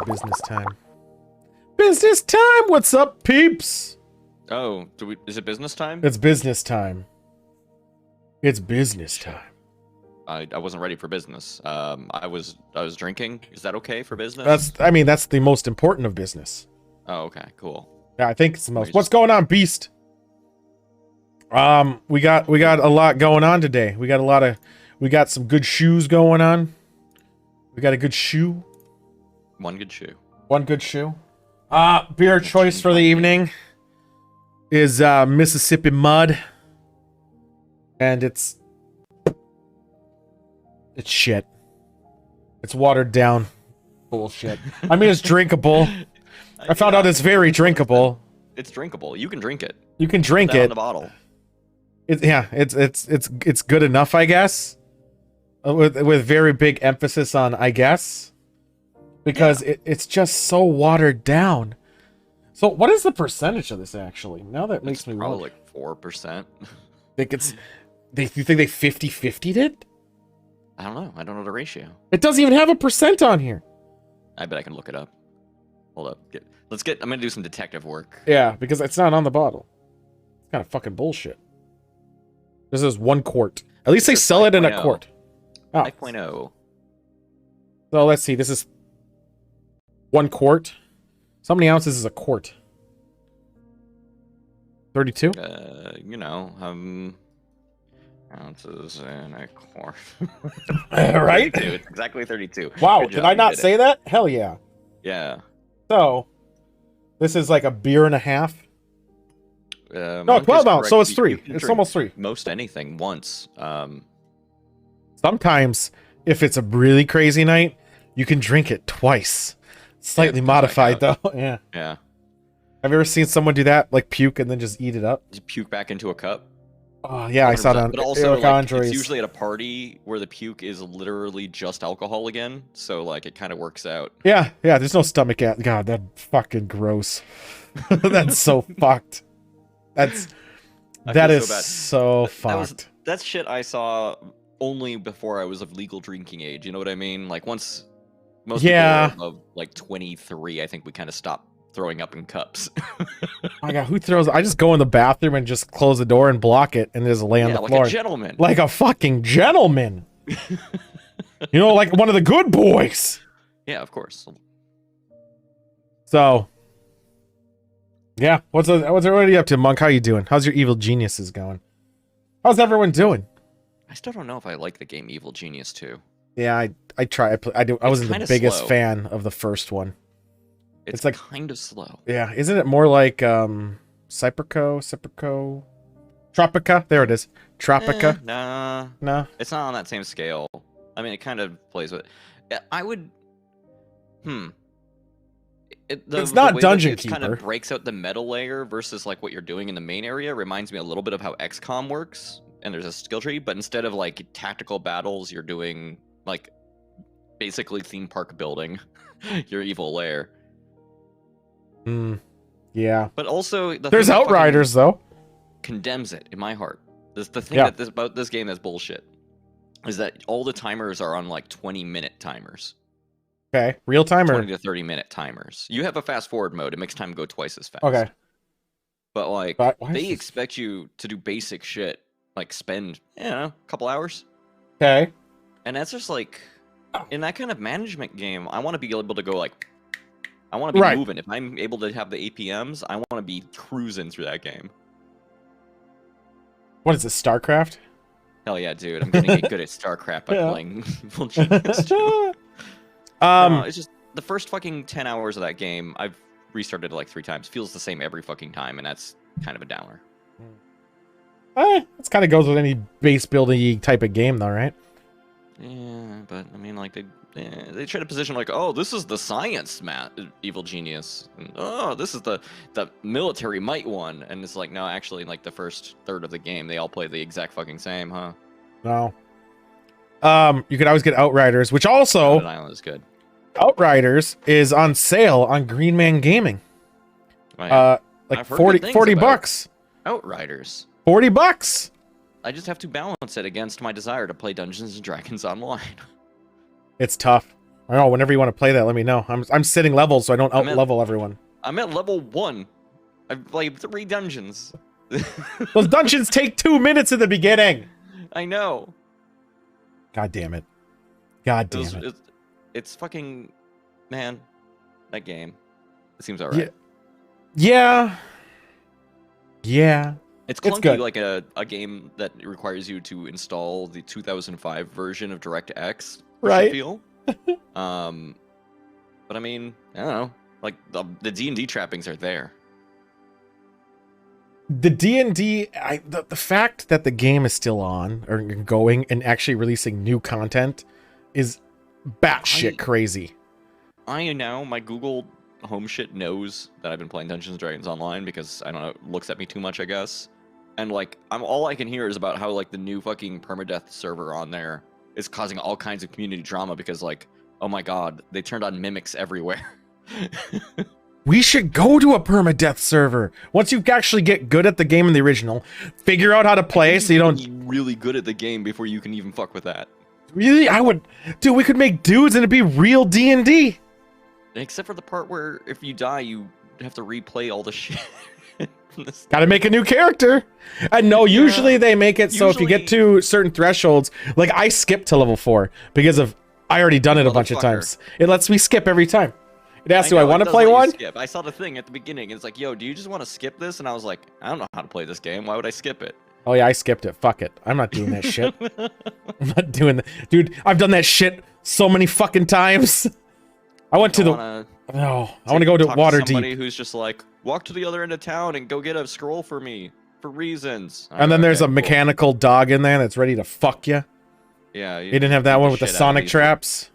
business time. Business time! What's up, peeps? Oh, is it business time? It's business time. It's business time. I wasn't ready for business. I was drinking. Is that okay for business? That's the most important of business. Oh, okay, cool. Yeah, I think it's the most. What's going on, Beast? We got a lot going on today. We got some good shoes going on. We got a good shoe. One good shoe. One good shoe. Beer choice for the evening is Mississippi Mud. And it's shit. It's watered down bullshit. I mean, it's drinkable. I found out it's very drinkable. It's drinkable. You can drink it. You can drink it. In the bottle. It's good enough, I guess. With very big emphasis on I guess. Because it's just so watered down. So what is the percentage of this actually? Now that makes me probably wonder. Like 4%. You think they 50-50'd it? I don't know. I don't know the ratio. It doesn't even have a percent on here. I bet I can look it up. Hold up. I'm gonna do some detective work. Yeah, because it's not on the bottle. It's kind of fucking bullshit. This is 1 quart. At least they sell it in a quart. Oh. 5.0. So let's see. This is 1 quart. So how many ounces is a quart? 32? Ounces in a quart. Right? 32. It's exactly 32. Wow, did I not say that? Hell yeah. Yeah. So, this is like a beer and a half. No, Monk 12 is ounce, correct. so it's You 3. can It's drink almost 3. most anything once. Sometimes, if it's a really crazy night, you can drink it twice. Slightly modified, though. Yeah. Yeah. Have you ever seen someone do that? Like puke and then just eat it up? Just puke back into a cup. Oh, yeah, I saw that on But also, Eric it's usually at a party where the puke is literally just alcohol again. So, like, it kind of works out. Yeah, there's no stomach at. God, that fucking gross. That's so fucked. That is so fucked. That's shit I saw only before I was of legal drinking age. You know what I mean? Like, once most people are above, like, 23, I think we kind of stopped throwing up in cups. Oh my God, who throws? I just go in the bathroom and just close the door and block it and just lay on the floor. Like a gentleman. Like a fucking gentleman. You know, like one of the good boys. Yeah, of course. So, yeah, what's everybody up to, Monk? How you doing? How's your Evil Geniuses going? How's everyone doing? I still don't know if I like the game Evil Genius 2. Yeah, I try. I wasn't the biggest fan of the first one. It's like kind of slow. Yeah, isn't it more like Cyprico, Tropica? There it is. Tropica. Nah. It's not on that same scale. I mean, it kind of plays with. I would. It's not Dungeon Keeper. It kind of breaks out the meta layer versus like what you're doing in the main area. Reminds me a little bit of how XCOM works. And there's a skill tree, but instead of like tactical battles, you're doing like basically theme park building your evil lair. Yeah. But also, there's Outriders though. Condemns it in my heart. The thing about this game that's bullshit is that all the timers are on like 20-minute timers. Okay, real time or 20 to 30-minute timers. You have a fast forward mode; it makes time go twice as fast. Okay. But like they expect you to do basic shit, like spend a couple hours. Okay. And that's just like in that kind of management game, I want to be able to go like. I want to be moving. If I'm able to have the APMs, I want to be cruising through that game. What is this, StarCraft? Hell yeah, dude. I'm gonna get good at StarCraft by playing Evil Genius 2. No, it's just the first fucking 10 hours of that game, I've restarted it like 3 times. Feels the same every fucking time, and that's kind of a downer. It kind of goes with any base building type of game though, right? Yeah, but I mean, like they try to position like, oh, this is the science Evil Genius, and, oh, this is the military might one, and it's like, no, actually, like the first third of the game, they all play the exact fucking same, huh? No. You could always get Outriders, which also Island is good. Outriders is on sale on Green Man Gaming. Oh, yeah. Like 40 bucks. Outriders. 40 bucks. I just have to balance it against my desire to play Dungeons and Dragons online. It's tough. I know. Whenever you want to play that, let me know. I'm sitting levels so I don't out level everyone. I'm at level 1. I've played 3 dungeons. Those dungeons take 2 minutes in the beginning. I know. God damn it. God damn it. It's fucking, man, that game. It seems alright. Yeah. Yeah. It's clunky, like a game that requires you to install the 2005 version of DirectX. Right. Feel. But I mean, I don't know. Like the D&D trappings are there. The D&D, the fact that the game is still on or going and actually releasing new content is batshit crazy. I know my Google Home shit knows that I've been playing Dungeons & Dragons online because I don't know, it looks at me too much, I guess. And like, all I can hear is about how like the new fucking permadeath server on there is causing all kinds of community drama because like, oh my god, they turned on mimics everywhere. We should go to a permadeath server once you actually get good at the game in the original. Figure out how to play so you don't be really good at the game before you can even fuck with that. Really, I would, dude. We could make dudes and it'd be real D&D. Except for the part where if you die, you have to replay all the shit. Gotta make a new character. And no, usually they make it so if you get to certain thresholds, like I skipped to level 4 because of I already done it a bunch of times. It lets me skip every time. It asks, do I want to play one? Skip. I saw the thing at the beginning. It's like, yo, do you just want to skip this? And I was like, I don't know how to play this game. Why would I skip it? Oh yeah, I skipped it. Fuck it. I'm not doing that shit. I'm not doing that. Dude, I've done that shit so many fucking times. I went to the... No, I want to go to Waterdeep. Somebody who's just like, walk to the other end of town and go get a scroll for me. For reasons. And then there's a mechanical dog in there that's ready to fuck you. Yeah. You didn't have that one with the sonic traps?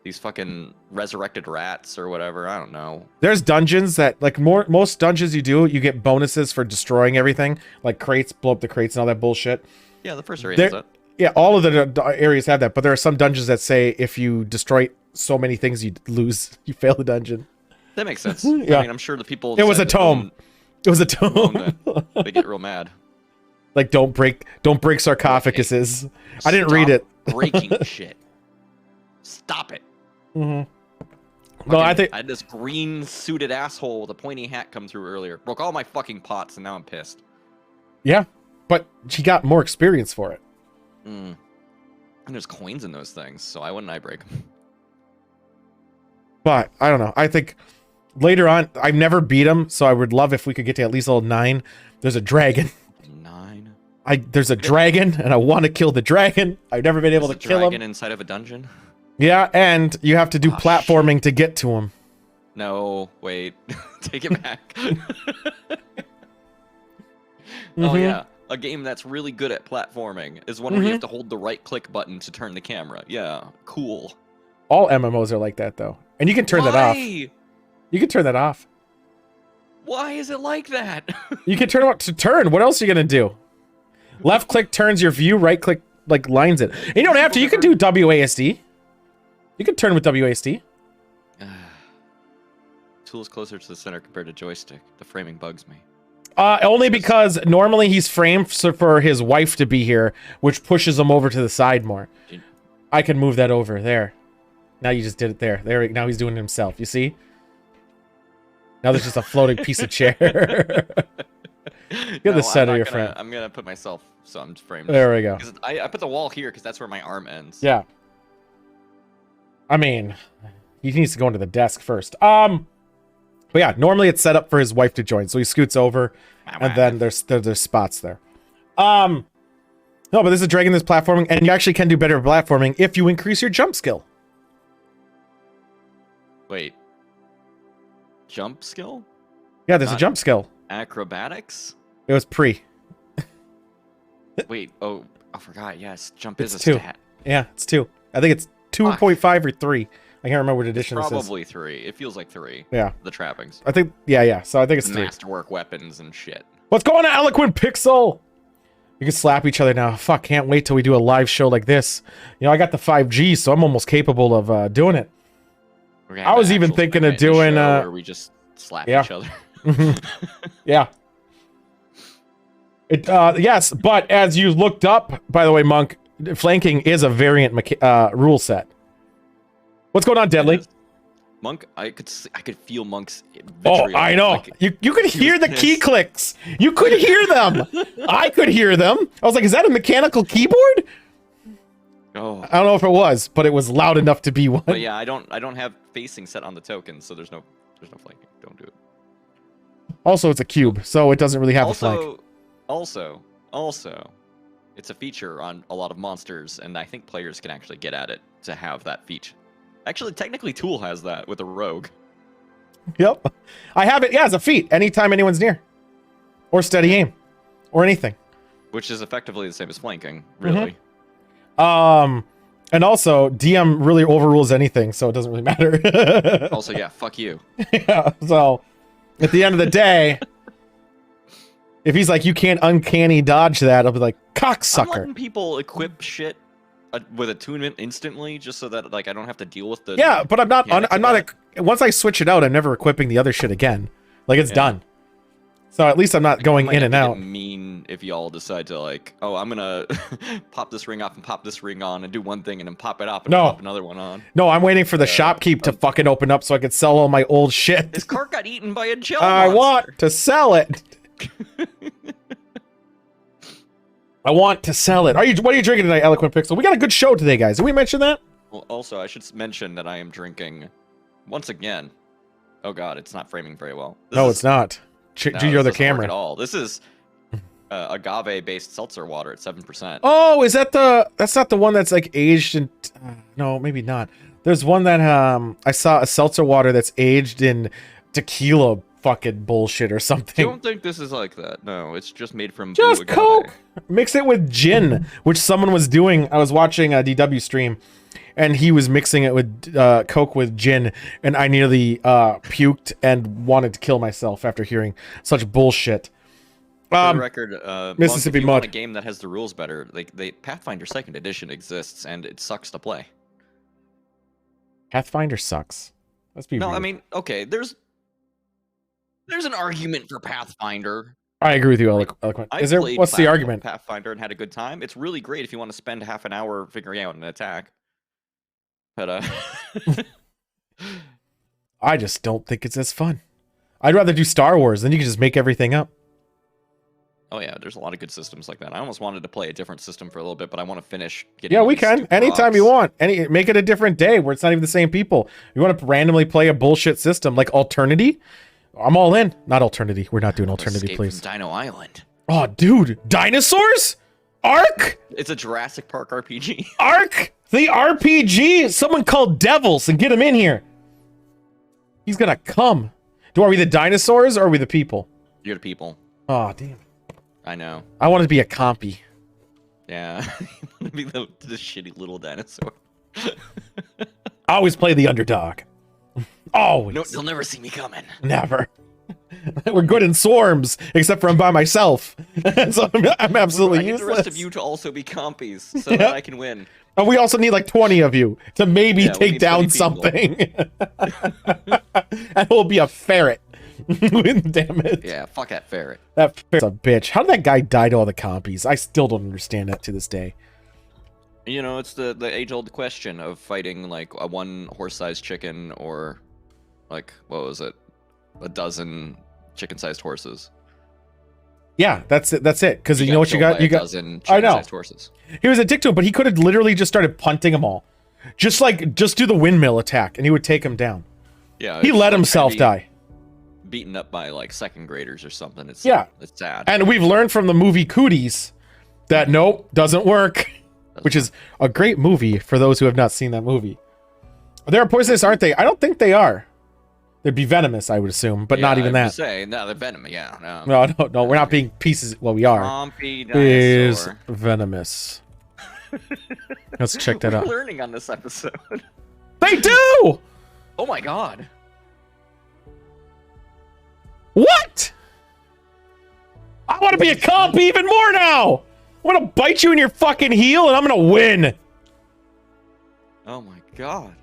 These fucking resurrected rats or whatever. I don't know. There's dungeons that, like, most dungeons you do, you get bonuses for destroying everything. Like crates, blow up the crates and all that bullshit. Yeah, the first area has that. Yeah, all of the areas have that. But there are some dungeons that say if you destroy so many things, you lose. You fail the dungeon. That makes sense. Yeah. I mean, I'm sure the people... It was a tome. It was a tome. They get real mad. Like, don't break sarcophaguses. I didn't read it. Breaking shit. Stop it. Mm-hmm. No, I had this green suited asshole with a pointy hat come through earlier. Broke all my fucking pots, and now I'm pissed. Yeah, but she got more experience for it. And there's coins in those things, so why wouldn't I break them? But I don't know. I think later on, I've never beat him, so I would love if we could get to at least level 9. There's a dragon. 9. There's a dragon, and I want to kill the dragon. I've never been able to kill him. Dragon inside of a dungeon. Yeah, and you have to do platforming to get to him. No, wait. Take it back. Oh, yeah. A game that's really good at platforming is one where you have to hold the right-click button to turn the camera. Yeah, cool. All MMOs are like that, though. And you can turn that off. You can turn that off. Why is it like that? You can turn it off to turn. What else are you going to do? Left-click turns your view, right-click, like, lines it. And you don't have to. You can do WASD. You can turn with WASD. Tool's closer to the center compared to joystick. The framing bugs me. Only because normally he's framed for his wife to be here, which pushes him over to the side more. I can move that over there. Now you just did it there. Now he's doing it himself. You see? Now there's just a floating piece of chair. Get the center of your frame. I'm gonna put myself so I'm framed. There we go. I put the wall here because that's where my arm ends. Yeah. I mean, he needs to go into the desk first. But yeah, normally it's set up for his wife to join, so he scoots over, and then there's spots there. No, but this is dragging this platforming, and you actually can do better platforming if you increase your jump skill. Wait. Jump skill? Yeah, there's a jump skill. Acrobatics? It was pre. Wait, I forgot. Yes, jump is a 2. stat. Yeah, it's 2. I think it's 2.5 or 3. I can't remember what edition this is. Probably 3. It feels like 3. Yeah. The trappings. I think, yeah. So I think it's 3. Masterwork weapons and shit. What's going on, Eloquent Pixel? You can slap each other now. Fuck, can't wait till we do a live show like this. You know, I got the 5G, so I'm almost capable of doing it. I was even thinking of doing... where we just slap each other. Yeah. Yes, but as you looked up, by the way, Monk, flanking is a variant rule set. What's going on, Deadly? Monk, I could feel Monk's Oh, vitriol. I know. Like, You could hear the key clicks. You could hear them. I could hear them. I was like, is that a mechanical keyboard? oh, I don't know if it was, but it was loud enough to be one. but yeah, I don't have facing set on the token, so there's no flanking. Don't do it. Also, it's a cube, so it doesn't really have a flank. Also, it's a feature on a lot of monsters, and I think players can actually get at it to have that feature. Actually, technically, Tool has that with a rogue. Yep. I have it, yeah, as a feat. Anytime anyone's near. Or steady aim. Or anything. Which is effectively the same as flanking, really. And also, DM really overrules anything, so it doesn't really matter. Also, yeah, fuck you. Yeah, so, at the end of the day, if he's like, you can't uncanny dodge that, I'll be like, I'm cocksucker. letting people equip shit with attunement instantly, just so that like I don't have to deal with the. Yeah, but I'm not, mechanics of that. once I switch it out, I'm never equipping the other shit again. Like, it's done. So at least I'm not going in and out. Mean if y'all decide to like, oh, I'm gonna pop this ring off and pop this ring on and do one thing and then pop it off and pop another one on. No, I'm waiting for the shopkeep to fucking open up so I can sell all my old shit. His cart got eaten by a gel I monster. want to sell it. I want to sell it. What are you drinking tonight, Eloquent Pixel? We got a good show today, guys. Did we mention that? Well, also, I should mention that I drinking, once again. Oh god, it's not framing very well. No, it's not. Do your other doesn't work camera. at all. This is agave-based seltzer water at 7%. Oh, is that that's not the one that's like aged in, no, maybe not. There's one that, I saw a seltzer water that's aged in tequila fucking bullshit or I something. don't think this is like that. No, it's just made from Just blue agave. Coke. Mix it with gin, which someone was doing. I was watching a DW stream, and he was mixing it with Coke with gin, and I nearly puked and wanted to kill myself after hearing such bullshit. For the record, Mississippi Monk, if you want Mud. a game that has the rules better, like Pathfinder 2nd Edition exists, and it sucks to play. Pathfinder sucks. Let's be No, real. I mean, okay, there's an argument for Pathfinder. I agree with you, Eloquent. I Is there? played What's the argument? Pathfinder and had a good time. It's really great if you want to spend half an hour figuring out an attack. But I just don't think it's as fun. I'd rather do Star Wars, then you can just make everything up. oh yeah, there's a lot of good systems like that. I almost wanted to play a different system for a little bit, but I want to finish getting. Yeah, we these can. stupid Anytime you rocks. want. Make it a different day where it's not even the same people. You want to randomly play a bullshit system like Alternity? I'm all in. Not Alternity. We're not doing Alternity, Escape please. from Dino Island. Oh, dude. Dinosaurs? Ark? It's a Jurassic Park RPG. Ark? The RPG? Someone called Devils and get him in here. He's gonna come. Are we the dinosaurs or are we the people? You're the people. Oh, damn. I know. I wanted to be a compy. Yeah. You want to be the shitty little dinosaur. I always play the underdog. Always. No, they'll never see me coming. Never. We're good in swarms, except for I'm by myself. So I'm absolutely I need useless. the rest of you to also be compies so that I can win. And we also need like 20 of you to maybe Yeah, we take need down 20 people. something. And we'll be a ferret. Damn it. Yeah, fuck that ferret. That ferret's a bitch. How did that guy die to all the compies? I still don't understand that to this day. You know, it's the age-old question of fighting like a one horse-sized chicken or like, what was it? A dozen chicken-sized horses. Yeah, that's it. That's it. Because you know what you got? You got. dozen I know. chicken-sized horses. He was addicted to it, but he could have literally just started punting them all. Just do the windmill attack, and he would take them down. Yeah, He it's let like himself trying to die. be Beaten up by like second graders or something. It's Yeah. it's sad. And we've learned from the movie Cooties that nope, doesn't work. Which is a great movie for those who have not seen that movie. They're poisonous, aren't they? I don't think they are. They'd be venomous, I would assume, but not even that. Say no, they're venom. Yeah, No, we're not being pieces. Well, we are. Chompy Is dinosaur. venomous. Let's check that out. We're learning on this episode. They do! Oh my god. What? I want to be a comp even more now! I'm gonna bite you in your fucking heel and I'm gonna win! Oh my god.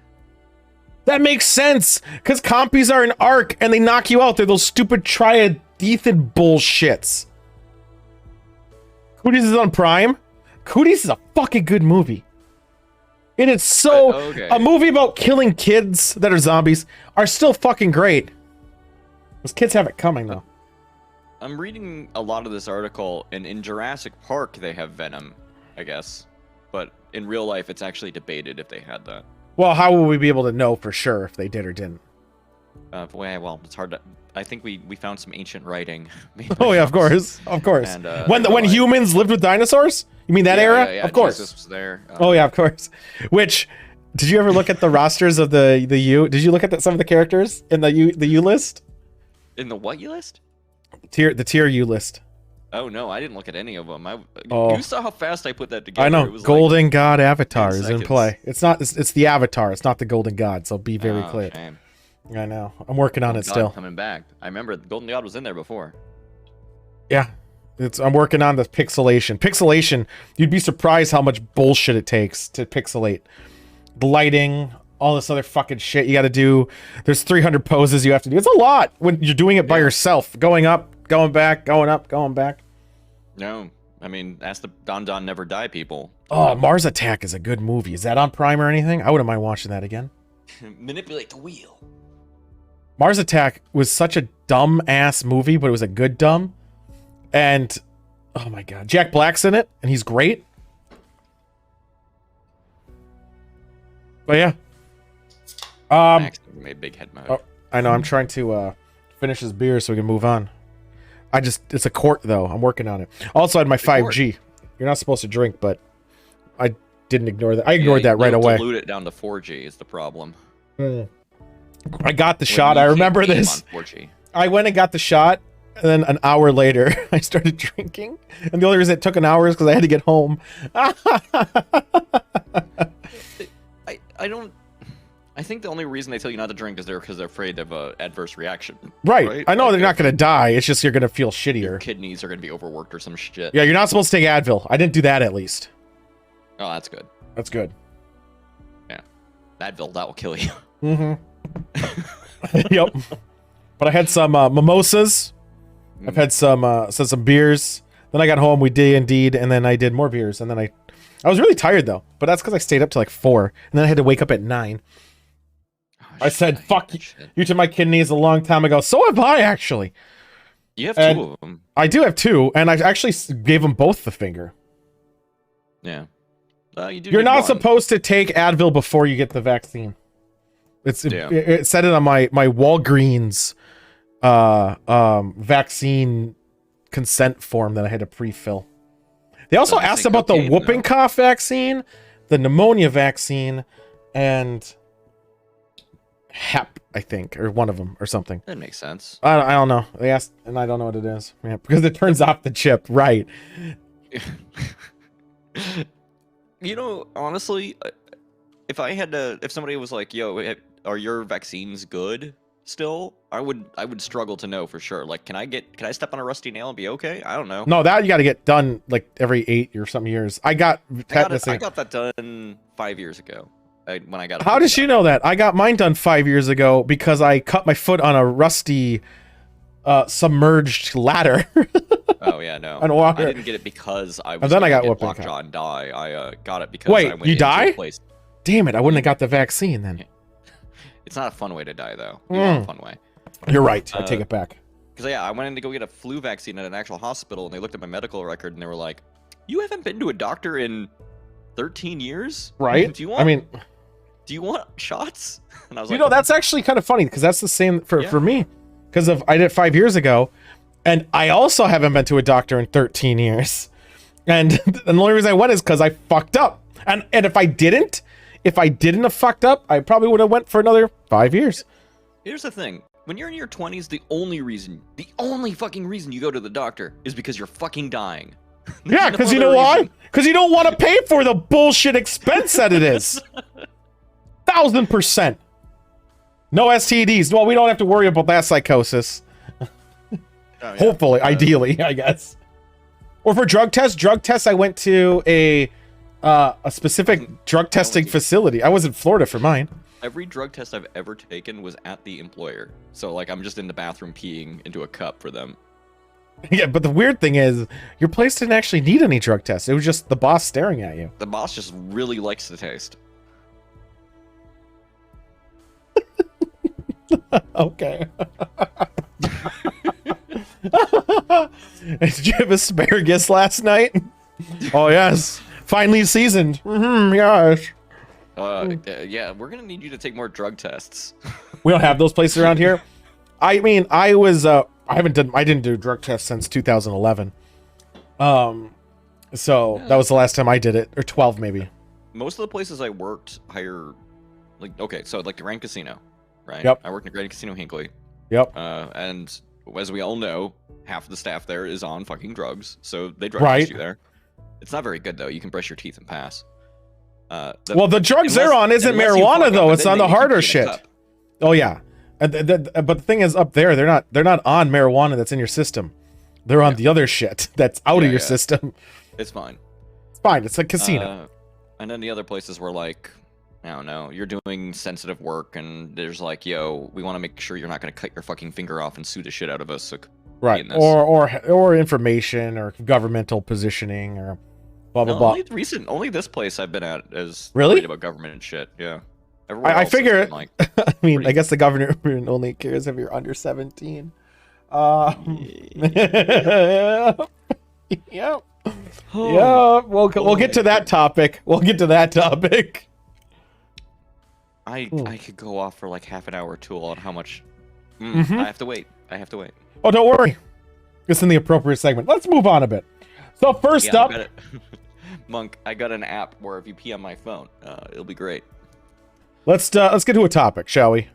That makes sense, because compies are an arc and they knock you out. They're those stupid triadethan bullshits. Cooties is on Prime? Cooties is a fucking good movie. And it's so okay. a movie about killing kids that are zombies are still fucking great. Those kids have it coming though. I'm reading a lot of this article, and in Jurassic Park they have venom, I guess, but in real life it's actually debated if they had that. Well, how will we be able to know for sure if they did or didn't? Well, it's hard to. I think we found some ancient writing. Oh yeah, of course. And, when humans lived with dinosaurs? You mean that era? Yeah, of course. Jesus was there. Oh yeah, of course. Which did you ever look at the rosters of the U? Did you look at some of the characters in the U list? In the what U list? The tier U list. Oh no, I didn't look at any of them. Oh. You saw how fast I put that together. I know. It was Golden like God Avatar 10 is in seconds. play. It's the Avatar. It's not the Golden God. So be very clear. Shame. I know. I'm working on it God still. coming back. I remember the Golden God was in there before. Yeah. I'm working on the pixelation. Pixelation, you'd be surprised how much bullshit it takes to pixelate. The lighting, all this other fucking shit you got to do. There's 300 poses you have to do. It's a lot when you're doing it by yourself. Going up, going back, going up, going back. No. I mean, ask the Don Never Die people. Oh, Mars Attack is a good movie. Is that on Prime or anything? I wouldn't mind watching that again. Manipulate the wheel. Mars Attack was such a dumb-ass movie, but it was a good dumb. And, oh my god, Jack Black's in it, and he's great. But yeah. Made big head mode. Oh, I know, I'm trying to finish his beer so we can move on. It's a quart, though. I'm working on it. Also, I had my 5G. You're not supposed to drink, but I didn't ignore that. I ignored that right away. Dilute it down to 4G is the problem. I got the shot. I remember this. I went and got the shot, and then an hour later, I started drinking. And the only reason it took an hour is because I had to get home. I think the only reason they tell you not to drink is because they're afraid of an adverse reaction. Right. I know they're not going to die. It's just you're going to feel shittier. Your kidneys are going to be overworked or some shit. Yeah, you're not supposed to take Advil. I didn't do that at least. Oh, that's good. That's good. Yeah. Advil, that will kill you. Mm-hmm. Yep. But I had some mimosas. I've had some beers. Then I got home. We D&D'd, and then I did more beers. And then I was really tired though. But that's because I stayed up till like 4, and then I had to wake up at 9. Oh, I said, "Fuck you to my kidneys" a long time ago. So have I actually. You have 2 of them. I do have 2, and I actually gave them both the finger. Yeah. You're not supposed to take Advil before you get the vaccine. It said it on my Walgreens vaccine consent form that I had to pre-fill. They also asked about the whooping cough vaccine, the pneumonia vaccine, and Hep, I think, or one of them, or something. That makes sense. I don't know. They asked, and I don't know what it is. Yeah, because it turns off the chip, right? You know, honestly, if somebody was like, "Yo, are your vaccines good still?" I would struggle to know for sure. Like, can I step on a rusty nail and be okay? I don't know. No, that you got to get done like every 8 or something years. I got that done 5 years ago. When I got. How did you know that? I got mine done 5 years ago because I cut my foot on a rusty, submerged ladder. Oh yeah, no. And water. I didn't get it because I was. And then I got whooping lockjaw and die. I got it because. Wait, I went you die? a place. Damn it! I wouldn't have got the vaccine then. It's not a fun way to die, though. You want a fun way. You're right. I take it back. Because yeah, I went in to go get a flu vaccine at an actual hospital, and they looked at my medical record, and they were like, "You haven't been to a doctor in 13 years, right? Do you want shots?" And I was like, that's actually kind of funny because that's the same for me. Because I did it 5 years ago, and I also haven't been to a doctor in 13 years. And the only reason I went is because I fucked up. And if I didn't have fucked up, I probably would have went for another 5 years. Here's the thing. When you're in your 20s, the only fucking reason you go to the doctor is because you're fucking dying. Yeah, because you know why? Because you don't want to pay for the bullshit expense that it is. 1000%. No STDs. Well, we don't have to worry about that psychosis. Oh, yeah. Hopefully, ideally, I guess. Or for drug tests, I went to a specific drug testing facility. I was in Florida for mine. Every drug test I've ever taken was at the employer. So, like, I'm just in the bathroom peeing into a cup for them. Yeah, but the weird thing is, your place didn't actually need any drug tests. It was just the boss staring at you. The boss just really likes the taste. Okay. Did you have asparagus last night? Oh yes, finely seasoned. Yes. Yeah, we're gonna need you to take more drug tests. We don't have those places around here. I mean, I didn't do drug tests since 2011. So Yeah. that was the last time I did it, or 12 maybe. Most of the places I worked hire, like, okay, so like Grand Casino, right? Yep. I worked in Grand Casino Hinckley. Yep. And as we all know, half of the staff there is on fucking drugs, so they drug Right. test you there. It's not very good though. You can brush your teeth and pass. Well, the drugs they're on isn't unless you fuck marijuana up, though. and It's then on they the make you harder pee in a shit. cup. Oh yeah. But the thing is, up there, they're not on marijuana that's in your system. They're on the other shit that's out of your system. It's fine. It's fine. It's a casino. And then the other places were like, I don't know, you're doing sensitive work, and there's like, yo, we want to make sure you're not going to cut your fucking finger off and sue the shit out of us. So Right. in this. Or information or governmental positioning or blah blah No, blah. only this place I've been at is Really? worried about government and shit. Yeah. Everywhere I else has figure been, it. like, I mean, pretty- I guess the government only cares if you're under 17. Yep. Yeah, we'll get to that topic. We'll get to that topic. I could go off for like half an hour or two on how much. Mhm. I have to wait. Oh, don't worry. It's in the appropriate segment. Let's move on a bit. So first Yeah, I up, got it. Monk, I got an app where if you pee on my phone, it'll be great. let's get to a topic, shall we?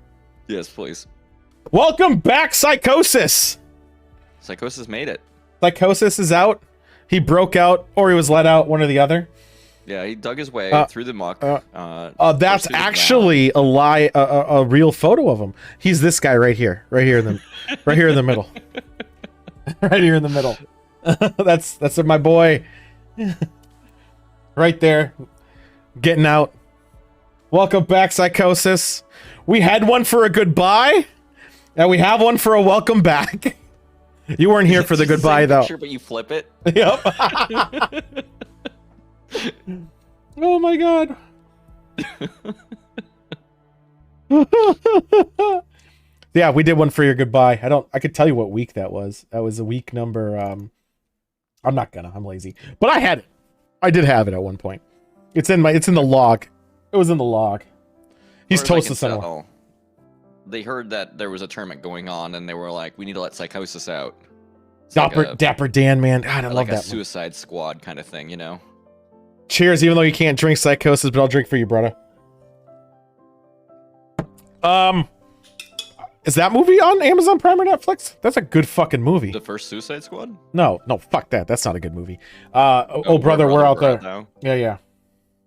Yes, please. Welcome back, Psychosis. Psychosis made it. Psychosis is out. He broke out, or he was let out, one or the other. Yeah, he dug his way through the muck. That's burst through the actually a lie, a real photo of him. He's this guy right here in the, right here in the middle, right here in the middle. That's my boy, right there, getting out. Welcome back, Psychosis. We had one for a goodbye, and we have one for a welcome back. You weren't here for the It's the goodbye same though. picture, but you flip it. Yep. Oh my god. Yeah, we did one for your goodbye. I could tell you what week that was. That was a week number I'm not gonna. I'm lazy. But I had it. I did have it at one point. It's in the log. It was in the log. He's Or as I toast can the center. tell, they heard that there was a tournament going on, and they were like, "We need to let Psychosis out." It's Dapper Dan, man. God, I like love a that one. Suicide Squad kind of thing, you know? Cheers, even though you can't drink Psychosis, but I'll drink for you, brother. Is that movie on Amazon Prime or Netflix? That's a good fucking movie. The first Suicide Squad? No, fuck that. That's not a good movie. Oh, brother, we're out there. Now. Yeah.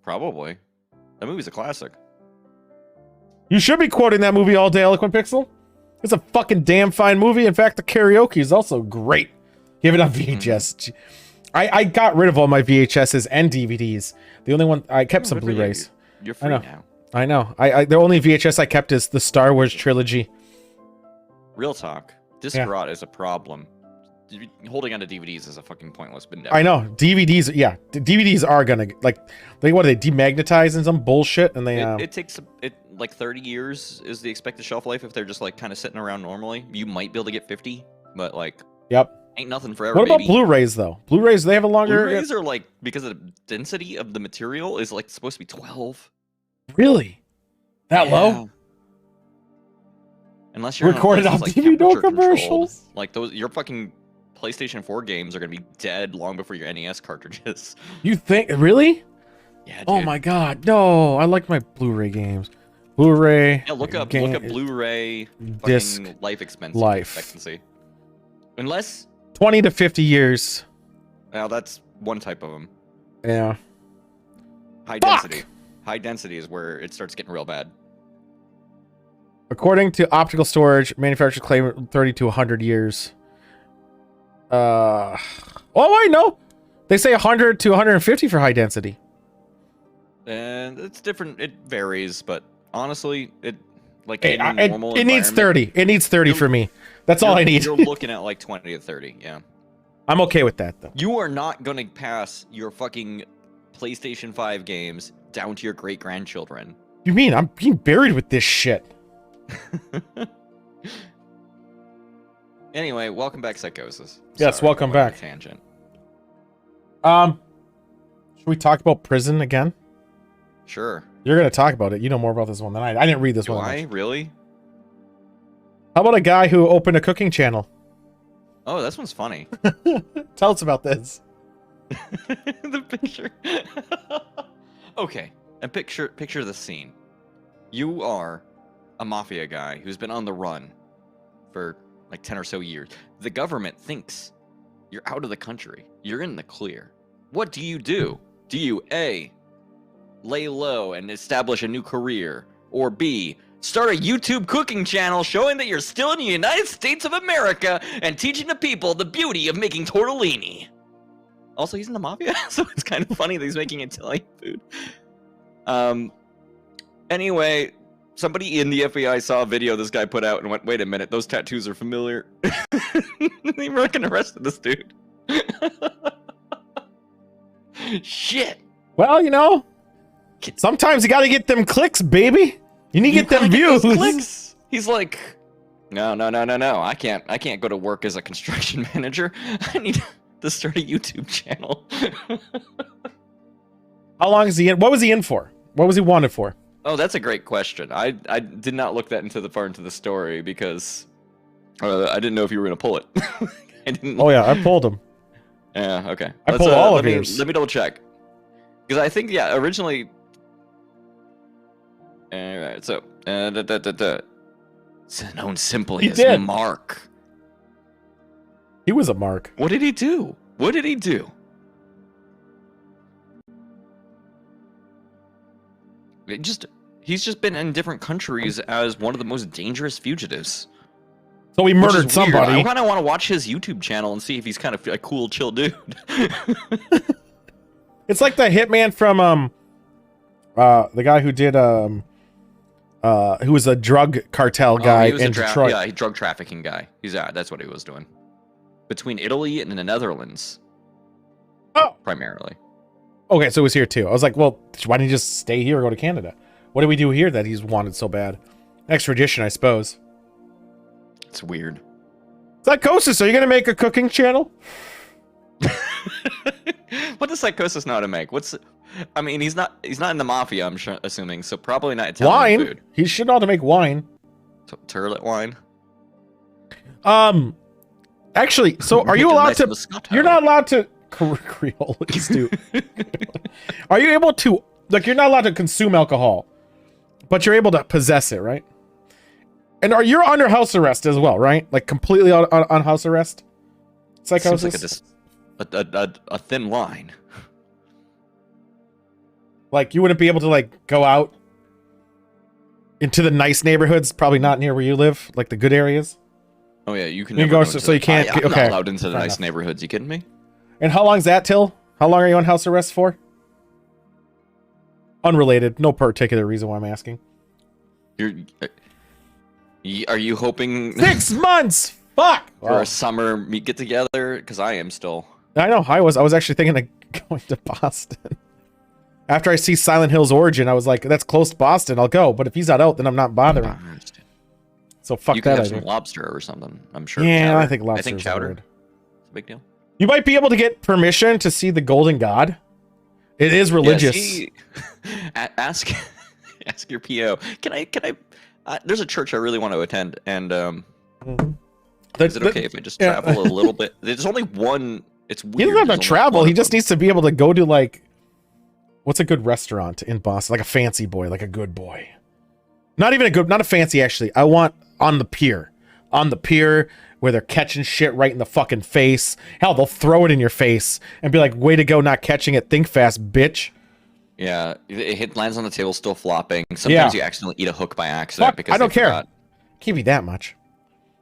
Probably. That movie's a classic. You should be quoting that movie all day, Eloquent Pixel. It's a fucking damn fine movie. In fact, the karaoke is also great. You have it on VHS. I got rid of all my VHSs and DVDs. The only one I kept some Good for you. Blu-rays. You're free now. I know. The only VHS I kept is the Star Wars trilogy. Real talk. Disc Yeah. rot is a problem. Holding on to DVDs is a fucking pointless endeavor. I know. DVDs, yeah. DVDs are gonna, like, what are they, demagnetize and some bullshit? And they, It takes like 30 years is the expected shelf life if they're just like kind of sitting around normally. You might be able to get 50, but like yep. ain't nothing forever. What about baby. Blu-rays, though? Blu-rays, they have a longer... Blu-rays are like, because of the density of the material is like supposed to be 12. Really? That low? Yeah. Unless you're in a Recorded place on that's, DVD temperature controlled. commercials? Like those, your fucking PlayStation 4 games are gonna be dead long before your NES cartridges. You think... Really? Yeah, dude. Oh my god, no. I like my Blu-ray games. Blu-ray... Yeah, look up game- Blu-ray disc fucking life expectancy. Unless 20 to 50 years. now that's one type of them. Yeah. High Fuck! density. High density is where it starts getting real bad. According to optical storage, manufacturers claim 30 to 100 years. Oh, I know. They say 100 to 150 for high density. And it's different. It varies, but honestly, it like Hey, in a normal it needs environment, 30. It needs 30 for me. That's all I need. You're looking at like 20 to 30. Yeah. I'm okay with that, though. You are not going to pass your fucking PlayStation 5 games down to your great grandchildren. You mean I'm being buried with this shit? Anyway, welcome back, Psychosis. Yes, Sorry, welcome I went on a back. Tangent. Should we talk about prison again? Sure. You're gonna talk about it. You know more about this one than I didn't read this Do one. I really? How about a guy who opened a cooking channel? Oh, this one's funny. Tell us about this. The picture. Okay, and picture the scene. You are a mafia guy who's been on the run for like 10 or so years. The government thinks you're out of the country. You're in the clear. What do? Do you A, lay low and establish a new career, or B, start a YouTube cooking channel showing that you're still in the United States of America and teaching the people the beauty of making tortellini? Also, he's in the mafia, so it's kind of funny that he's making Italian food. Anyway, somebody in the FBI saw a video this guy put out and went, wait a minute, those tattoos are familiar. They fucking arrested this dude. Shit. Well, you know, sometimes you gotta get them clicks, baby. You need to get them views. Clicks. He's like, no. I can't go to work as a construction manager. I need to start a YouTube channel. How long is he in? What was he in for? What was he wanted for? Oh, that's a great question. I did not look that far into the story because I didn't know if you were gonna pull it. I didn't. Oh yeah, I pulled him. Yeah. Okay. I pulled all of yours. Let me double check. Because I think originally. Alright, so it's known simply as Mark. He was a mark. What did he do? He's just been in different countries as one of the most dangerous fugitives. So he murdered somebody. I kind of want to watch his YouTube channel and see if he's kind of a cool, chill dude. It's like the hitman from the guy who did who was a drug cartel guy in Detroit. Yeah, drug trafficking guy. That's what he was doing. Between Italy and the Netherlands. Oh. Primarily. Okay, so he was here too. I was like, well, why didn't he just stay here or go to Canada? What do we do here that he's wanted so bad? Extradition, I suppose. It's weird. Psychosis, are you gonna make a cooking channel? What does Psychosis know how to make? I mean, he's not in the mafia, I'm assuming, so probably not Italian wine. Food. He should know how to make wine. Turlet wine. Actually, so are you allowed to? Moscato. You're not allowed to Creole, dude. Are you able to? Like, you're not allowed to consume alcohol, but you're able to possess it, right? And you're under house arrest as well, right? Like completely on house arrest. Psychosis. Seems like a thin line. Like you wouldn't be able to like go out into the nice neighborhoods, probably not near where you live, like the good areas. Oh yeah, you can. You go so you can't. I'm okay. not allowed into the nice neighborhoods. You kidding me? And how long's that till? How long are you on house arrest for? Unrelated. No particular reason why I'm asking. Are you hoping 6 months? Fuck. For a summer get together? Because I am still. I know. I was actually thinking of going to Boston. After I see Silent Hill's origin, I was like, that's close to Boston. I'll go. But if he's not out, then I'm not bothering. So fuck you that. You can have some lobster or something. I'm sure. Yeah, chowder. I think lobster. I think chowder. It's a big deal. You might be able to get permission to see the Golden God. It is religious. Yeah, ask your PO. Can I? There's a church I really want to attend, and is it okay if I just travel a little bit? There's only one. It's weird. He doesn't have to travel. He just needs to be able to go to like, what's a good restaurant in Boston? Like a fancy boy, like a good boy. Not a fancy actually. I want on the pier where they're catching shit right in the fucking face. Hell, they'll throw it in your face and be like, way to go not catching it. Think fast, bitch. Yeah, it lands on the table still flopping. Sometimes you accidentally eat a hook by accident. Fuck, because I don't care. Forgot. Can't be that much.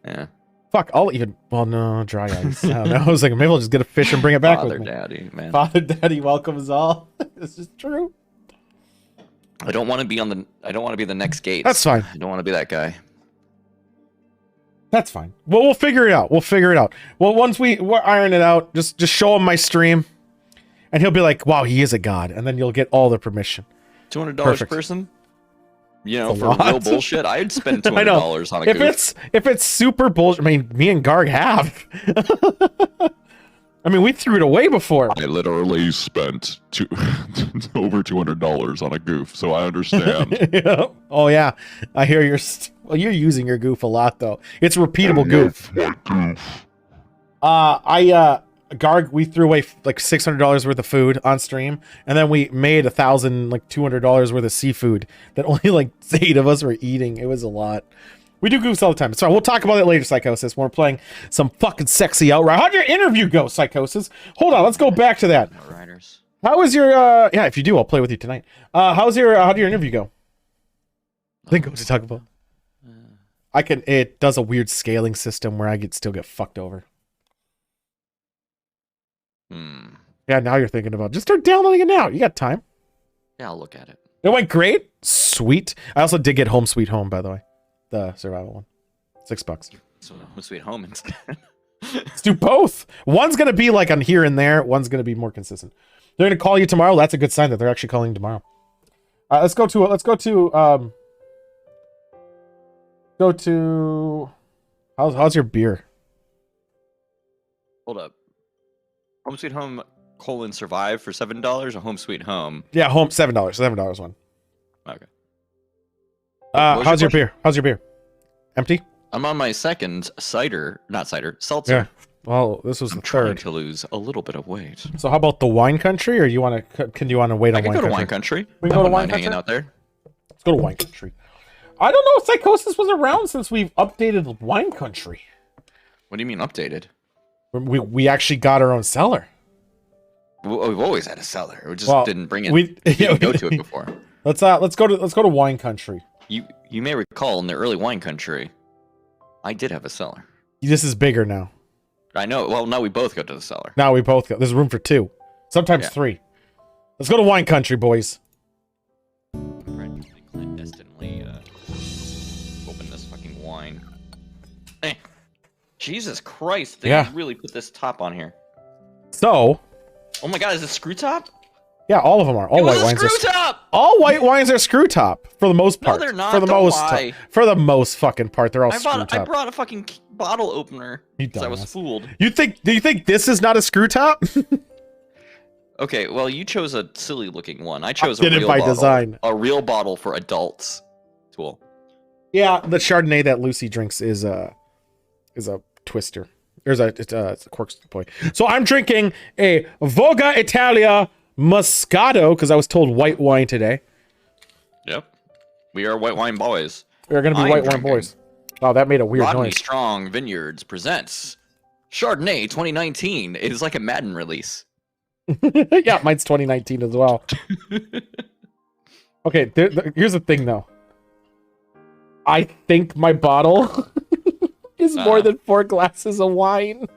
Yeah. Fuck, I'll even... Well, no, dry ice. I don't know. I was like, maybe I'll just get a fish and bring it back with me. Daddy, man. Father Daddy welcomes all. This is true. I don't want to be the next Gates. That's fine. I don't want to be that guy. That's fine. Well, we'll figure it out. Well, once we'll iron it out, just show him my stream, and he'll be like, "Wow, he is a god," and then you'll get all the permission. $200 per person. You know, It's a for real lot. bullshit, I'd spend I know. $200 on a goof. If it's super bullshit, I mean, me and Garg have. I mean, we threw it away before. I literally spent over $200 on a goof, so I understand. Yeah. Oh yeah, I hear well, you're using your goof a lot though. It's a repeatable goof. Garg, we threw away like $600 worth of food on stream, and then we made $200 worth of seafood that only like 8 of us were eating. It was a lot. We do goofs all the time. So we'll talk about it later, Psychosis, when we're playing some fucking sexy Outrider. How'd your interview go, Psychosis? Hold on, let's go back to that. Outriders. How was your yeah, if you do, I'll play with you tonight. How'd your interview go? I think what to talk about. It does a weird scaling system where I still get fucked over. Yeah, now you're thinking about just start downloading it now. You got time. Yeah, I'll look at it. It went great. Sweet. I also did get Home Sweet Home, by the way. The survival one. $6. So Home Sweet Home instead. Let's do both. One's gonna be like on here and there. One's gonna be more consistent. They're gonna call you tomorrow. That's a good sign that they're actually calling tomorrow. Let's go to how's your beer? Hold up. Home Sweet Home Survive for $7 or Home Sweet Home? Yeah, home $7 one. Okay. How's your beer? How's your beer? Empty? I'm on my second seltzer. Yeah. Well, this was the Trying third. to lose a little bit of weight. So how about the wine country, or you want to? Can you want to wait I on can wine go to country? Wine Country. We can go to Wine hanging Country? out there. Let's go to Wine Country. I don't know if Psychosis was around since we've updated Wine Country. What do you mean updated? We actually got our own cellar. We've always had a cellar. We just Well, didn't bring it. we- We didn't go to it before. Let's go to Wine Country. You may recall in the early Wine Country, I did have a cellar. This is bigger now. I know. Well, now we both go to the cellar. Now we both go. There's room for 2, sometimes 3. Let's go to Wine Country, boys. I'm trying to clandestinely open this fucking wine. Jesus Christ! They really put this top on here. So. Oh my God! Is it screw top? Yeah, all of them are. All white wines screw top. All white wines are screw top for the most part. No, they're not. For the Don't most lie. for the most fucking part, they're all screw I top. brought a fucking bottle opener because I was dumbass. fooled. Do you think this is not a screw top? Okay, well, you chose a silly looking one. I chose did a it real by bottle. design. A real bottle for adults. Cool. Yeah, the Chardonnay that Lucy drinks is a twister. It's a cork boy. So I'm drinking a Voga Italia Moscato because I was told white wine today. Yep. We are white wine boys. We're gonna be I'm white wine drinking boys. Wow, that made a weird Rodney noise. Strong Vineyards presents Chardonnay 2019. It is like a Madden release. Yeah, mine's 2019 as well. Okay, here's the thing though. I think my bottle is more than 4 glasses of wine.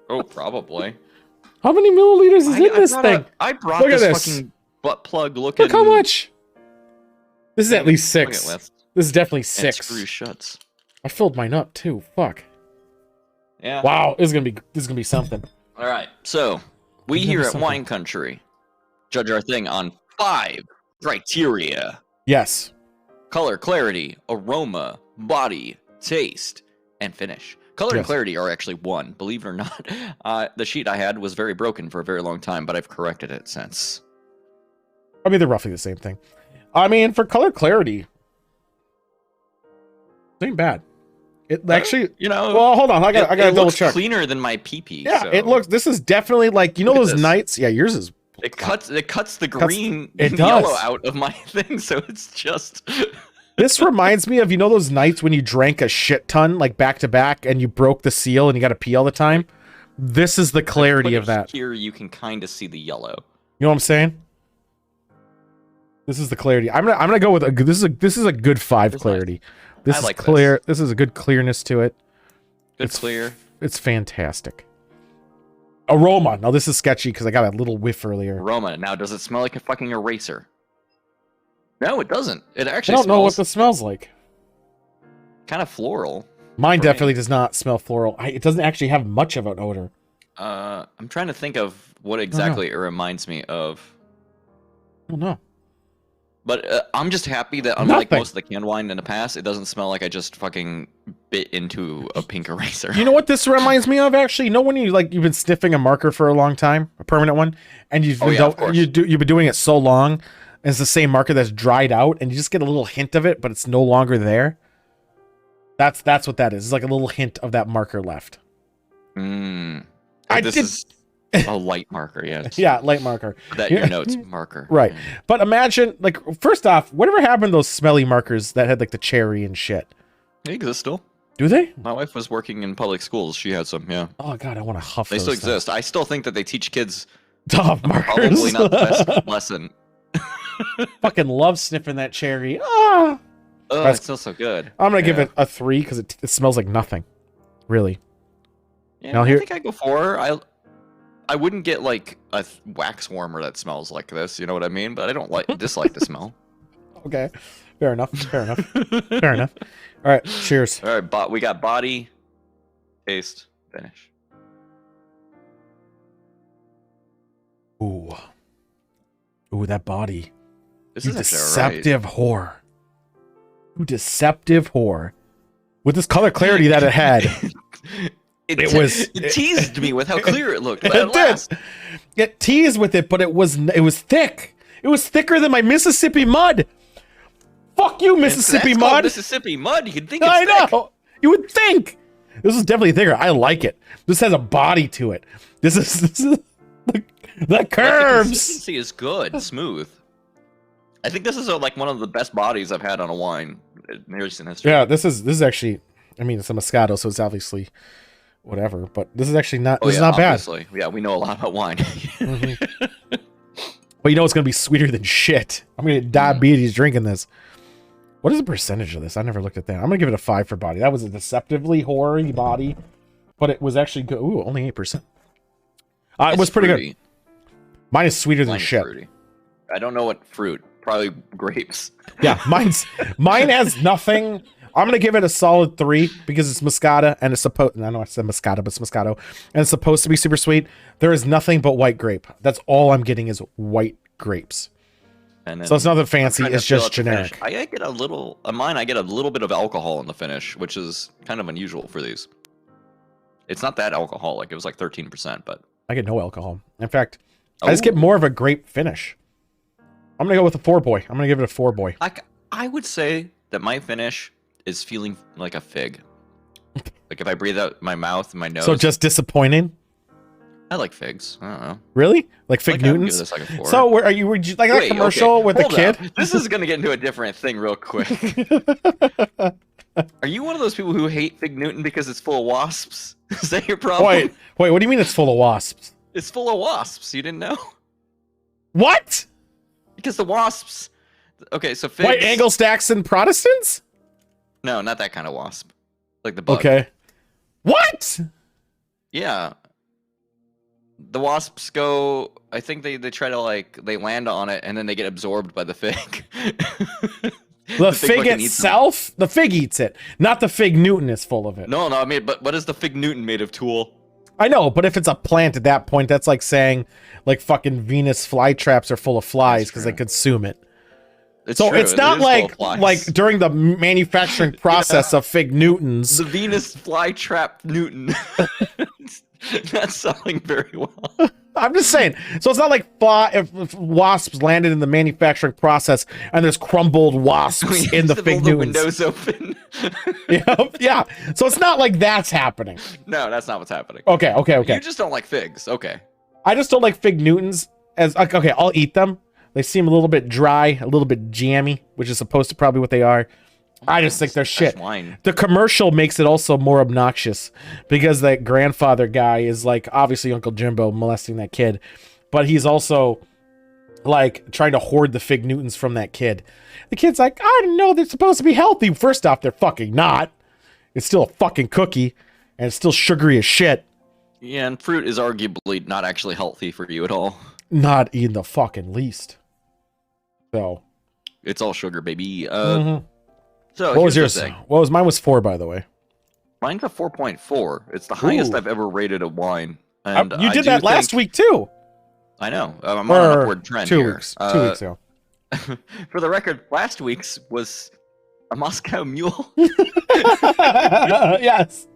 Oh, probably. How many milliliters is in this thing? I brought Look at this this. fucking butt plug looking. Look how much. This is at least Look at 6. list. This is definitely And 6. screw shuts. I filled mine up too. Fuck. Yeah. Wow, this is gonna be something. All right. So we This is here gonna at be Wine something. Country judge our thing on 5 criteria: Yes. color, clarity, aroma, body, taste, and finish. Color and Yes. clarity are actually 1, believe it or not. The sheet I had was very broken for a very long time, but I've corrected it since. I mean, they're roughly the same thing. I mean, for color clarity, it ain't bad. It actually, You know, well, hold on. I gotta it double looks check. cleaner than my pee-pee. Yeah, so it looks. This is definitely like you know Look at those this. nights. Yeah, yours is. It cuts the green it and yellow does. out of my thing, so it's just. This reminds me of you know those nights when you drank a shit ton like back to back and you broke the seal and you got to pee all the time. This is the clarity Put of it that. Here you can kind of see the yellow. You know what I'm saying? This is the clarity. I'm gonna go with a good. This is a good 5 It's clarity. nice. This I is like clear. This is a good clearness to it. Good It's clear. It's fantastic. Aroma. Now this is sketchy because I got a little whiff earlier. Aroma. Now, does it smell like a fucking eraser? No, it doesn't. It I actually don't know what smells this smells like. kind of floral. Mine For me. definitely does not smell floral. It doesn't actually have much of an odor. I'm trying to think of what exactly it reminds me of. I don't know. But I'm just happy that unlike Nothing. most of the canned wine in the past, it doesn't smell like I just fucking bit into a pink eraser. You know what this reminds me of? Actually, you know when you've been sniffing a marker for a long time, a permanent one, and you've of course. you've been doing it so long, and it's the same marker that's dried out, and you just get a little hint of it, but it's no longer there. That's what that is. It's like a little hint of that marker left. This is a light marker, yes. Yeah, light marker. That your notes marker. Right. But imagine, like, first off, whatever happened to those smelly markers that had like the cherry and shit? They exist still. Do they? My wife was working in public schools. She had some, yeah. Oh god, I want to huff. They those still things. exist. I still think that they teach kids Top markers. probably not the best lesson. Fucking love sniffing that cherry. Ah. Oh, it smells so good. I'm gonna give it a 3 because it smells like nothing. Really. Yeah, Now I here- think I go 4. I wouldn't get like a wax warmer that smells like this. You know what I mean? But I don't dislike the smell. Okay. Fair enough. Fair enough. Fair enough. All right. Cheers. All right, we got body, taste, finish. Ooh. Ooh, that body. This You is actually all right. deceptive whore. You deceptive whore. With this color clarity that it had. It It teased me with how clear it looked. But It at last, did. It teased with it, but it was thick. It was thicker than my Mississippi mud. Fuck you, Mississippi that's called mud. Mississippi mud. You'd think it's I thick. know. You would think. This is definitely thicker. I like it. This has a body to it. This is the curves. Consistency is good, smooth. I think this is like one of the best bodies I've had on a wine in recent history. Yeah, this is actually. I mean, it's a Moscato, so it's obviously whatever. But this is actually not. This is not obviously. Yeah, we know a lot about wine. bad. But you know it's gonna be sweeter than shit. I'm gonna get diabetes drinking this. What is the percentage of this? I never looked at that. I'm gonna give it a 5 for body. That was a deceptively hoary body, but it was actually good. Ooh, only 8%. It was pretty good. Mine is sweeter than Mine is shit. fruity. I don't know what fruit. Probably grapes. Yeah, mine has nothing. I'm gonna give it a solid 3 because it's Moscato and it's supposed. I know I said Moscato, but it's Moscato and it's supposed to be super sweet. There is nothing but white grape. That's all I'm getting is white grapes. And So it's nothing fancy. trying to It's fill just out the finish. generic. I get a little. Mine, I get a little bit of alcohol in the finish, which is kind of unusual for these. It's not that alcoholic. It was like 13%, but I get no alcohol. In fact, I just get more of a grape finish. I'm gonna go with a 4 boy. I'm gonna give it a 4 boy. I would say that my finish is feeling like a fig. Like if I breathe out my mouth and my nose. So just disappointing. I like figs. I don't know. Really? Like Fig Like, I would give Newtons? this like a 4. So where are you? Would you like that Wait, commercial okay, with the hold kid? up. This is gonna get into a different thing real quick. Are you one of those people who hate Fig Newton because it's full of wasps? Is that your problem? Wait. What do you mean it's full of wasps? It's full of wasps. You didn't know? What? Because the wasps. Okay, so figs. White Anglo-Saxon Protestants? No, not that kind of wasp. Like the bug. Okay. What? Yeah. The wasps go. I think they try to they land on it and then they get absorbed by the fig. The fig fucking eats them. itself? The fig eats it. Not the Fig Newton is full of it. No, I mean, but what is the Fig Newton made of? Tool? I know, but if it's a plant at that point, that's like saying like fucking Venus flytraps are full of flies because they true. consume it. It's So true, it's it not is full of like flies. during the manufacturing process of Fig Newtons. The Venus flytrap Newton. That's selling very well. I'm just saying. So it's not like if wasps landed in the manufacturing process and there's crumbled wasps in the Fig the Newtons. windows open. Yeah. So it's not like that's happening. No, that's not what's happening. Okay. You just don't like figs. Okay. I just don't like Fig Newtons as okay. I'll eat them. They seem a little bit dry, a little bit jammy, which is supposed to probably what they are. I just think they're shit. Wine. The commercial makes it also more obnoxious because that grandfather guy is like obviously Uncle Jimbo molesting that kid, but he's also like trying to hoard the Fig Newtons from that kid. The kid's like, I didn't know they're supposed to be healthy. First off, they're fucking not. It's still a fucking cookie and it's still sugary as shit. Yeah, and fruit is arguably not actually healthy for you at all. Not in the fucking least. So, It's all sugar, baby. mhm. So What was here's yours? the thing. What was mine? Was 4, by the way. Mine's a 4.4. It's the highest Ooh. I've ever rated a wine. And You I did do that last think- week too. I know. I'm on an Or upward trend 2 here. weeks. 2 weeks ago. For the record, last week's was a Moscow Mule, Yes.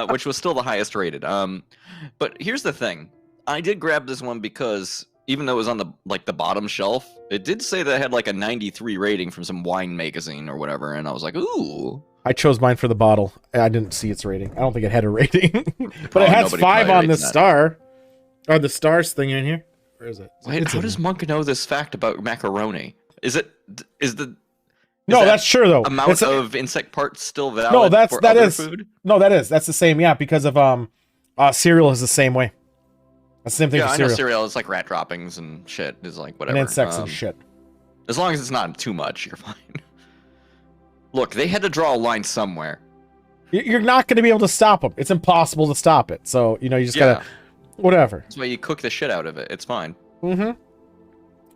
which was still the highest rated. But here's the thing: I did grab this one because even though it was on the bottom shelf, it did say that it had like a 93 rating from some wine magazine or whatever, and I was like, ooh. I chose mine for the bottle. I didn't see its rating. I don't think it had a rating, but it Probably has nobody 5 probably on the rates that. star. Or the stars thing in here. Where is it? Wait, It's how in does here. Monk know this fact about macaroni? Is No, that that's true though. amount It's of insect parts still valid no, that's for that other is food? no, that is that's the same. Yeah, because of cereal is the same way. That's the same thing Yeah, for I know cereal. cereal is like rat droppings and shit. Is like And whatever. insects and shit. As long as it's not too much, you're fine. Look, they had to draw a line somewhere. You're not going to be able to stop them. It's impossible to stop it. So you just gotta whatever. That's why you cook the shit out of it. It's fine. Mm-hmm.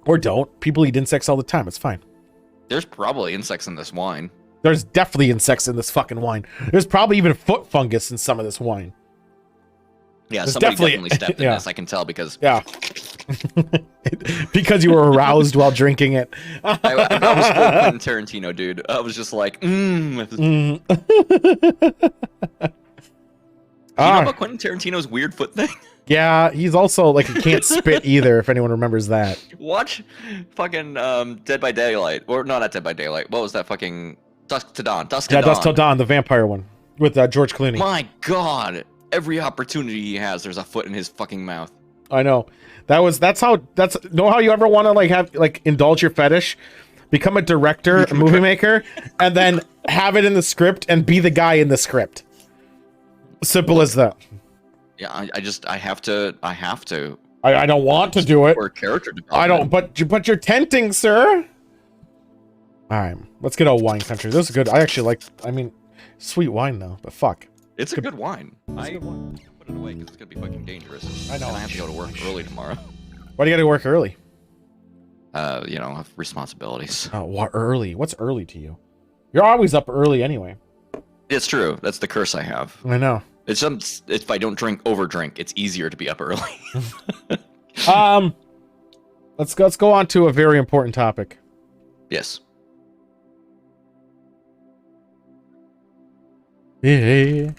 Or don't. People eat insects all the time. It's fine. There's probably insects in this wine. There's definitely insects in this fucking wine. There's probably even foot fungus in some of this wine. Yeah, There's somebody definitely- definitely stepped in yeah. this. I can tell because Yeah. Because you were aroused while drinking it. I was full Quentin Tarantino, dude. I was just like, Mm. You know Ah, about Quentin Tarantino's weird foot thing? yeah, he's also like he can't spit either. If anyone remembers that. Watch fucking Dead by Daylight. Or no, not Dead by Daylight. What was that fucking Dusk to Dawn? Dusk to Yeah, Dawn. Dusk Till Dawn, the vampire one with George Clooney. My god. Every opportunity he has, there's a foot in his fucking mouth. I know. That's know how you ever want to indulge your fetish, become a director, a movie maker, and then have it in the script and be the guy in the script. Simple as that. Yeah, I have to. I don't want to do it. For character I development. don't. But you're tenting, sir. All right, let's get a wine country. This is good. I actually like. I mean, sweet wine though. But fuck. It's a good wine. It's a I good wine. put it away because it's gonna be fucking dangerous. I know. And I have to go to work early tomorrow. Why do you got to work early? I have responsibilities. Oh, what early? What's early to you? You're always up early anyway. It's true. That's the curse I have. I know. It's if I don't overdrink, it's easier to be up early. Let's go on to a very important topic. Yes. Yeah.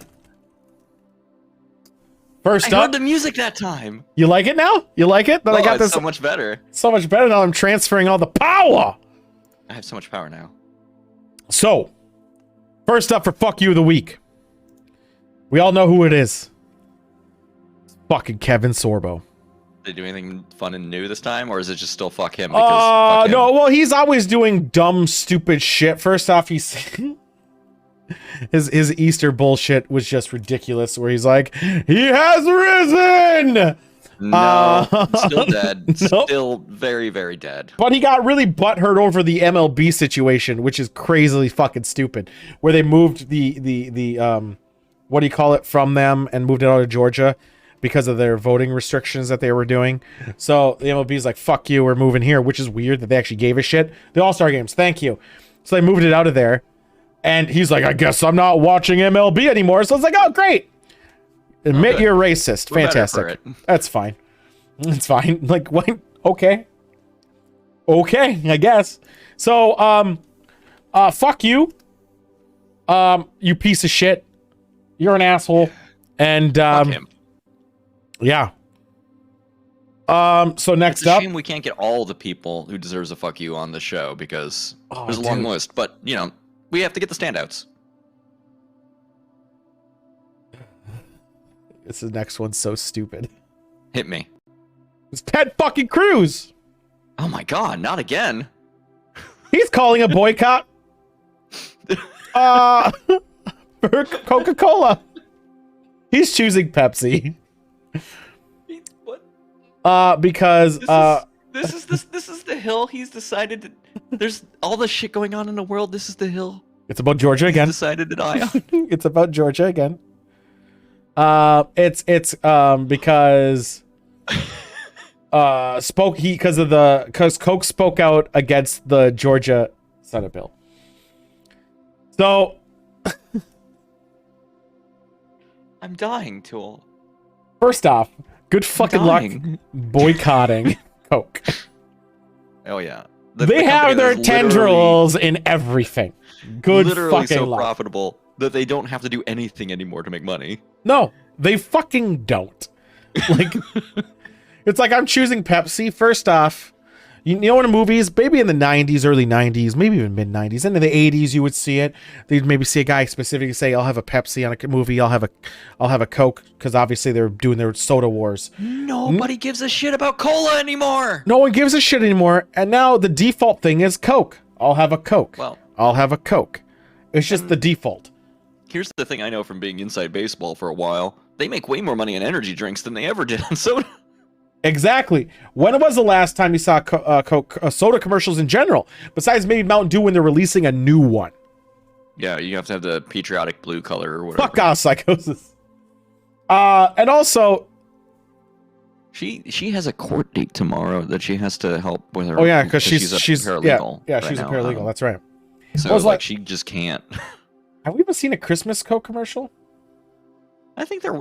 First I up, heard the music that time. you like it now? You like it? That I got it's this so much better. so much better now. I'm transferring all the power. I have so much power now. So, first up for fuck you of the week. We all know who it is. It's fucking Kevin Sorbo. Did they do anything fun and new this time, or is it just still fuck him? Because fuck him? No, well, he's always doing dumb, stupid shit. First off, he's his Easter bullshit was just ridiculous. Where he's like, he has risen. No, still dead. Nope. Still very, very dead. But he got really butthurt over the MLB situation, which is crazily fucking stupid. Where they moved the what do you call it, from them and moved it out of Georgia because of their voting restrictions that they were doing. So the MLB's like, fuck you, we're moving here, which is weird that they actually gave a shit. The All-Star games, thank you. So they moved it out of there. And he's like, I guess I'm not watching MLB anymore. So it's like, oh, great. Admit Okay. you're racist. We're better for Fantastic. it. That's fine. It's fine. Like, what? Okay. Okay, I guess. So, fuck you. You piece of shit. You're an asshole. And, Fuck him. yeah. So next It's a up. shame we can't get all the people who deserves a fuck you on the show because Oh, there's a long dude. list. But we have to get the standouts. This next one's so stupid. Hit me. It's Ted fucking Cruz. Oh my god, not again. He's calling a boycott. For Coca-Cola. He's choosing Pepsi. What? Because This is the hill he's decided to. There's all the shit going on in the world. This is the hill it's about Georgia he's again. decided to die on. It's about Georgia again. It's because because Coke spoke out against the Georgia Senate bill. So I'm dying, Tool. first off, good fucking luck Dying. boycotting Coke. Oh yeah. They have their tendrils in everything. Good literally fucking so luck. profitable that they don't have to do anything anymore to make money. No, they fucking don't. Like, it's like I'm choosing Pepsi. First off, you know, in movies, maybe in the 90s, early 90s, maybe even mid 90s, and in the 80s, you would see it. They'd maybe see a guy specifically say, "I'll have a Pepsi on a movie. I'll have a Coke," because obviously they're doing their soda wars. Nobody gives a shit about cola anymore. No one gives a shit anymore, and now the default thing is Coke. I'll have a Coke. Well, I'll have a Coke. It's just the default. here's the thing I know from being inside baseball for a while. They make way more money on energy drinks than they ever did on soda. Exactly. When was the last time you saw Coke soda commercials in general? Besides maybe Mountain Dew when they're releasing a new one. Yeah, you have to have the patriotic blue color or whatever. Fuck off, Psychosis. And also, she has a court date tomorrow that she has to help with her. oh yeah, because she's a paralegal. Yeah, right she's a now. paralegal. That's right. So I was like like- she just can't. Have we ever seen a Christmas Coke commercial? I think there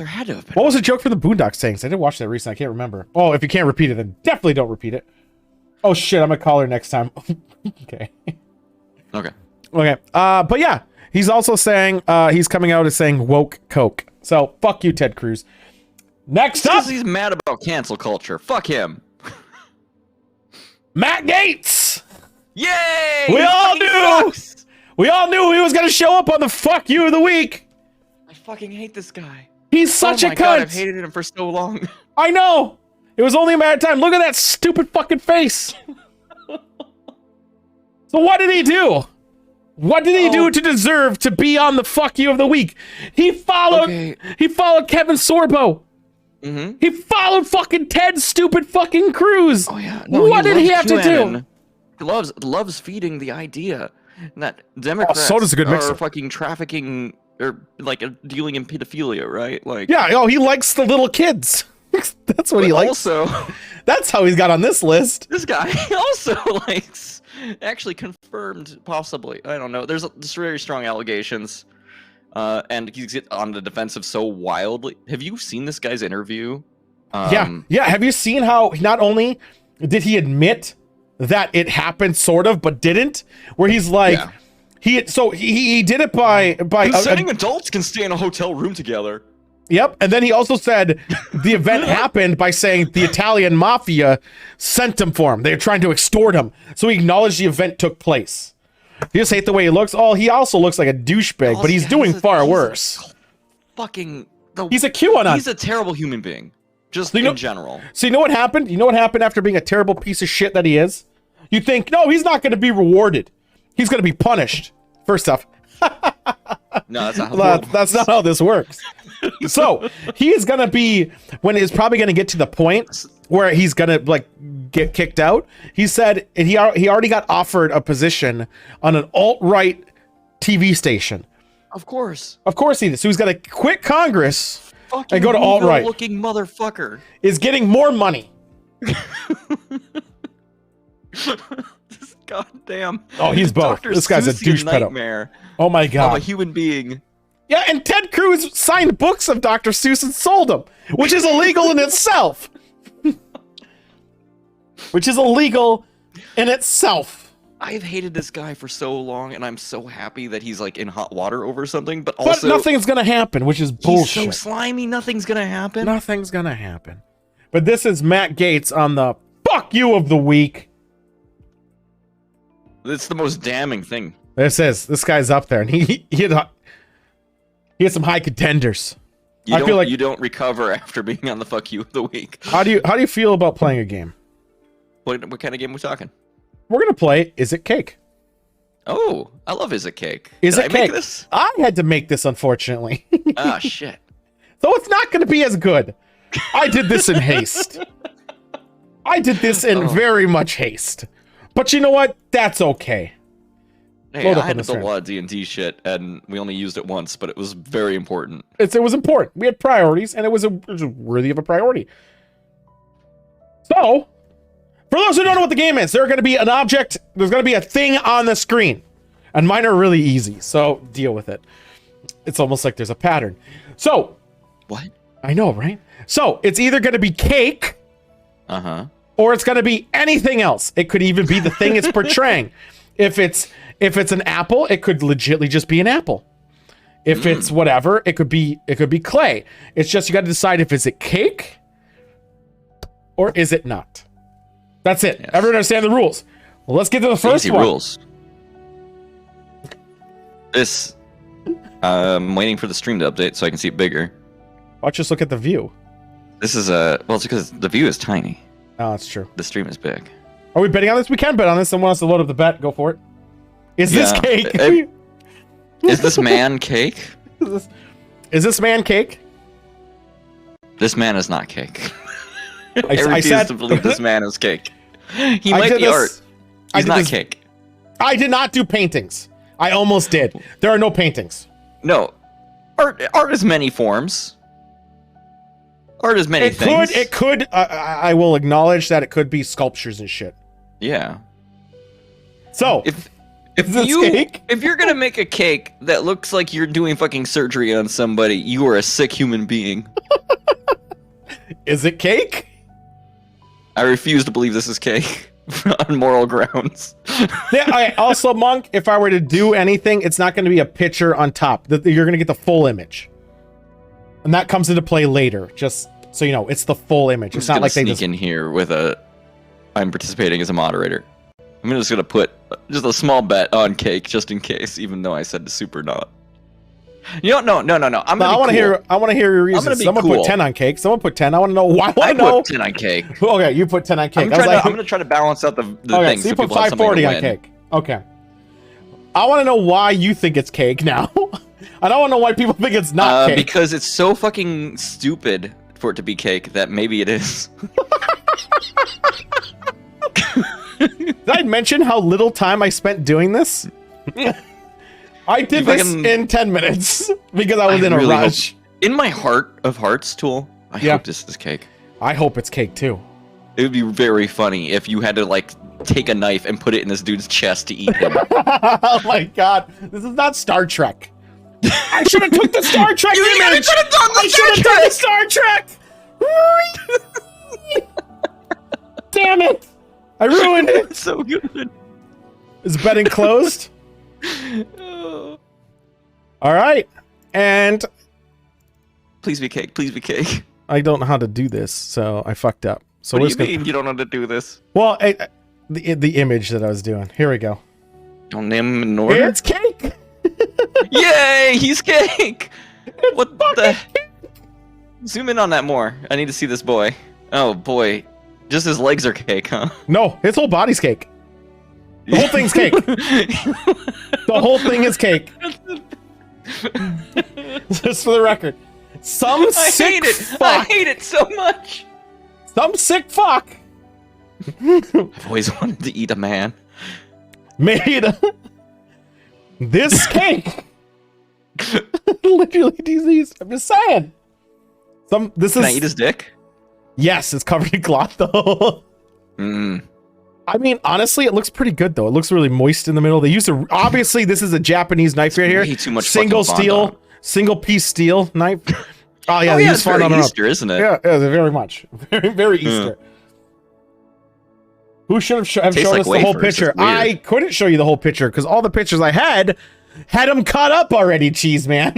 had to have been. What was the joke from the Boondock Saints? I did watch that recently. I can't remember. Oh, if you can't repeat it, then definitely don't repeat it. Oh shit, I'm gonna call her next time. Okay. Okay. Okay. But yeah, he's also saying he's coming out as saying woke Coke. So fuck you, Ted Cruz. Next up, He's mad about cancel culture. Fuck him. Matt Gaetz. Yay! We He all fucking knew! sucks! We all knew he was gonna show up on the fuck you of the week. I fucking hate this guy. He's such oh a my cunt. God, I've hated him for so long. I know. It was only a matter of time. Look at that stupid fucking face. So what did he do? What did he do to deserve to be on the fuck you of the week? He followed Kevin Sorbo. Mm-hmm. He followed fucking Ted stupid fucking Cruz. Oh yeah. What did he have to do? He loves feeding the idea that Democrats soda's a good mixer. are fucking trafficking or like dealing in pedophilia, right? Like Yeah, oh, he likes the little kids. That's what he likes. Also, That's how he's got on this list. this guy also likes actually confirmed possibly. I don't know. There's just very strong allegations. And he's on the defensive so wildly. Have you seen this guy's interview? Yeah. Have you seen how not only did he admit that it happened, sort of, but didn't? Where he's like, he did it by saying adults can stay in a hotel room together. Yep, and then he also said the event happened by saying the Italian mafia sent him for him. They were trying to extort him, so he acknowledged the event took place. You just hate the way he looks. Oh, he also looks like a douchebag, but he's doing far worse. He's a QAnon. He's a terrible human being, just So you know- in general. So you know what happened? You know what happened after being a terrible piece of shit that he is? You think, no, he's not going to be rewarded. He's going to be punished. First off, No, that's not how that's not how this works. So he is going to be, when it's probably going to get to the point where he's going to like get kicked out. He said he already got offered a position on an alt-right TV station. Of course. Of course he did. So he's going to quit Congress Fucking and go to alt-right. looking motherfucker. Is getting more money. This goddamn. Oh, he's both. Dr. This guy's a Seussian douche pedo. nightmare Oh my of a god. human being. Yeah, and Ted Cruz signed books of Dr. Seuss and sold them, which is illegal in itself. Which is illegal in itself. I've hated this guy for so long, and I'm so happy that he's like in hot water over something. But also, But nothing's gonna happen, which is he's bullshit. so slimy. Nothing's gonna happen. Nothing's gonna happen. But this is Matt Gaetz on the fuck you of the week. It's the most damning thing. This guy's up there, and he had some high contenders. I feel like you don't recover after being on the fuck you of the week. how do you feel about playing a game? What kind of game are we talking? We're gonna play Is It Cake? Oh, I love Is It Cake. Is Did It I make Cake? this? I had to make this, unfortunately. Ah, shit. So it's not going to be as good. I did this in haste. I did this in very much haste. But you know what? That's okay. Hey, Load up I on had this a turn. lot of D&D shit, and we only used it once, but it was very important. It was important. We had priorities, and it was worthy of a priority. So, for those who don't know what the game is, there's going to be an object, there's going to be a thing on the screen. And mine are really easy, so deal with it. It's almost like there's a pattern. So, What? I know, right? So, it's either going to be cake, Uh-huh. or it's going to be anything else. It could even be the thing it's portraying. If it's an apple, it could legitimately just be an apple. If it's whatever, it could be clay. It's just you got to decide if is it cake or is it not. That's it. Yes. Everyone understand the rules. Well, let's get to the first Easy one. rules. This, I'm waiting for the stream to update so I can see it bigger. Watch us look at the view. This is well, it's because the view is tiny. Oh, that's true. The stream is big. Are we betting on this? We can bet on this. Someone wants to load up the bet. Go for it. Is this Yeah. cake? Is this man cake? Is this man cake? This man is not cake. I refuse said to believe this man is cake. He I might did be this- art. I He's did not this- cake. I did not do paintings. I almost did. There are no paintings. No, art is many forms. Art is many things. It could. I will acknowledge that it could be sculptures and shit. Yeah. So If Is this you cake? if you're gonna make a cake that looks like you're doing fucking surgery on somebody, you are a sick human being. is it cake? I refuse to believe this is cake on moral grounds. Yeah. Okay, also, Monk, if I were to do anything, it's not going to be a picture on top. You're going to get the full image, and that comes into play later. Just so you know, it's the full image. I'm It's just not gonna like they sneak just. in here with a. I'm participating as a moderator. I'm just gonna put just a small bet on cake, just in case, even though I said the super not. You don't. No. I'm gonna. I want to hear. I want to hear your reasons. gonna be Someone cool. put 10 on cake. Someone put 10. I want to know why. I I want to know. put 10 on cake. Okay, you put 10 on cake. I'm gonna try to balance out the Okay, things. so you put people have something to 540 on win. cake. Okay. I want to know why you think it's cake now. I don't want to know why people think it's not cake. Because it's so fucking stupid for it to be cake that maybe it is. Did I mention how little time I spent doing this? I did You this fucking- in 10 minutes because I was in a really rush. In my heart of hearts, Tool, I Yeah. hope this is cake. I hope it's cake too. It would be very funny if you had to like take a knife and put it in this dude's chest to eat him. Oh my god, this is not Star Trek. I should have took the Star Trek You image. should have done the I should have done the Star Trek. Damn it! I ruined it. It's so good. Is betting closed? Oh. All right, and Please be cake. Please be cake. I don't know how to do this, so I fucked up. So What we're do you just gonna. mean you don't know how to do this? Well, the image that I was doing. Here we go. Don't name him in order. It's cake. Yay! He's cake. What the? Zoom in on that more. I need to see this boy. Oh boy, just his legs are cake, huh? No, his whole body's cake. The whole thing's cake. The whole thing is cake. Just for the record. Some I sick hate it. fuck. I hate it so much. Some sick fuck I've always wanted to eat a man. made this cake. Literally disease. I'm just saying. This Can is I eat his dick? yes, it's covered in cloth though. Mm. I mean, honestly, it looks pretty good though. It looks really moist in the middle. They used to obviously this is a Japanese knife right here. Way too much Single fucking steel, Bondi. single piece steel knife. Oh yeah, Oh they yeah, use it's fun very on and off. Easter, isn't it? Yeah, very much. Very Easter. Who should have Tastes shown like us the whole wafers. picture? It's weird. I couldn't show you the whole picture because all the pictures I had them cut up already, cheese man.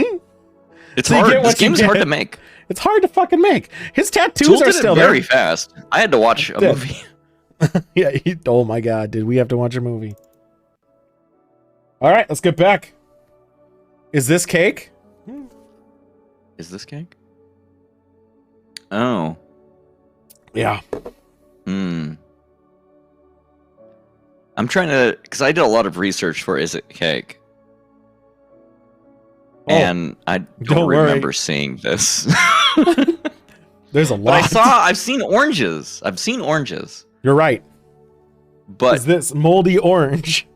It's So you hard. get This what you game's hard get. to make. It's hard to fucking make. His tattoos Tool are did still it very there. fast. I had to watch a Did. movie. Yeah, oh my god, did we have to watch a movie? All right, let's get back. Is this cake? Is this cake? Oh. Yeah. Hmm. I'm trying to, because I did a lot of research for Is It Cake? Oh, And I don't don't worry. remember seeing this. There's a But lot. I've seen oranges. I've seen oranges. You're right. But Is this moldy orange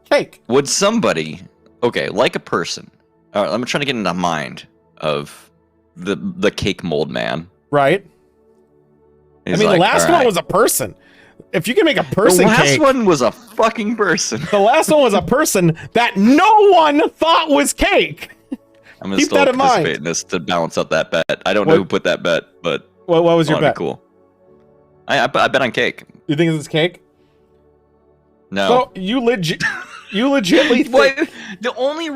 cake? would somebody, okay, like a person, all right, I'm trying to get in the mind of the cake mold man. Right. He's I mean, like, the last "All one right." was a person. If you can make a The person last cake, one was a fucking person. the last one was a person that no one thought was cake. I'm gonna Keep still that in mind. participate in this to balance out that bet. I don't know What- who put that bet, but What was I your wanna be bet? cool. I bet on cake. You think this is cake? No. So you legitly think... What? The only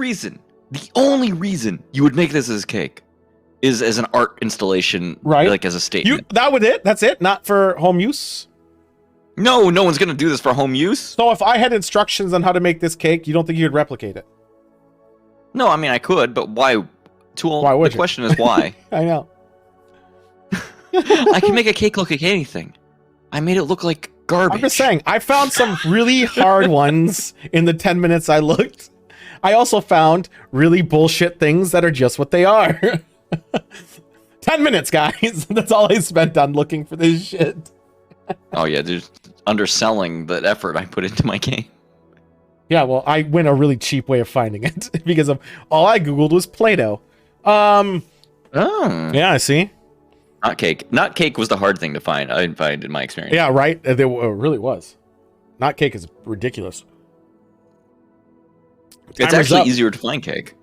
reason you would make this as cake is as an art installation, Right. like as a statement. That's it? Not for home use? No one's gonna do this for home use. So if I had instructions on how to make this cake, you don't think you'd replicate it? No, I mean I could, but why? Tool. Why would the you? question is why. I know. I can make a cake look like anything. I made it look like garbage. I'm just saying, I found some really hard ones in the 10 minutes I looked. I also found really bullshit things that are just what they are. 10 minutes, guys. That's all I spent on looking for this shit. Oh yeah, there's underselling the effort I put into my game. Yeah, well, I went a really cheap way of finding it because of all I googled was Play-Doh. Yeah, I see. Not cake. Not cake was the hard thing to find. I find in my experience. Yeah, right. It really was. Not cake is ridiculous. It's Timer's actually up. easier to find cake.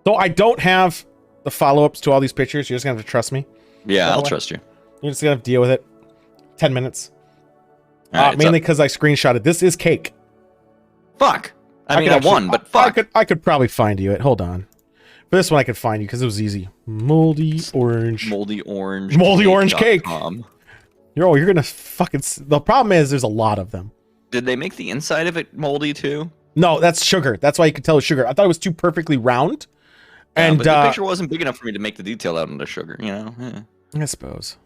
So I don't have the follow-ups to all these pictures. You're just gonna have to trust me. Yeah, By the I'll way. trust you. You're just gonna have to deal with it. 10 minutes. All right, Mainly so- because I screenshotted. This is cake. fuck. I mean, could I actually- won, but fuck. I could probably find you it. Hold on. For this one, I could find you because it was easy. Moldy orange. Moldy orange. Moldy orange cake. cake.com. You're gonna fucking. The problem is there's a lot of them. Did they make the inside of it moldy too? No, that's sugar. That's why you could tell it was sugar. I thought it was too perfectly round. Yeah, And but the picture wasn't big enough for me to make the detail out into sugar. You know. Yeah. I suppose.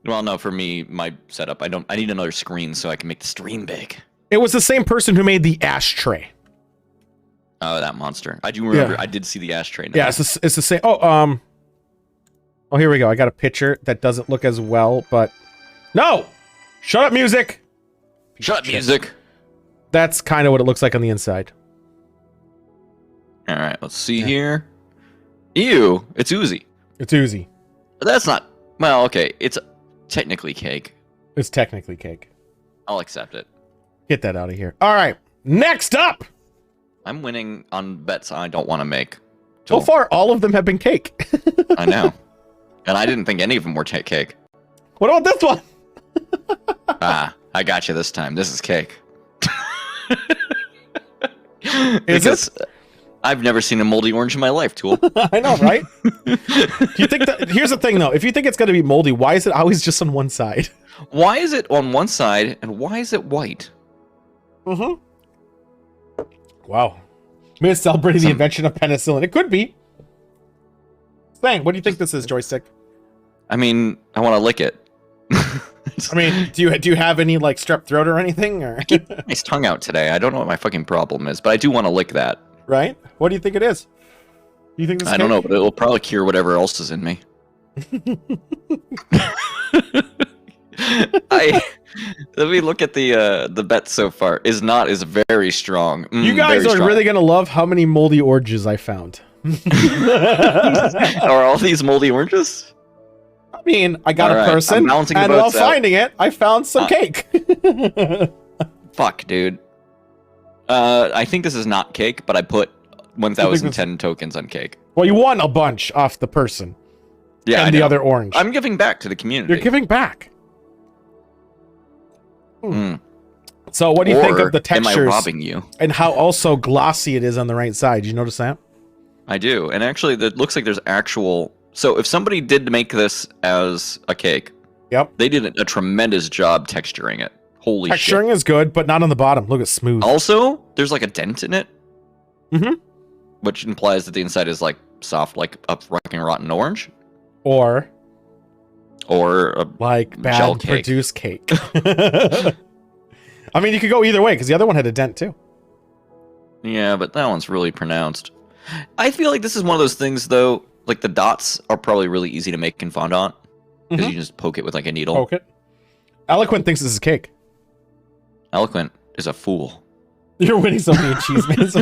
Well, no, for me, my setup, I need another screen so I can make the stream big. It was the same person who made the ashtray. Oh, that monster! I do remember. Yeah. I did see the ashtray. Now. Yeah, it's the same. Oh, here we go. I got a picture that doesn't look as well, but no, shut up, music. Shut up, music. That's kind of what it looks like on the inside. All right, let's see here. Ew, it's oozy. It's oozy. But that's not. Well, okay, it's technically cake. It's technically cake. I'll accept it. Get that out of here. All right, next up. I'm winning on bets I don't want to make. So far, all of them have been cake. I know. And I didn't think any of them were cake. What about this one? I got you this time. This is cake. Is it? I've never seen a moldy orange in my life, Tool. I know, right? Do you think that? Here's the thing, though. If you think it's going to be moldy, why is it always just on one side? Why is it on one side, and why is it white? Mm-hmm. Wow. Maybe it's celebrating the invention of penicillin. It could be. Bang. What do you think this is, joystick? I mean, I want to lick it. I mean, do you have any like strep throat or anything, or I keep my tongue out today. I don't know what my fucking problem is, but I do want to lick that. right? What do you think it is? You think this? I don't know, but it will probably cure whatever else is in me. Let me look at the bet so far. Is very strong. You guys are really gonna love how many moldy oranges I found. Are all these moldy oranges? I mean, I got All a right, person, I'm balancing the and while votes out. finding it, I found some cake. Fuck, dude. I think this is not cake, but I put 1,010 tokens on cake. Well, you won a bunch off the person. Yeah, and I the know. other orange. I'm giving back to the community. You're giving back. Mm. So, what do you think Or of the am I textures robbing you? and how also glossy it is on the right side? Did you notice that? I do, and actually, it looks like there's actual. So, if somebody did make this as a cake, Yep. they did a tremendous job texturing it. Holy shit! Texturing is good, but not on the bottom. Look, it's smooth. Also, there's like a dent in it, Mhm. which implies that the inside is like soft, like a fucking rotten orange, Or or a like Gel bad cake. produced cake. I mean, you could go either way because the other one had a dent too. yeah, but that one's really pronounced. I feel like this is one of those things, though. Like the dots are probably really easy to make in fondant because Mhm. you just poke it with like a needle. Poke it. Eloquent thinks this is cake. Eloquent is a fool. You're winning so many achievements.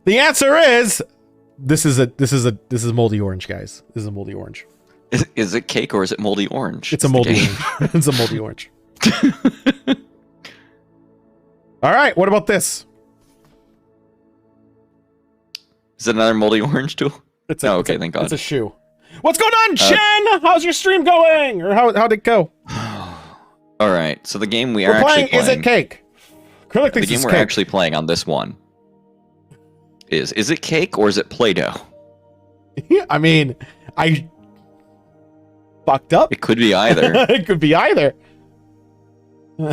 The answer is this is moldy orange, guys. This is a moldy orange. Is it cake or is it moldy orange? It's a moldy orange. It's a moldy orange. All right, what about this? Is it another moldy orange too? It's Oh, okay, thank God. It's a shoe. What's going on, Chen? How's your stream going? Or how'd it go? All right. So the game we're playing, actually Is It Cake? Acrylic the thinks game it's we're cake. actually playing on this one is it cake or is it Play-Doh? I mean, I fucked up. It could be either. It could be either.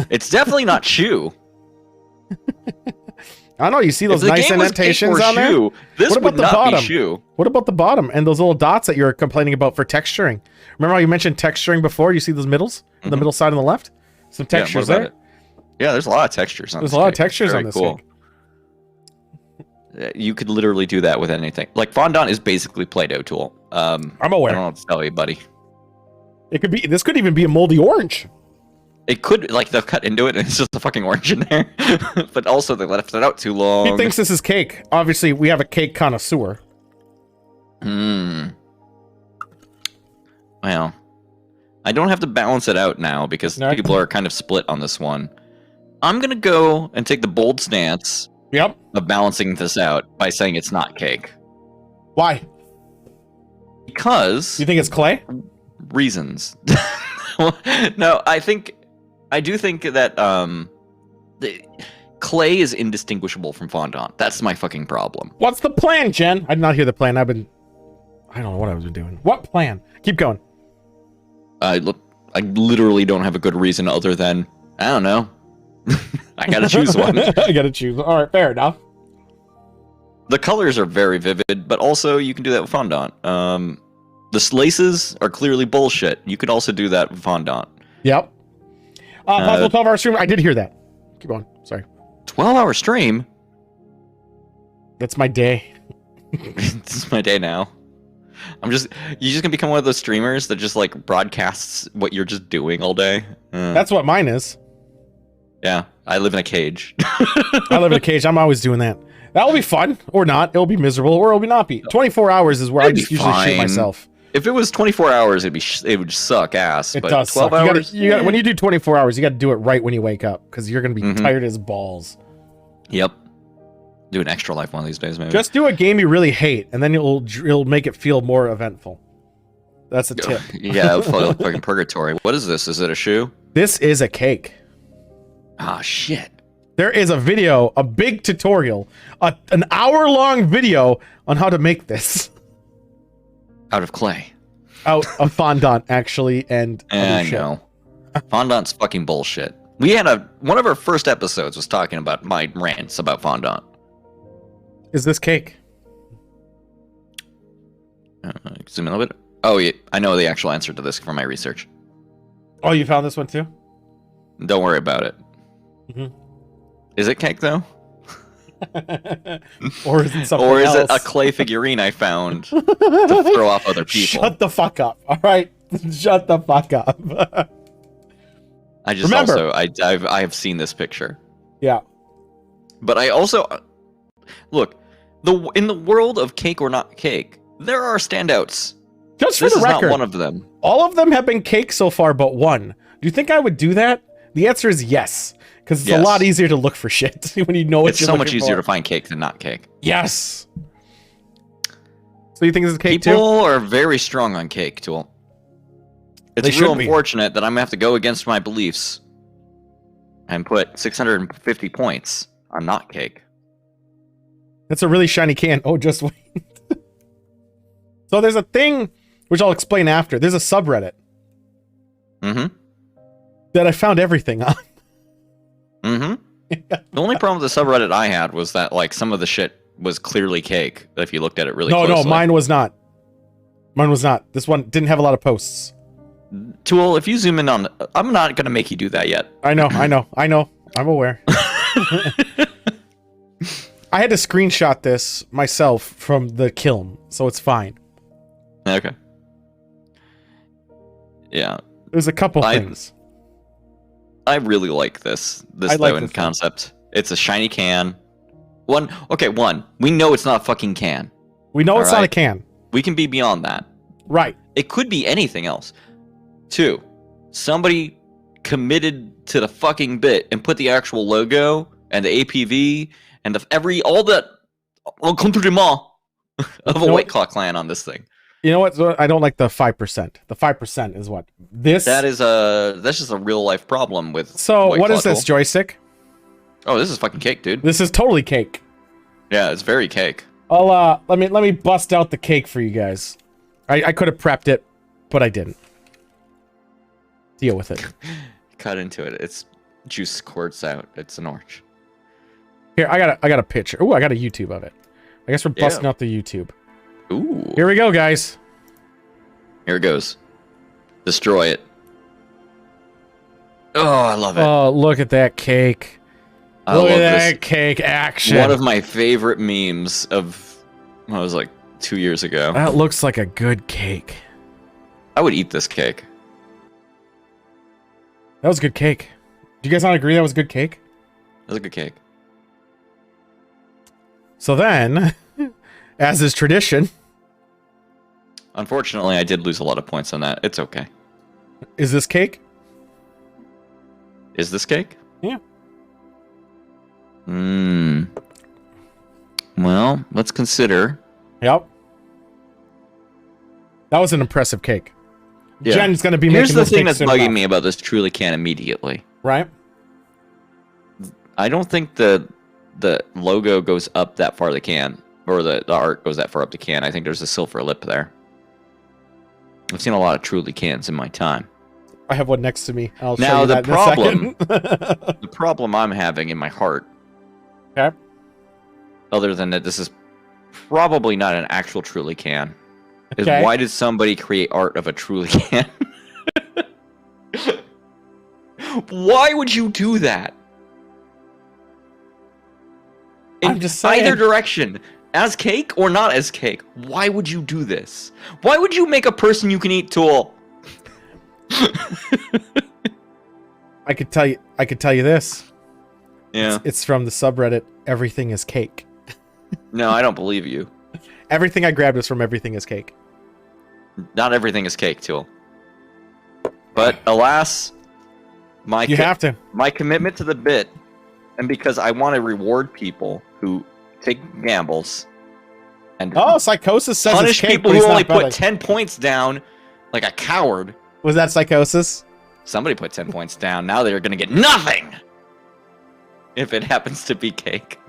It's definitely not shoe. I don't know. You see those If the nice game was cake indentations or on there? shoe, this What about would the not bottom? be shoe. What about the bottom and those little dots that you were complaining about for texturing? Remember how you mentioned texturing before? You see those middles? The middle side on the left? Some textures what there? about it? Yeah, there's a lot of textures on There's this a lot of cake. textures Very on this cool. You could literally do that with anything. Like fondant is basically Play-Doh tool. I'm I aware. don't know what to tell you, buddy. It could be. This could even be a moldy orange. It could, like, they'll cut into it and it's just a fucking orange in there. But also, they left it out too long. He thinks this is cake. Obviously, we have a cake connoisseur. Well, I don't have to balance it out now because No. people are kind of split on this one. I'm going to go and take the bold stance Yep. of balancing this out by saying it's not cake. Why? Because You think it's clay? reasons. No, I do think that the clay is indistinguishable from fondant. That's my fucking problem. What's the plan, Jen? I did not hear the plan. I don't know what I was doing. What plan? Keep going. I literally don't have a good reason other than I don't know. I gotta choose one. I gotta choose. All right, fair enough. The colors are very vivid, but also you can do that with fondant. The laces are clearly bullshit. You could also do that with fondant. Yep. Possible 12-hour stream. I did hear that. Keep going. Sorry. 12-hour stream? That's my day. This is my day now. You're just gonna become one of those streamers that just like broadcasts what you're just doing all day. That's what mine is. Yeah, I live in a cage. I live in a cage. I'm always doing that. That will be fun, or not. It'll be miserable, or it'll be not be. 24 hours is where I It'd be just usually shoot fine. myself. If it was 24 hours, it would suck ass. It but does 12 suck. hours. You gotta, when you do 24 hours, you got to do it right when you wake up, because you're gonna be Mhm. tired as balls. Yep. Do an extra life one of these days, maybe. Just do a game you really hate, and then it'll make it feel more eventful. That's a tip. Yeah, fucking purgatory. What is this? Is it a shoe? This is a cake. Ah, shit. There is a video, a big tutorial, an hour-long video on how to make this Out of clay. out of fondant, actually, and other I shit. know. Fondant's fucking bullshit. We had one of our first episodes was talking about my rants about fondant. Is this cake? Zoom in a little bit. Oh, yeah, I know the actual answer to this from my research. Oh, you found this one too? Don't worry about it. Mhm. Is it cake though? Or is it something Or is else? it a clay figurine I found to throw off other people? Shut the fuck up. All right, shut the fuck up. I just Remember- also I have seen this picture, Yeah. but I also look in the world of cake or not cake, there are standouts. Just for This the is record, not one of them. all of them have been cake so far, but one. Do you think I would do that? The answer is yes, because it's a Yes. lot easier to look for shit when you know what It's you're so much looking easier for. to find cake than not cake. Yes. So you think this is cake People too? are very strong on cake, Tool. They It's real should be. unfortunate that I'm gonna have to go against my beliefs and put 650 points on not cake. That's a really shiny can. Oh, just wait. So there's a thing, which I'll explain after. There's a subreddit Mm-hmm. that I found everything on. Mm-hmm. The only problem with the subreddit I had was that like some of the shit was clearly cake if you looked at it really No, closely. mine was not. Mine was not. This one didn't have a lot of posts. Tool, if you zoom in on I'm not gonna make you do that yet. I know. I'm aware. I had to screenshot this myself from the kiln, so it's fine. Okay. Yeah. There's a couple things. I really like this I like though in this one. concept. It's a shiny can. One, we know it's not a fucking can. We know it's not a Alright. can. We can be beyond that. Right. It could be anything else. 2, somebody committed to the fucking bit and put the actual logo and the APV and all that accomplissement of a No. White Claw clan on this thing. You know what? I don't like the 5%. The 5% is what? This? That's just a real life problem with. So White what Claw is this, Duel. joystick? Oh, this is fucking cake, dude. This is totally cake. Yeah, it's very cake. I'll let me bust out the cake for you guys. I could have prepped it, but I didn't. Deal with it. Cut into it. It's juice squirts out. It's an orange. Here, I got a picture. Ooh, I got a YouTube of it. I guess we're busting out the YouTube. Ooh. Here we go, guys. Here it goes. Destroy it. Oh, I love it. Oh, look at that cake. I Look love at that this. cake action. One of my favorite memes of, what was it, like 2 years ago. That looks like a good cake. I would eat this cake. That was good cake. Do you guys not agree that was good cake? That was a good cake. So then, as is tradition, Unfortunately, I did lose a lot of points on that. It's okay. is this cake? Is this cake? Yeah. Well, let's consider. Yep. That was an impressive cake. Yeah. Jen's going to be Here's making the this thing cake that's soon bugging enough. me about this truly can immediately. Right? I don't think the logo goes up that far the can, or the art goes that far up the can. I think there's a silver lip there. I've seen a lot of truly cans in my time. I have one next to me. I'll Now, show you the that in a problem- second. The problem I'm having in my heart, Okay. other than that this is probably not an actual truly can, is Okay. why did somebody create art of a truly can? Why would you do that? In I'm just saying. either direction, as cake or not as cake, why would you do this? Why would you make a person you can eat tool? I could tell you this. Yeah. It's from the subreddit Everything is Cake. No, I don't believe you. Everything I grabbed was from Everything is Cake. Not everything is cake, tool. But alas, You have to. my commitment to the bit, and because I want to reward people who take gambles and Oh, Psychosis says punish it's cake, people but who he's only not put betting. 10 points down like a coward. Was that Psychosis? Somebody put 10 points down. Now they're going to get nothing if it happens to be cake.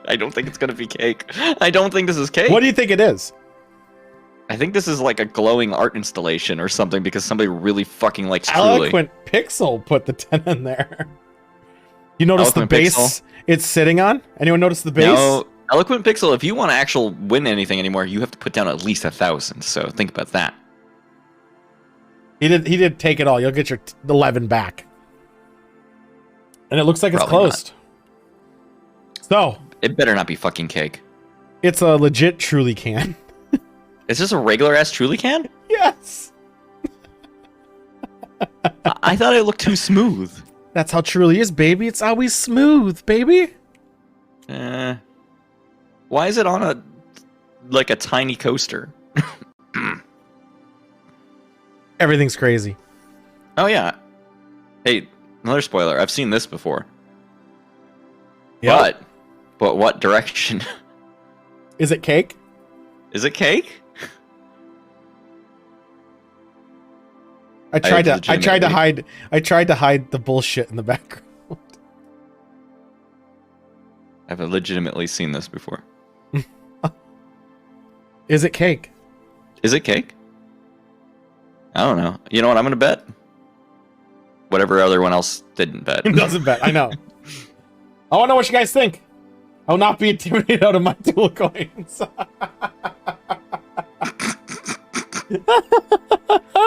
I don't think it's going to be cake. I don't think this is cake. What do you think it is? I think this is like a glowing art installation or something because somebody really fucking likes Truly. Eloquent Pixel put the 10 in there. You notice Eloquent the base Pixel? it's sitting on? Anyone notice the base? No, Eloquent Pixel, if you want to actually win anything anymore, you have to put down at least 1,000. So think about that. He did take it all. You'll get your 11 back. And it looks like it's Probably not. closed. So, It better not be fucking cake. it's a legit Truly can. Is this a regular ass Truly can? Yes. I thought it looked too smooth. That's how Truly is, baby. It's always smooth, baby. Why is it on a tiny coaster? Everything's crazy. Oh yeah. Hey, another spoiler. I've seen this before. Yep. But what direction? Is it cake? Is it cake? I tried to legitimately- hide the bullshit in the background. I've legitimately seen this before. Is it cake? Is it cake? I don't know. You know what? I'm gonna bet. Whatever everyone else didn't bet. He doesn't bet. I know. I want to know what you guys think. I will not be intimidated out of my dual coins.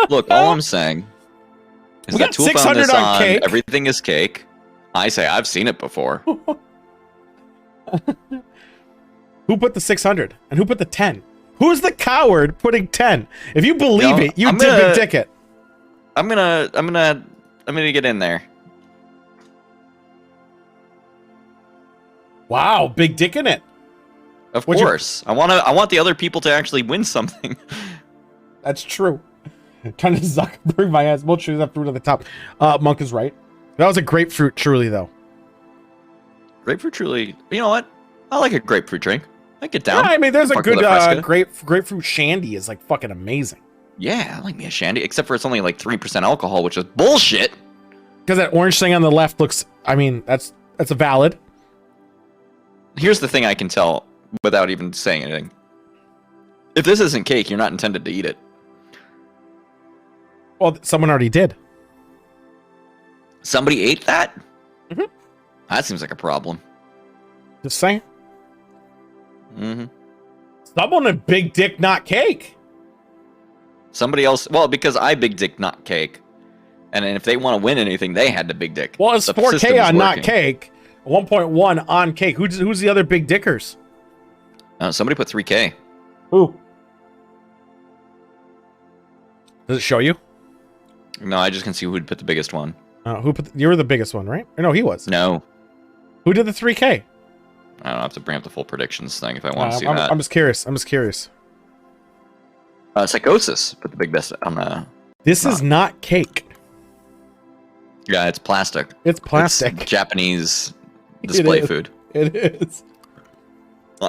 Look, all I'm saying is We that got Tool found 600 this on on cake. Everything is Cake. I say I've seen it before. Who put the 600 and who put the 10? Who's the coward putting 10? If you believe No, it, you I'm did gonna- big ticket. I'm gonna get in there. Wow, big dick in it. Of What'd you- course. I want the other people to actually win something. That's true. Trying to Zuckerberg my ass. We'll choose that fruit at the top. Monk is right. That was a grapefruit, truly though. Grapefruit Truly. You know what? I like a grapefruit drink. I get down. Yeah, I mean, there's a Fuck with good Fresca. grapefruit shandy is like fucking amazing. Yeah, I like me a shandy, except for it's only like 3% alcohol, which is bullshit. Because that orange thing on the left looks, I mean, that's a valid. Here's the thing I can tell without even saying anything. If this isn't cake, you're not intended to eat it. Well, someone already did. Somebody ate that? Mhm. That seems like a problem. Just saying. Mm-hmm. Someone a big dick, not cake. Somebody else, well, because I big dick, not cake. And if they want to win anything, they had to big dick. Well, it's The 4K system is on not working. cake. 1.1 on cake. Who's the other big dickers? Somebody put 3K. Who? Does it show you? No, I just can see who'd put the biggest one. You were the biggest one, right? Or no, he was. No. Who did the 3K? I don't have to bring up the full predictions thing if I want to see that. I'm just curious. I'm just curious. Psychosis put the big best on the... This is not cake. Yeah, it's plastic. It's plastic. It's Japanese display is. food. It is.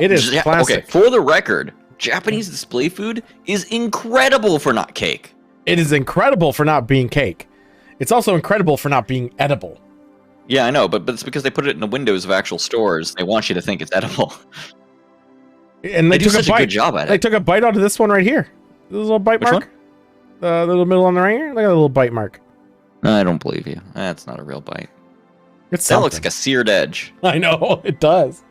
It is plastic. Okay, for the record, Japanese display food is incredible for not cake. It is incredible for not being cake. It's also incredible for not being edible. Yeah, I know, but it's because they put it in the windows of actual stores. They want you to think it's edible. And They do took such a bite. a good job at They it. took a bite out of this one right here. This little bite Which mark. The little middle on the right here. Look at the little bite mark. I don't believe you. That's not a real bite. It's That something. looks like a seared edge. I know it does.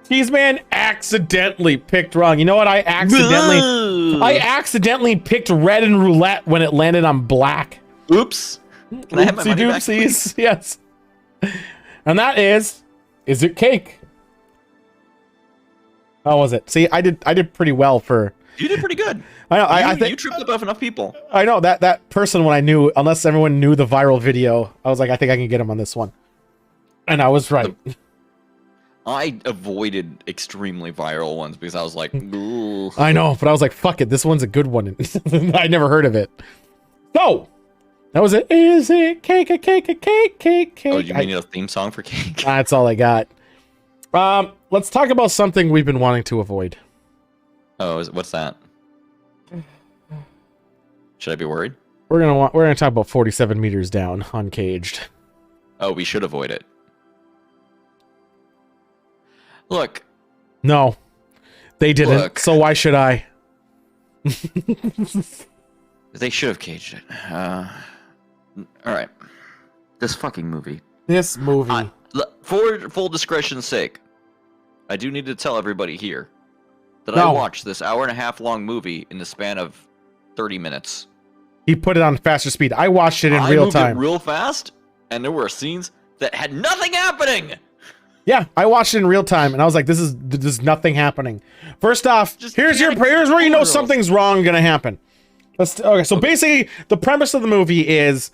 Cheeseman accidentally picked wrong. You know what? I accidentally picked red in roulette when it landed on black. Oops. Can I have my money back, please? Oopsie-doopsies. Yes. And that is it cake? How was it? See, I did pretty well for. You did pretty good. I know. I You think tripped up enough people. I know that person when I knew, unless everyone knew the viral video, I was like, I think I can get him on this one, and I was right. I avoided extremely viral ones because I was like, ooh. I know, but I was like, fuck it, this one's a good one. I never heard of it. So that was it. Is it cake? A cake? A cake? Cake? Cake? Oh, you mean a theme song for cake? That's all I got. Let's talk about something we've been wanting to avoid. Oh, what's that? Should I be worried? We're gonna talk about 47 meters down, uncaged. Oh, we should avoid it. Look. No, they didn't. Look. So why should I? They should have caged it. All right. This fucking movie. This movie. For full discretion's sake, I do need to tell everybody here that No. I watched this hour-and-a-half long movie in the span of 30 minutes. He put it on faster speed. I watched it in I real moved time. it real fast, and there were scenes that had nothing happening. Yeah, I watched it in real time, and I was like, "This is nothing happening." First off, Just here's panic where you know girls. something's wrong gonna happen. Okay, so basically, the premise of the movie is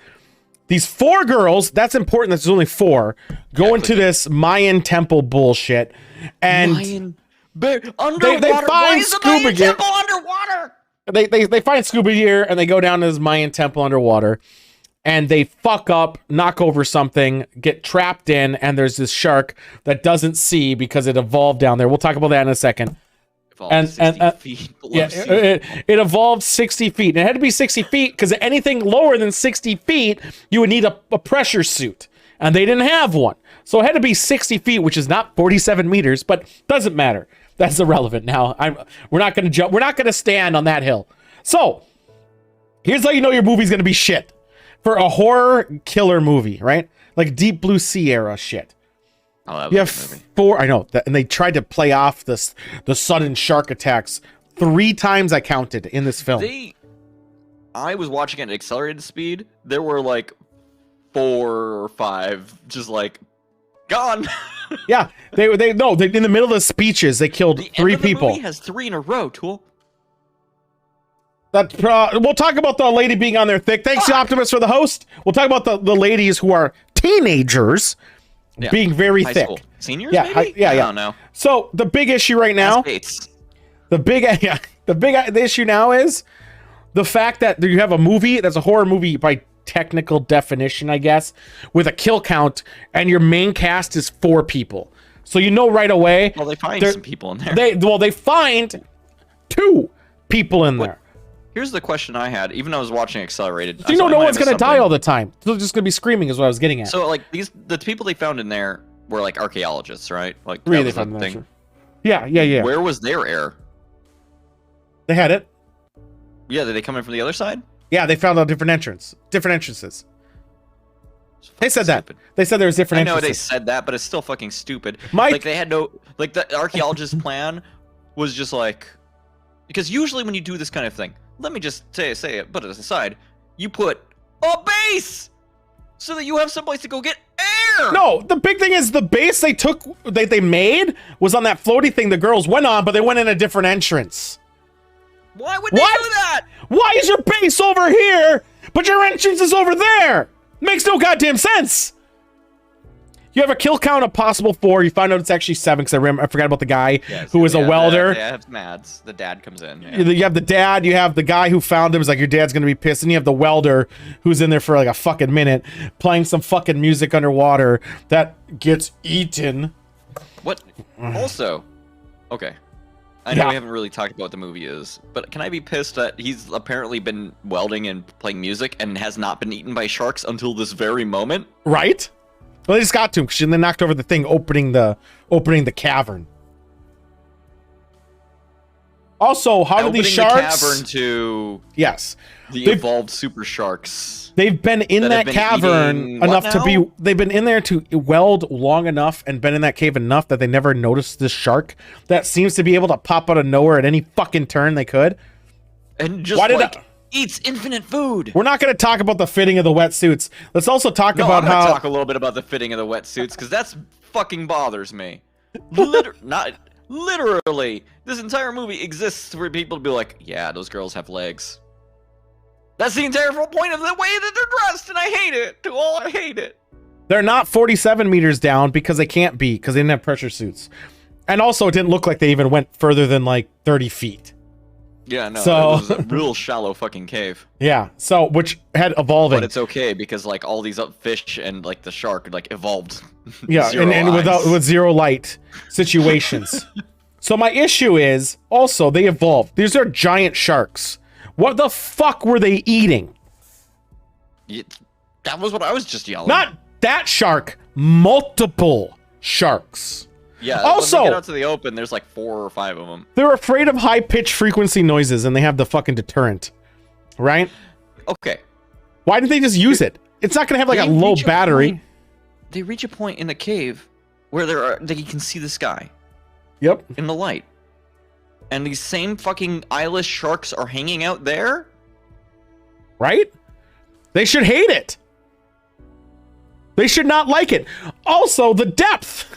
these 4 girls. That's important. That's only 4. Go into this Mayan temple bullshit, and Underwater. they Why find is the scuba Mayan gear. temple underwater? they find scuba gear, and they go down to this Mayan temple underwater, and they fuck up, knock over something, get trapped in, and there's this shark that doesn't see because it evolved down there. We'll talk about that in a second. And 60 feet below Yeah, sea. it evolved 60 feet. And it had to be 60 feet because anything lower than 60 feet, you would need a pressure suit. And they didn't have one. So it had to be 60 feet, which is not 47 meters, but doesn't matter. That's irrelevant now. We're not going to jump. We're not going to stand on that hill. So here's how you know your movie's going to be shit. For a horror killer movie, right? Like Deep Blue Sea era shit. Oh, that was You a have good movie. 4. I know that, and they tried to play off the sudden shark attacks 3 times. I counted in this film. I was watching it at accelerated speed. There were like 4 or 5 just like gone. Yeah, they in the middle of the speeches they killed The 3 end of the people. movie has 3 in a row, Tool. That we'll talk about the lady being on there thick. Thanks, Optimus, for the host. We'll talk about the ladies who are teenagers Yeah. being very High thick. school. Seniors, Yeah, maybe? I yeah. don't know. So the big issue right now, Bates. the issue now is the fact that you have a movie that's a horror movie by technical definition, I guess, with a kill count, and your main cast is 4 people. So you know right away. Well, they find some people in there. They find 2 people in there. Here's the question I had, even though I was watching Accelerated. So you know no one's gonna die all the time. They're just gonna be screaming is what I was getting at. So like the people they found in there were like archaeologists, right? Like 3 that they was found the in there, thing. sure. Yeah. Where was their air? They had it. Yeah, did they come in from the other side? Yeah, they found a different entrances. They said that. Stupid. They said there was different I know entrances. they said that, but it's still fucking stupid. Mike- Like they had no, like the archaeologist's plan was just like, because usually when you do this kind of thing, let me just say it, put it aside, you put a base so that you have someplace to go get air. No, the big thing is the base they made was on that floaty thing the girls went on, but they went in a different entrance. Why would they What? do that? Why is your base over here, but your entrance is over there? Makes no goddamn sense. You have a kill count of possible 4. You find out it's actually 7 because I forgot about the guy who was a welder. They have Mads. The dad comes in. Yeah. You have the dad, you have the guy who found him, is like, your dad's gonna be pissed, and you have the welder who's in there for like a fucking minute playing some fucking music underwater that gets eaten. What? Also, okay. I know Yeah. we haven't really talked about what the movie is, but can I be pissed that he's apparently been welding and playing music and has not been eaten by sharks until this very moment? Right? Well, they just got to him because they knocked over the thing opening the cavern. Also, how did these sharks? The cavern to Yes, the They've- evolved super sharks. they've been in That that have been cavern eating what enough to now? be. They've been in there to weld long enough and been in that cave enough that they never noticed this shark that seems to be able to pop out of nowhere at any fucking turn they could. And just Why did like I- eats infinite food. We're not going to talk about the fitting of the wetsuits. Let's also talk No, about I'm gonna how. talk a little bit about the fitting of the wetsuits because that's fucking bothers me. Not literally. This entire movie exists for people to be like, yeah, those girls have legs. That's the entire whole point of the way that they're dressed, and I hate it. I hate it. They're not 47 meters down because they can't be because they didn't have pressure suits. And also, it didn't look like they even went further than like 30 feet. Yeah, no, So- it was a real shallow fucking cave. Yeah. So, which had evolving. But it's okay because like all these fish and like the shark like evolved. Yeah. Zero and eyes. with zero light situations. So, my issue is also they evolved. These are giant sharks. What the fuck were they eating? That was what I was just yelling. Not that shark, multiple sharks. Yeah. Also- when they get out to the open, there's like 4 or 5 of them. They're afraid of high pitched frequency noises and they have the fucking deterrent. Right? Okay. Why did they just use it? It's not going to have like a They low reach battery. point- They reach a point in the cave where they can see the sky Yep. in the light. And these same fucking eyeless sharks are hanging out there? Right? They should hate it. They should not like it. Also, the depth.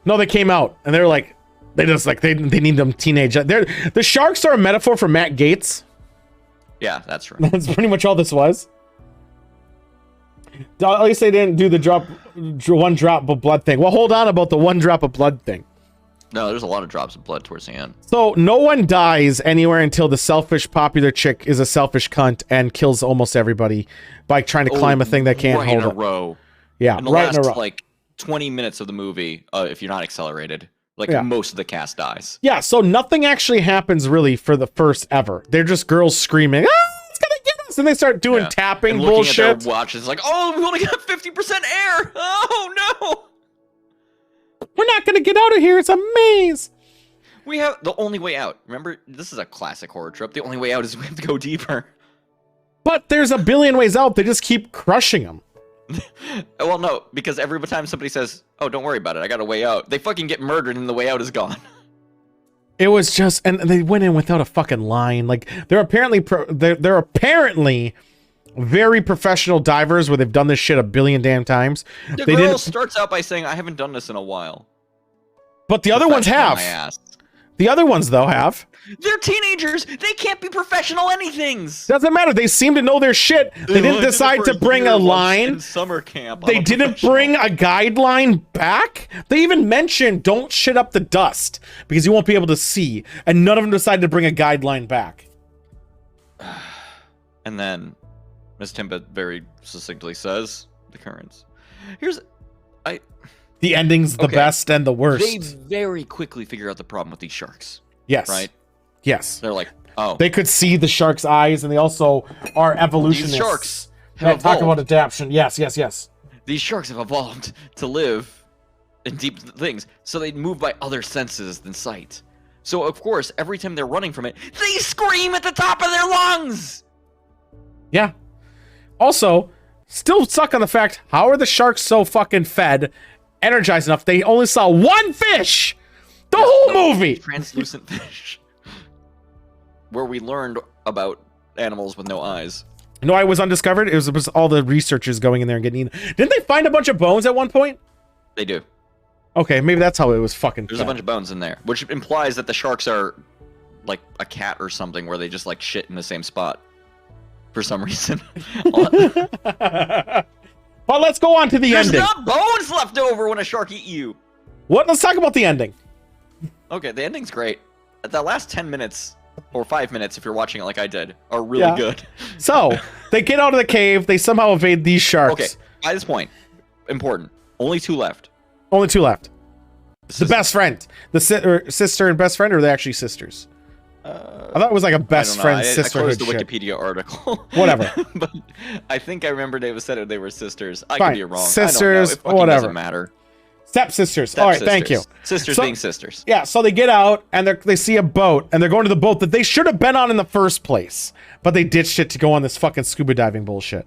No, they came out and they're like, they need them teenage. The sharks are a metaphor for Matt Gates. Yeah, that's right. That's pretty much all this was. At least they didn't do the one drop of blood thing. Well, hold on about the one drop of blood thing. No, there's a lot of drops of blood towards the end. So no one dies anywhere until the selfish popular chick is a selfish cunt and kills almost everybody by trying to climb a thing that can't right hold in a it. row. Yeah, In the right last in a row. like 20 minutes of the movie, if you're not accelerated, like Yeah. most of the cast dies. Yeah, so nothing actually happens really for the first ever. They're just girls screaming, "Ah, it's gonna get us!" And they start doing Yeah. tapping And looking bullshit. at their watches, like, oh, we only got 50% air. Oh no. We're not gonna get out of here. It's a maze. We have the only way out. Remember, this is a classic horror trope. The only way out is we have to go deeper. But there's a billion ways out. They just keep crushing them. Well, no, because every time somebody says, "Oh, don't worry about it, I got a way out," they fucking get murdered and the way out is gone. It was just, and they went in without a fucking line. Like they're apparently they're apparently very professional divers where they've done this shit a billion damn times. The They girl didn't, starts out by saying, "I haven't done this in a while." but the other ones Professional, have. my ass. The other ones though have. They're teenagers. They can't be professional anythings. Doesn't matter. They seem to know their shit. They didn't decide to bring a line. in summer camp. They didn't bring a guideline back. They even mentioned don't shit up the dust because you won't be able to see. And none of them decided to bring a guideline back. And then Miss Timbit very succinctly says the currents. The ending's the Okay. best and the worst. They very quickly figure out the problem with these sharks, Yes. right? Yes. They're like, oh, They could see the shark's eyes, and they also are evolutionists. these sharks that have talk evolved. about adaptation. Yes, yes, yes. These sharks have evolved to live in deep things, so they move by other senses than sight. So of course, every time they're running from it, they scream at the top of their lungs. Yeah. Also, still stuck on the fact, how are the sharks so fucking fed, energized enough? They only saw one fish the whole movie. Translucent fish. Where we learned about animals with no eyes. No, I was undiscovered. It was all the researchers going in there and getting eaten. Didn't they find a bunch of bones at one point? They do. Okay, maybe that's how it was fucking There's fed. a bunch of bones in there, which implies that the sharks are like a cat or something, where they just like shit in the same spot for some reason. But let's go on to the There's ending. not bones left over when a shark eat you. What? Let's talk about the ending. Okay, the ending's great. The last 10 minutes, or 5 minutes if you're watching it like I did, are really good. So, they get out of the cave. They somehow evade these sharks. Okay, by this point, important. Only 2 left. Only 2 left. This The is- best friend. The sister and best friend, or are they actually sisters? I thought it was like a best friend I sisterhood closed the shit. Wikipedia article. Whatever. But I think I remember David said it, they were sisters. I Fine. could be wrong. Sisters, I don't know. It fucking whatever. doesn't matter. Stepsisters. All right, thank you. Sisters So- being sisters. Yeah, so they get out and they see a boat and they're going to the boat that they should have been on in the first place, but they ditched it to go on this fucking scuba diving bullshit,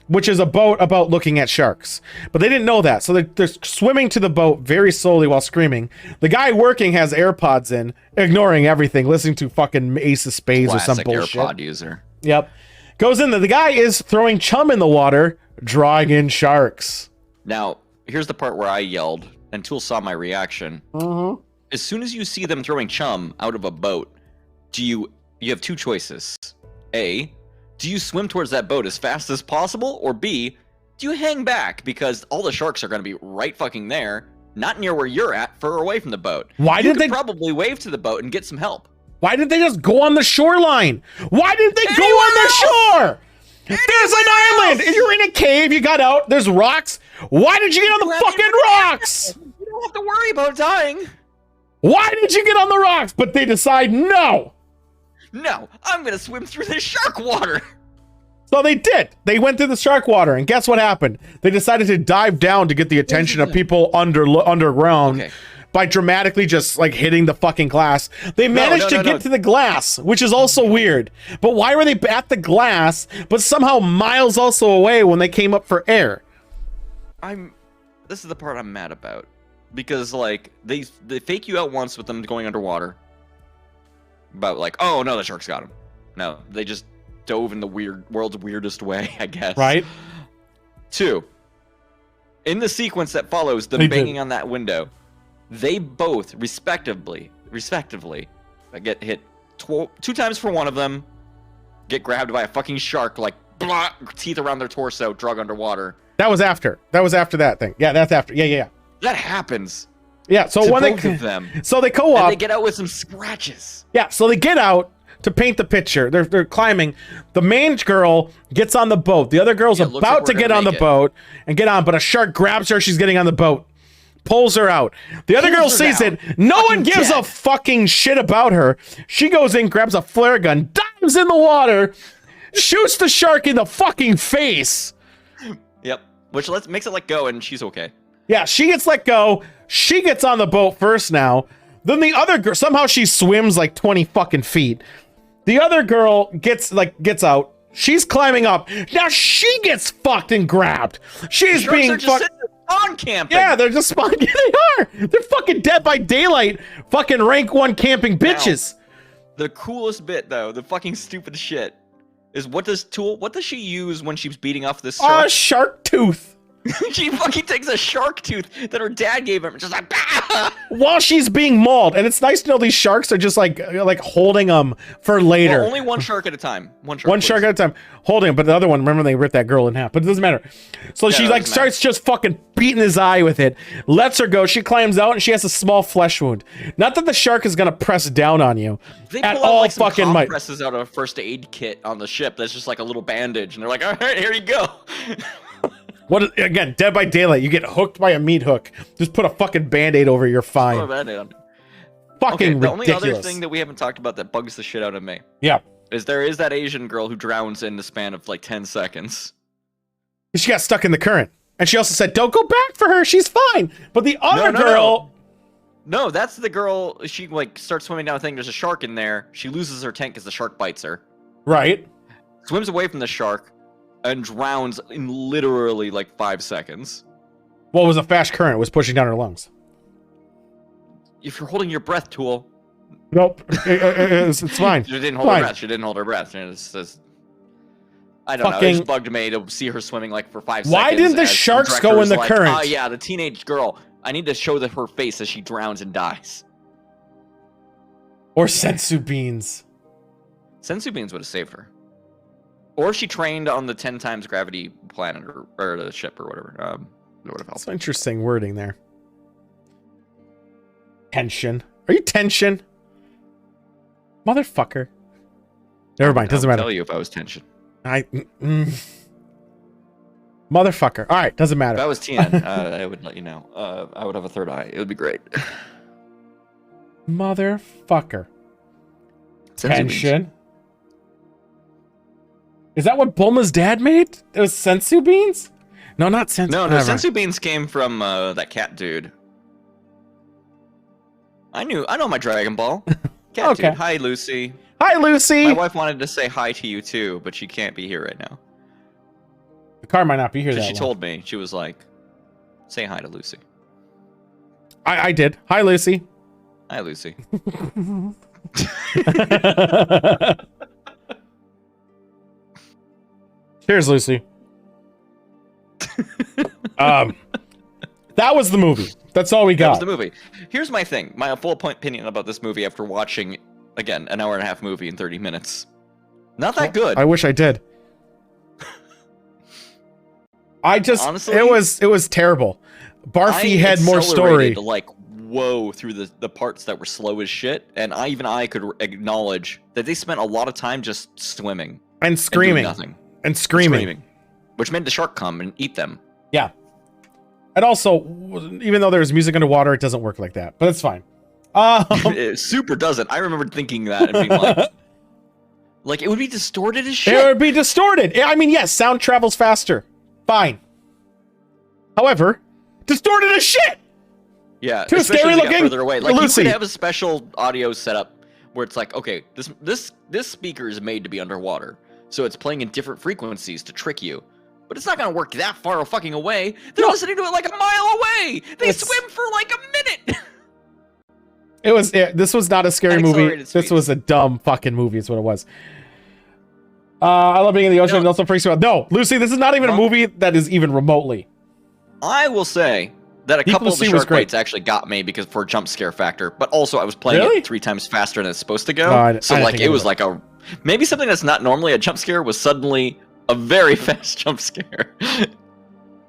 which is a boat about looking at sharks. But they didn't know that, so they're swimming to the boat very slowly while screaming. The guy working has AirPods in, ignoring everything, listening to fucking Ace of Spades or some Classic bullshit. AirPod user. Yep. Goes in there. The guy is throwing chum in the water, drawing in sharks. Now, here's the part where I yelled, and Tool saw my reaction. Mm-hmm. As soon as you see them throwing chum out of a boat, you have 2 choices. A, do you swim towards that boat as fast as possible? Or B, do you hang back because all the sharks are going to be right fucking there, not near where you're at, further away from the boat? Why you didn't could they- probably wave to the boat and get some help? Why didn't they just go on the shoreline? Why didn't they go on the shore? There's an island. If you're in a cave, you got out. There's rocks. Why did you get on the fucking rocks? You don't have to worry about dying. Why did you get on the rocks? But they decide no. No, I'm going to swim through this shark water. So they did. They went through the shark water, and guess what happened? They decided to dive down to get the attention of people underground. Okay. By dramatically just like hitting the fucking glass. They managed to get to the glass, which is also weird. But why were they at the glass, but somehow miles also away when they came up for air? This is the part I'm mad about. Because like they fake you out once with them going underwater. About like, oh no, the sharks got him. No, they just dove in the world's weirdest way, I guess. Right? 2. In the sequence that follows them They banging did. on that window, they both respectively get hit 2 times for one of them, get grabbed by a fucking shark, like blah, teeth around their torso, drug underwater. That was after that thing. Yeah, that's after. Yeah. That happens. Yeah, so To when both they of them. so they And co-op. they get out with some scratches. Yeah, so they get out to paint the picture. They're climbing. The main girl gets on the boat. The other girl's Yeah, it looks about like to we're get gonna on the make it. boat and get on, but a shark grabs her. She's getting on the boat, pulls her out. The other girl Pulls her sees down. it. No one Fucking gives a dead. fucking shit about her. She goes in, grabs a flare gun, dives in the water, shoots the shark in the fucking face. Yep. Which makes it let go, and she's okay. Yeah, she gets let go. She gets on the boat first now. Then the other girl, somehow she swims like 20 fucking feet. The other girl gets out. She's climbing up. Now she gets fucked and grabbed. She's Sharks being are just fucked. sitting there spawn camping. Yeah, they're just spawning. Yeah, they are. They're fucking dead by daylight. Fucking rank 1 camping bitches. The coolest bit, though, the fucking stupid shit, is what does she use when she's beating off this shark? Shark tooth. She fucking takes a shark tooth that her dad gave him, just like, bah! While she's being mauled. And it's nice to know these sharks are just like holding them for later. Well, only one shark at a time. One Shark at a time, holding him, but the other one, remember they ripped that girl in half, but it doesn't matter. So Yeah, she it like doesn't starts just fucking beating his eye with it, lets her go. She climbs out and she has a small flesh wound. Not that the shark is gonna press down on you They at pull out all like some fucking might. compresses out of a first aid kit on the ship that's just like a little bandage, and they're like, all right, here you go. What again? Dead by Daylight. You get hooked by a meat hook. Just put a fucking Band-Aid over. You're fine. Oh, Band-Aid on. Fucking the ridiculous. only other thing that we haven't talked about that bugs the shit out of me. Yeah. Is there is that Asian girl who drowns in the span of like 10 seconds. She got stuck in the current. And she also said, don't go back for her. She's fine. But the other girl... No, that's the girl. She like starts swimming down a thing. There's a shark in there. She loses her tank because the shark bites her. Right. Swims away from the shark and drowns in literally like 5 seconds. What was a fast current? It was pushing down her lungs. If you're holding your breath, Tool. Nope. It's fine. She didn't hold her breath. She didn't hold her breath. It's just, I don't know. It just bugged me to see her swimming like for 5 seconds. Why didn't the sharks go in the current? Oh yeah, the teenage girl. I need to show her face as she drowns and dies. Or sensu beans. Sensu beans would have saved her. Or she trained on the 10 times gravity planet or the ship or whatever. It would have helped. That's interesting wording there. Tension. Are you tension? Motherfucker. Never mind. Doesn't matter. I'll tell you if I was tension. Motherfucker. All right. Doesn't matter. If I was Tien, I would let you know. I would have a third eye. It would be great. Motherfucker. Sensu beans. Tension. Is that what Bulma's dad made? It was sensu beans? No, not sensu. No, sensu beans came from that cat dude. I know my Dragon Ball. Cat dude. Hi, Lucy. Hi, Lucy. My wife wanted to say hi to you too, but she can't be here right now. The car might not be here that She told me. She was like, say hi to Lucy. I did. Hi, Lucy. Hi, Lucy. Cheers, Lucy. That was the movie. That's all we got. That was the movie. Here's my thing. My full point opinion about this movie after watching, again, an hour and a half movie in 30 minutes. Not that good. I wish I did. I just honestly, it was terrible. Barfy had more story. Like whoa through the parts that were slow as shit, and I could acknowledge that they spent a lot of time just swimming and screaming and screaming, which made the shark come and eat them. Yeah. And also, even though there's music underwater, it doesn't work like that. But it's fine. It super doesn't. I remember thinking that and being like it would be distorted as shit. It would be distorted. I mean, yes, sound travels faster. Fine. However, distorted as shit. Yeah, too scary looking. Further away. Like Lucy. You could have a special audio setup where it's like, okay, this speaker is made to be underwater, so it's playing in different frequencies to trick you. But it's not gonna work that far fucking away. They're listening to it like a mile away. They swim for like a minute. This was not a scary movie. This was a dumb fucking movie. Is what it was. I love being in the ocean. It also freaks you out. No, Lucy, this is not even a movie that is even remotely. I will say that a couple of the shark bites actually got me because for a jump scare factor, but also I was playing it 3 times faster than it's supposed to go. So like it was like maybe something that's not normally a jump scare was suddenly a very fast jump scare.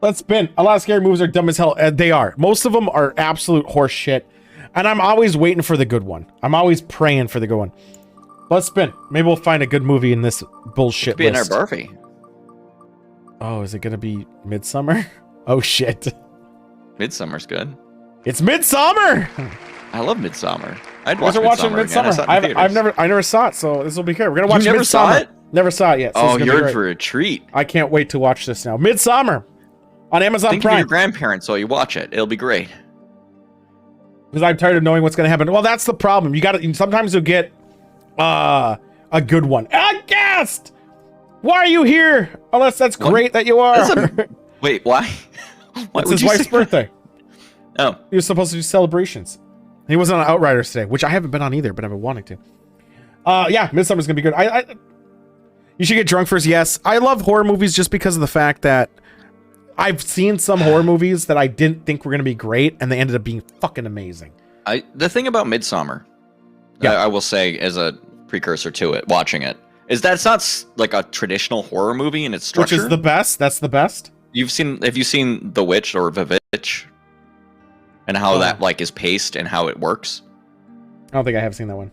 Let's spin. A lot of scary movies are dumb as hell. They are. Most of them are absolute horse shit. And I'm always waiting for the good one. I'm always praying for the good one. Let's spin. Maybe we'll find a good movie in this bullshit list. Be in our Barfy. Oh, is it gonna be Midsummer? Oh shit. Midsummer's good. It's Midsummer! I love Midsummer. I'd watch Midsummer. I never saw it, so this will be good. We're gonna watch Midsummer. Saw it? Never saw it yet. So you're in for a treat. I can't wait to watch this now. Midsummer on Amazon Prime. Think of your grandparents while you watch it. It'll be great. Because I'm tired of knowing what's gonna happen. Well, that's the problem. Sometimes you'll get a good one. A guest! Why are you here? Unless that's great that you are. Wait, why? It's his wife's birthday. Oh. He was supposed to do celebrations. He wasn't on Outriders today, which I haven't been on either, but I've been wanting to. Yeah, Midsummer's gonna be good. You should get drunk first. Yes, I love horror movies just because of the fact that I've seen some horror movies that I didn't think were gonna be great, and they ended up being fucking amazing. The thing about Midsummer, I will say as a precursor to it, watching it, is that it's not like a traditional horror movie in its structure. Which is the best. That's the best. Have you seen The Witch or The Witch? And how that like is paced and how it works? I don't think I have seen that one.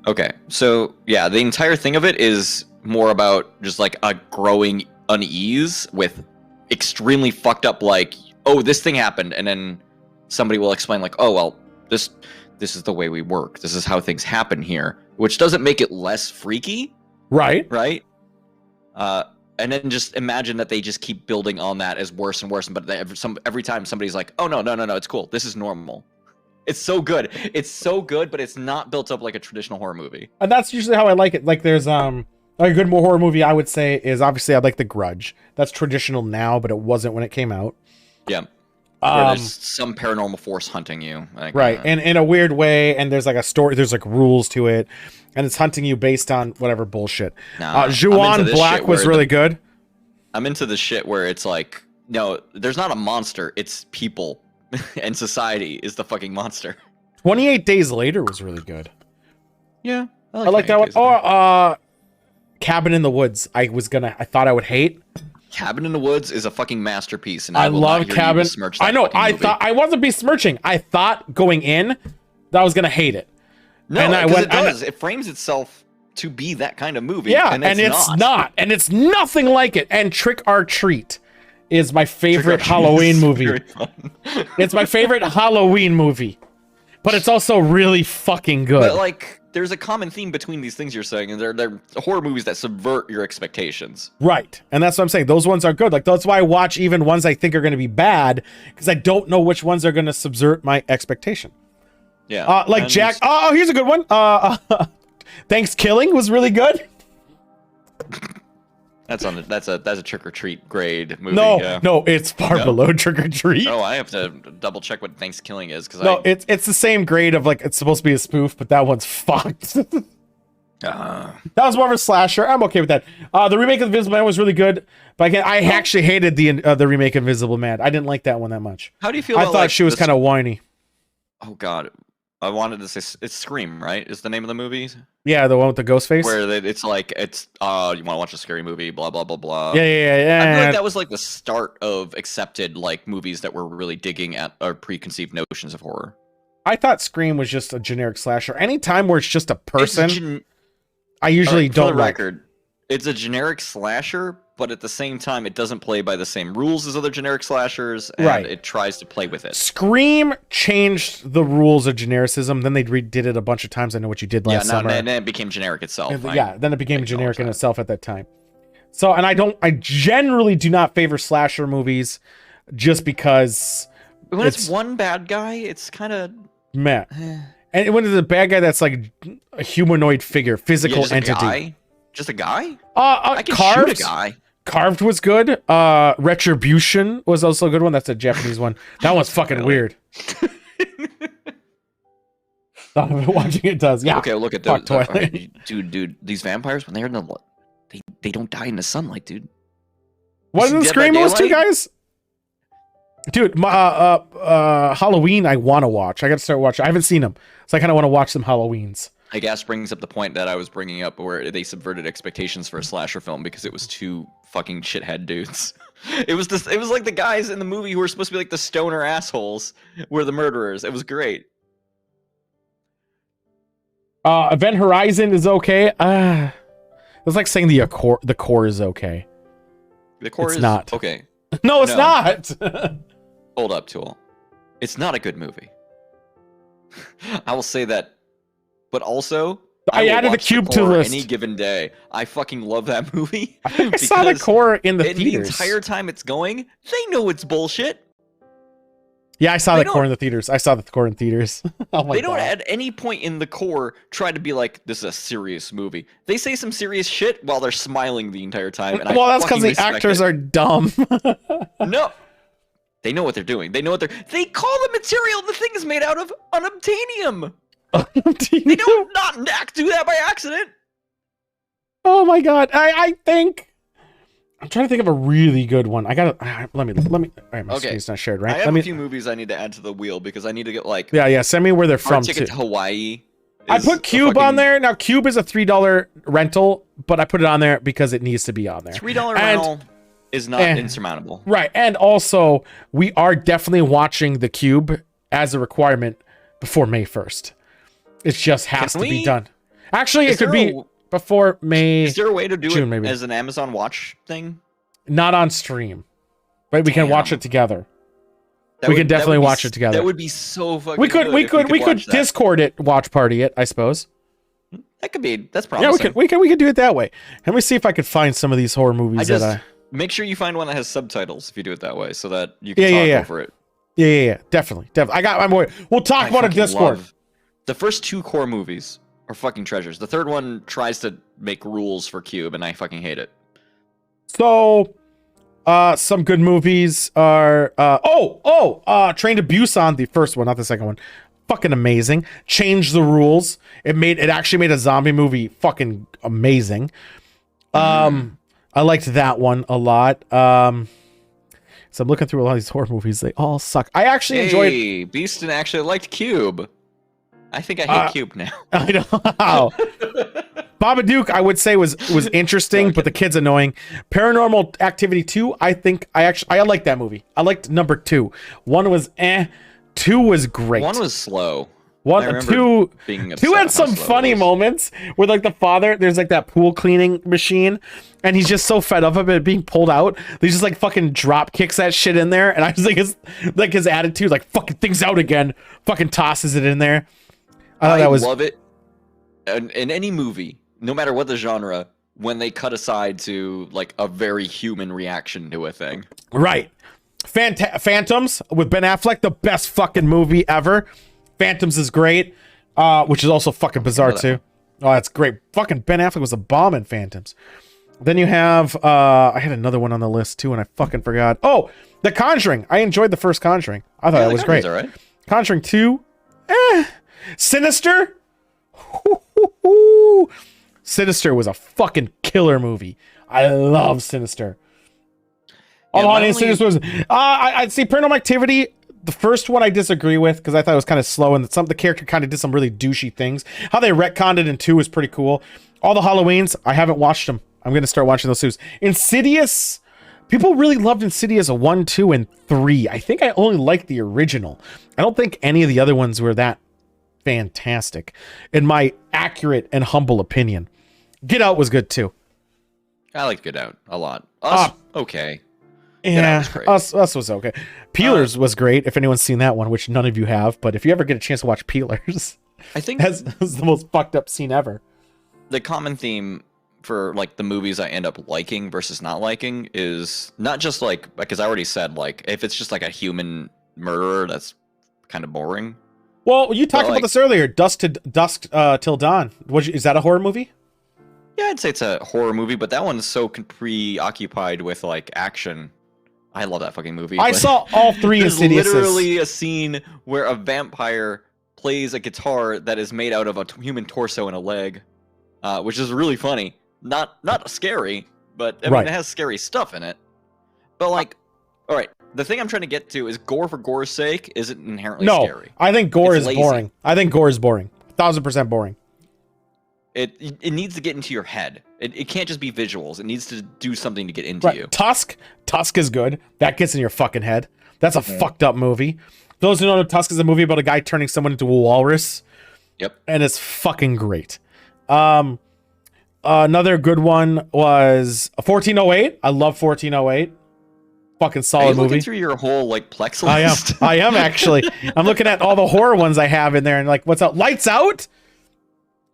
Okay, so yeah, the entire thing of it is more about just like a growing unease with extremely fucked up, like, oh, this thing happened, and then somebody will explain, like, oh, well, this is the way we work. This is how things happen here, which doesn't make it less freaky, Right. right? And then just imagine that they just keep building on that as worse and worse, but every time somebody's like, oh, no, it's cool. This is normal. It's so good. It's so good, but it's not built up like a traditional horror movie. And that's usually how I like it. Like there's a good horror movie I would say is obviously I like The Grudge. That's traditional now, but it wasn't when it came out. Yeah. Where there's some paranormal force hunting you. Like, right. And in a weird way, and there's like a story, there's like rules to it, and it's hunting you based on whatever bullshit. Juan Black was really good. I'm into the shit where it's like, no, there's not a monster, it's people. And society is the fucking monster. 28 Days Later was really good. Yeah. I like that one. Oh, Cabin in the Woods. I thought I would hate. Cabin in the Woods is a fucking masterpiece, and I love Cabin. I know. I wasn't besmirching. I thought going in that I was gonna hate it. No, and it does. It frames itself to be that kind of movie. Yeah, and it's not. And it's nothing like it. And Trick or Treat is my favorite Halloween movie. It's my favorite Halloween movie. But it's also really fucking good. But like, there's a common theme between these things you're saying, and they're horror movies that subvert your expectations. Right. And that's what I'm saying. Those ones are good. Like, that's why I watch even ones I think are going to be bad, because I don't know which ones are going to subvert my expectation. Yeah. Like Jack. Oh, here's a good one. Thanksgiving was really good. That's a Trick or Treat grade movie. No, it's far below Trick or Treat. Oh, I have to double check what Thanksgiving is, because it's the same grade of like it's supposed to be a spoof, but that one's fucked. That was more of a slasher. I'm okay with that. The remake of Invisible Man was really good, but I actually hated the remake of Invisible Man. I didn't like that one that much. How do you feel? I thought she was kind of whiny. Oh God. I wanted to say it's Scream, right? Is the name of the movie? Yeah, the one with the ghost face. Where it's like you want to watch a scary movie, blah blah blah blah. Yeah. I feel like that was like the start of accepted like movies that were really digging at our preconceived notions of horror. I thought Scream was just a generic slasher. Anytime where it's just a person, I usually don't like. It's a generic slasher, but at the same time, it doesn't play by the same rules as other generic slashers, and it tries to play with it. Scream changed the rules of genericism. Then they redid it a bunch of times. I know what you did last summer. And then it became generic itself. Then it became generic in itself at that time. So, and I generally do not favor slasher movies just because when it's one bad guy, it's kind of meh. And when it's a bad guy that's like a humanoid figure, physical entity. Just a guy? I can shoot a guy. Carved was good. Retribution was also a good one. That's a Japanese one. That one's fucking weird. Thought of it watching it does. Yeah. Okay, look at those. Dude, these vampires when they're in the they don't die in the sunlight, dude. Wasn't Scream those two guys? Dude, Halloween I want to watch. I got to start watching. I haven't seen them, so I kind of want to watch some Halloweens. I guess brings up the point that I was bringing up where they subverted expectations for a slasher film because it was two fucking shithead dudes. It was like the guys in the movie who were supposed to be like the stoner assholes were the murderers. It was great. Event Horizon is okay. It's like saying the core is okay. The core is not okay. No, it's not. Hold up, Tool. It's not a good movie. I will say that. But also, I added the Cube to the list. Any given day, I fucking love that movie. I think I saw the core in the theaters. The entire time it's going, they know it's bullshit. Yeah, I saw the core in the theaters. Oh my they don't at any point in the core try to be like, this is a serious movie. They say some serious shit while they're smiling the entire time. And that's because the actors are dumb. No. They know what they're doing. They call the material the thing is made out of unobtainium. They don't not do that by accident. Oh my god! I think I'm trying to think of a really good one. I gotta let me. All right, my screen's not shared, right? I have a few movies I need to add to the wheel because I need to get like Send me where they're from. Ticket to Hawaii. I put Cube on there. Now Cube is a $3 rental, but I put it on there because it needs to be on there. $3 rental is not insurmountable, right? And also, we are definitely watching the Cube as a requirement before May 1st. It just has to be done. Actually, it could be before May. Is there a way to do June, it maybe as an Amazon Watch thing? Not on stream. But we can watch Damn. it together. That We would- can that definitely would be watch s- it together. That would be so fucking. We could good we if could watch that. Discord it, watch party it, I suppose. That could be. That's Yeah, promising. we could do it that way. Let me see if I could find some of these horror movies Make sure you find one that has subtitles if you do it that way, so that you can Yeah, talk over it. Yeah, definitely. I got my boy. We'll talk about it fucking Discord. love- The first 2 core movies are fucking treasures. The third one tries to make rules for Cube, and I fucking hate it. So, some good movies are Train to Busan, the first one, not the second one. Fucking amazing. Changed the rules. It actually made a zombie movie fucking amazing. I liked that one a lot. So I'm looking through a lot of these horror movies. They all suck. I actually enjoyed. Hey, Beaston actually liked Cube. I think I hate Cube now. I know. Babadook, I would say was interesting, but the kid's annoying. Paranormal Activity 2, I think I liked that movie. I liked number 2. 1 was 2 was great. 1 was slow. I 1 remember 2 being 2 upset had how some slow it funny was. moments where like the father, there's like that pool cleaning machine, and he's just so fed up of it being pulled out. He just like fucking drop kicks that shit in there, and I was like his attitude, like fucking things out again, fucking tosses it in there. I thought that was love it. In any movie, no matter what the genre, when they cut aside to like a very human reaction to a thing. right. Phantoms with Ben Affleck, the best fucking movie ever. Phantoms is great, which is also fucking bizarre too. Oh, that's great. Fucking Ben Affleck was a bomb in Phantoms. Then you have, I had another one on the list too, and I fucking forgot. Oh, The Conjuring. I enjoyed the first Conjuring. I thought that was great. Right. Conjuring 2, Sinister. Sinister was a fucking killer movie. I love Sinister. Sinister was. I'd say Paranormal Activity. The first one I disagree with because I thought it was kind of slow and the character kind of did some really douchey things. How they retconned it in 2 was pretty cool. All the Halloweens, I haven't watched them. I'm gonna start watching those soon. Insidious. People really loved Insidious 1, 2, and 3. I think I only liked the original. I don't think any of the other ones were that fantastic, in my accurate and humble opinion. Get Out was good too. I liked Get Out a lot. Us, okay. Yeah, was great. us was okay. Peelers was great. If anyone's seen that one, which none of you have, but if you ever get a chance to watch Peelers, I think that's the most fucked up scene ever. the common theme for like the movies I end up liking versus not liking is not just like, because I already said like if it's just like a human murderer, that's kind of boring. Well, you talked about like- this earlier. Dusk till Dawn. Is that a horror movie? Yeah, I'd say it's a horror movie, but that one's so preoccupied with like action. I love that fucking movie. I but saw all 3 There's Insidiouses. literally a scene where a vampire plays a guitar that is made out of a human torso and a leg, which is really funny. Not scary, but I mean, it has scary stuff in it. But like, all right, the thing I'm trying to get to is gore for gore's sake isn't inherently scary. I think gore It's is lazy. boring. I think gore is boring. 1000% boring. It needs to get into your head. It can't just be visuals. It needs to do something to get into you. Tusk is good. That gets in your fucking head. That's a fucked up movie. Those who don't know, Tusk is a movie about a guy turning someone into a walrus. Yep. And it's fucking great. Another good one was 1408. I love 1408. Fucking Are solid you looking movie. through your whole like Plex list? I am actually. I'm looking at all the horror ones I have in there and like, what's out? Lights Out.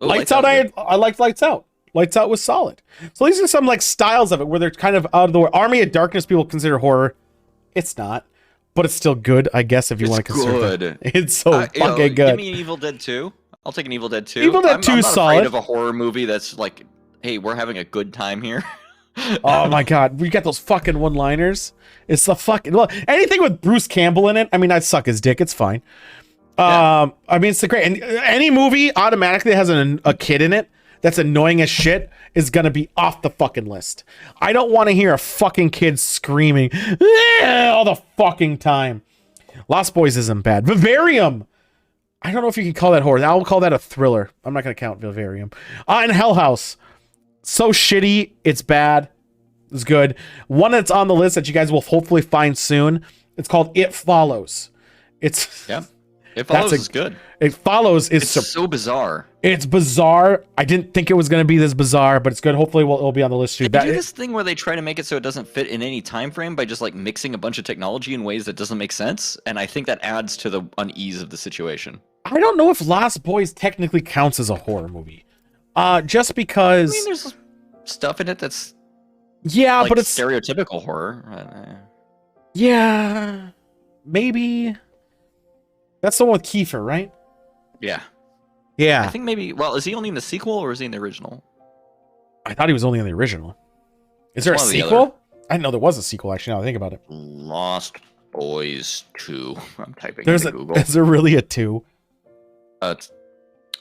Oh, Lights Out. I liked Lights Out. Lights Out was solid. So these are some like styles of it where they're kind of out of the way. Army of Darkness people consider horror. It's not, but it's still good, I guess, if you want to consider it. It's so fucking good. Give me an Evil Dead 2. I'll take an Evil Dead 2. Evil Dead 2 I'm is not solid. afraid of a horror movie that's like, hey, we're having a good time here. Oh my god, we got those fucking one-liners. It's the fucking anything with Bruce Campbell in it. I mean, I'd suck his dick. It's fine. I mean, it's the great. And any movie automatically has a kid in it that's annoying as shit is gonna be off the fucking list. I don't want to hear a fucking kid screaming all the fucking time. Lost Boys isn't bad. Vivarium. I don't know if you can call that horror. I'll call that a thriller. I'm not gonna count Vivarium. And Hell House. So shitty, it's bad. It's good. One that's on the list that you guys will hopefully find soon. It's called It Follows. It's It follows is good. It follows is It's so bizarre. It's bizarre. I didn't think it was going to be this bizarre, but it's good. Hopefully, it'll be on the list too. They do this thing where they try to make it so it doesn't fit in any time frame by just like mixing a bunch of technology in ways that doesn't make sense, and I think that adds to the unease of the situation. I don't know if Lost Boys technically counts as a horror movie, just because. I mean, there's stuff in it that's like, but it's stereotypical horror. Yeah, maybe. That's the one with Kiefer, right? Yeah. Yeah. I think maybe. Well, is he only in the sequel or is he in the original? I thought he was only in the original. Is there a sequel? I didn't know there was a sequel. Actually, now that I think about it. Lost Boys 2. I'm typing into Google. Is there really a 2?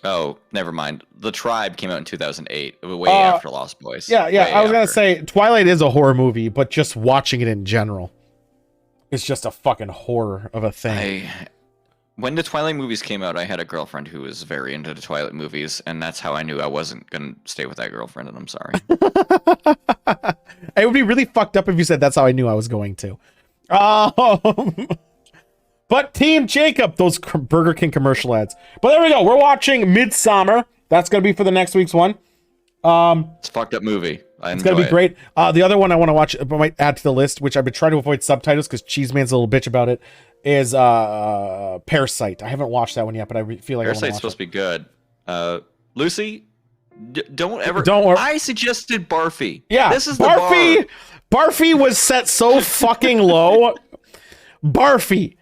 Oh, never mind. The Tribe came out in 2008, way after Lost Boys. Yeah. I was gonna say Twilight is a horror movie, but just watching it in general, it's just a fucking horror of a thing. When the Twilight movies came out, I had a girlfriend who was very into the Twilight movies, and that's how I knew I wasn't gonna stay with that girlfriend. And I'm sorry. It would be really fucked up if you said that's how I knew I was going to. But Team Jacob, those Burger King commercial ads. But there we go. We're watching Midsommar. That's going to be for the next week's one. It's a fucked up movie. It's going to be great. The other one I want to watch, I might add to the list, which I've been trying to avoid subtitles because Cheeseman's a little bitch about it, is Parasite. I haven't watched that one yet, but I feel like Parasite's supposed to be good. Lucy, don't worry. I suggested Barfy. Yeah, this is Barfy. The bar. Barfy was set so fucking low. Barfy.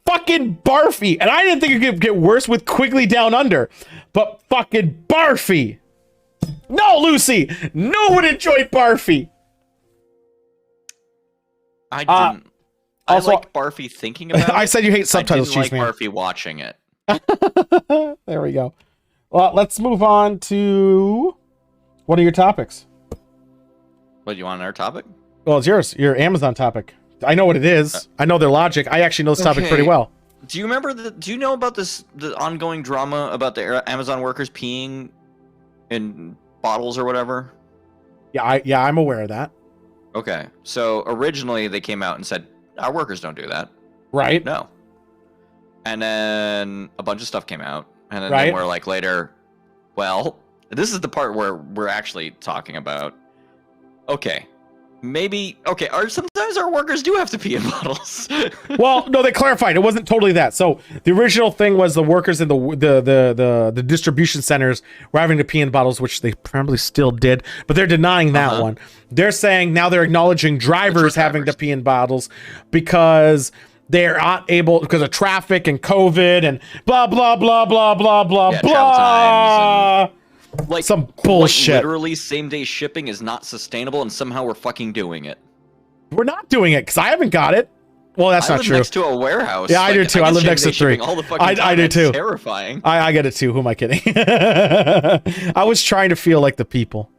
Fucking Barfy. And I didn't think it could get worse with Quigley Down Under. But fucking Barfy. No, Lucy. No one enjoyed Barfy. I didn't. Also, I like Barfy thinking about it. I said you hate subtitles, I didn't like Cheeseman. Barfy watching it. There we go. Well, let's move on to... What are your topics? What, you want our topic? Well, it's yours. Your Amazon topic. I know what it is. I know their logic. I actually know this topic pretty well. Do you remember do you know about the ongoing drama about the Amazon workers peeing in bottles or whatever? Yeah, I'm aware of that. Okay. So originally they came out and said our workers don't do that. Right. No. And then a bunch of stuff came out, and then Right. we're like later, well, this is the part where we're actually talking about, okay, maybe, okay, sometimes our workers do have to pee in bottles. Well, no, they clarified. It wasn't totally that. So the original thing was the workers in the distribution centers were having to pee in bottles, which they probably still did, but they're denying that one. They're saying now they're acknowledging drivers having to pee in bottles because they're not able, because of traffic and COVID and blah, blah, blah, blah, blah, blah, Yeah, blah. travel times and, like, some bullshit. Literally, same-day shipping is not sustainable, and somehow we're fucking doing it. We're not doing it because I haven't got it. Well, that's I not live true. next to a warehouse. Yeah, I do too. I live next to 3. All the fucking time. I do It's too. Terrifying. I get it too. Who am I kidding? I was trying to feel like the people.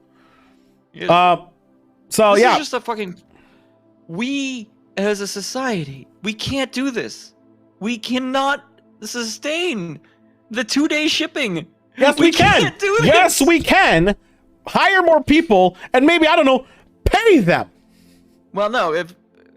So This yeah, is just a fucking. We as a society, we can't do this. We cannot sustain the 2-day shipping. yes, we can. Can't do this. Yes, we can. Hire more people and maybe, I don't know, pay them. Well, no.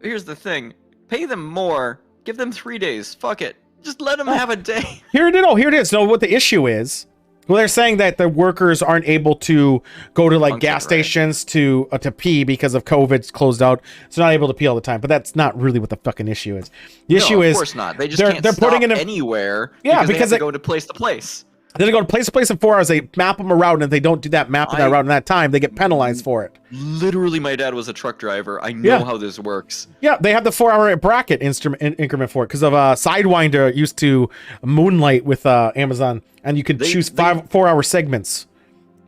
Here's the thing: pay them more. Give them 3 days. Fuck it. Just let them have a day. Here it is. No, what the issue is? Well, they're saying that the workers aren't able to go to like gas stations to pee because of COVID's closed out. So not able to pee all the time. But that's not really what the fucking issue is. The issue is, of course not. They just can't they're stop putting it in anywhere. Yeah, because they they go to place to place. Then they go to place to place in 4 hours. They map them a route, and if they don't do that map in that route in that time, they get penalized for it. Literally, my dad was a truck driver. I know how this works. Yeah, they have the 4-hour bracket increment for it because of Sidewinder used to moonlight with Amazon, and you could choose 4-hour segments.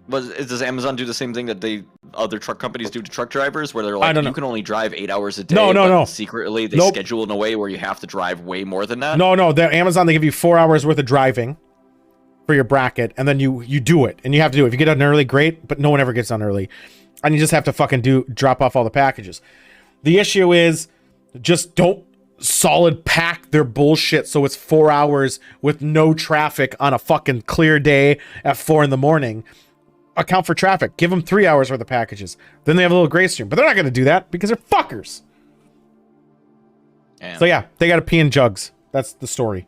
Does Amazon do the same thing that other truck companies do to truck drivers, where they're like, you can only drive 8 hours a day? No. Secretly, they schedule in a way where you have to drive way more than that. No. Amazon, they give you 4 hours worth of driving for your bracket, and then you do it, and you have to do it. If you get done early, great, but no one ever gets done early, and you just have to fucking drop off all the packages. The issue is just don't solid pack their bullshit so it's 4 hours with no traffic on a fucking clear day at 4 a.m. Account for traffic. Give them 3 hours worth of packages. Then they have a little grace stream, but they're not going to do that because they're fuckers. Damn. So yeah, they got to pee in jugs. That's the story.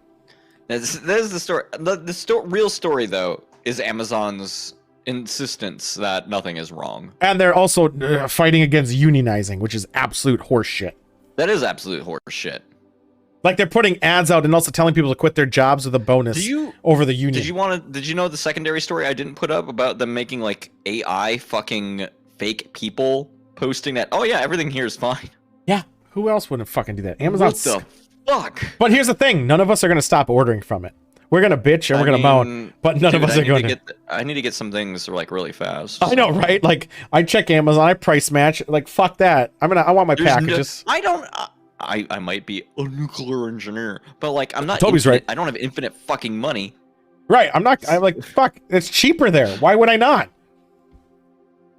This is the story. Real story though is Amazon's insistence that nothing is wrong. And they're also fighting against unionizing, which is absolute horse shit. That is absolute horse shit. Like they're putting ads out and also telling people to quit their jobs with a bonus over the union. Did you know the secondary story I didn't put up about them making like AI fucking fake people posting that? Oh yeah, everything here is fine. Yeah, who else wouldn't fucking do that? Amazon. What the fuck? But here's the thing: none of us are gonna stop ordering from it. We're gonna bitch and we're gonna moan, but none of us are going to. I need to get some things like really fast. I know, right? Like I check Amazon, I price match. Like fuck that. I want my packages. I might be a nuclear engineer, but like I'm not. Toby's right. I don't have infinite fucking money. Right. I'm like fuck. It's cheaper there. Why would I not?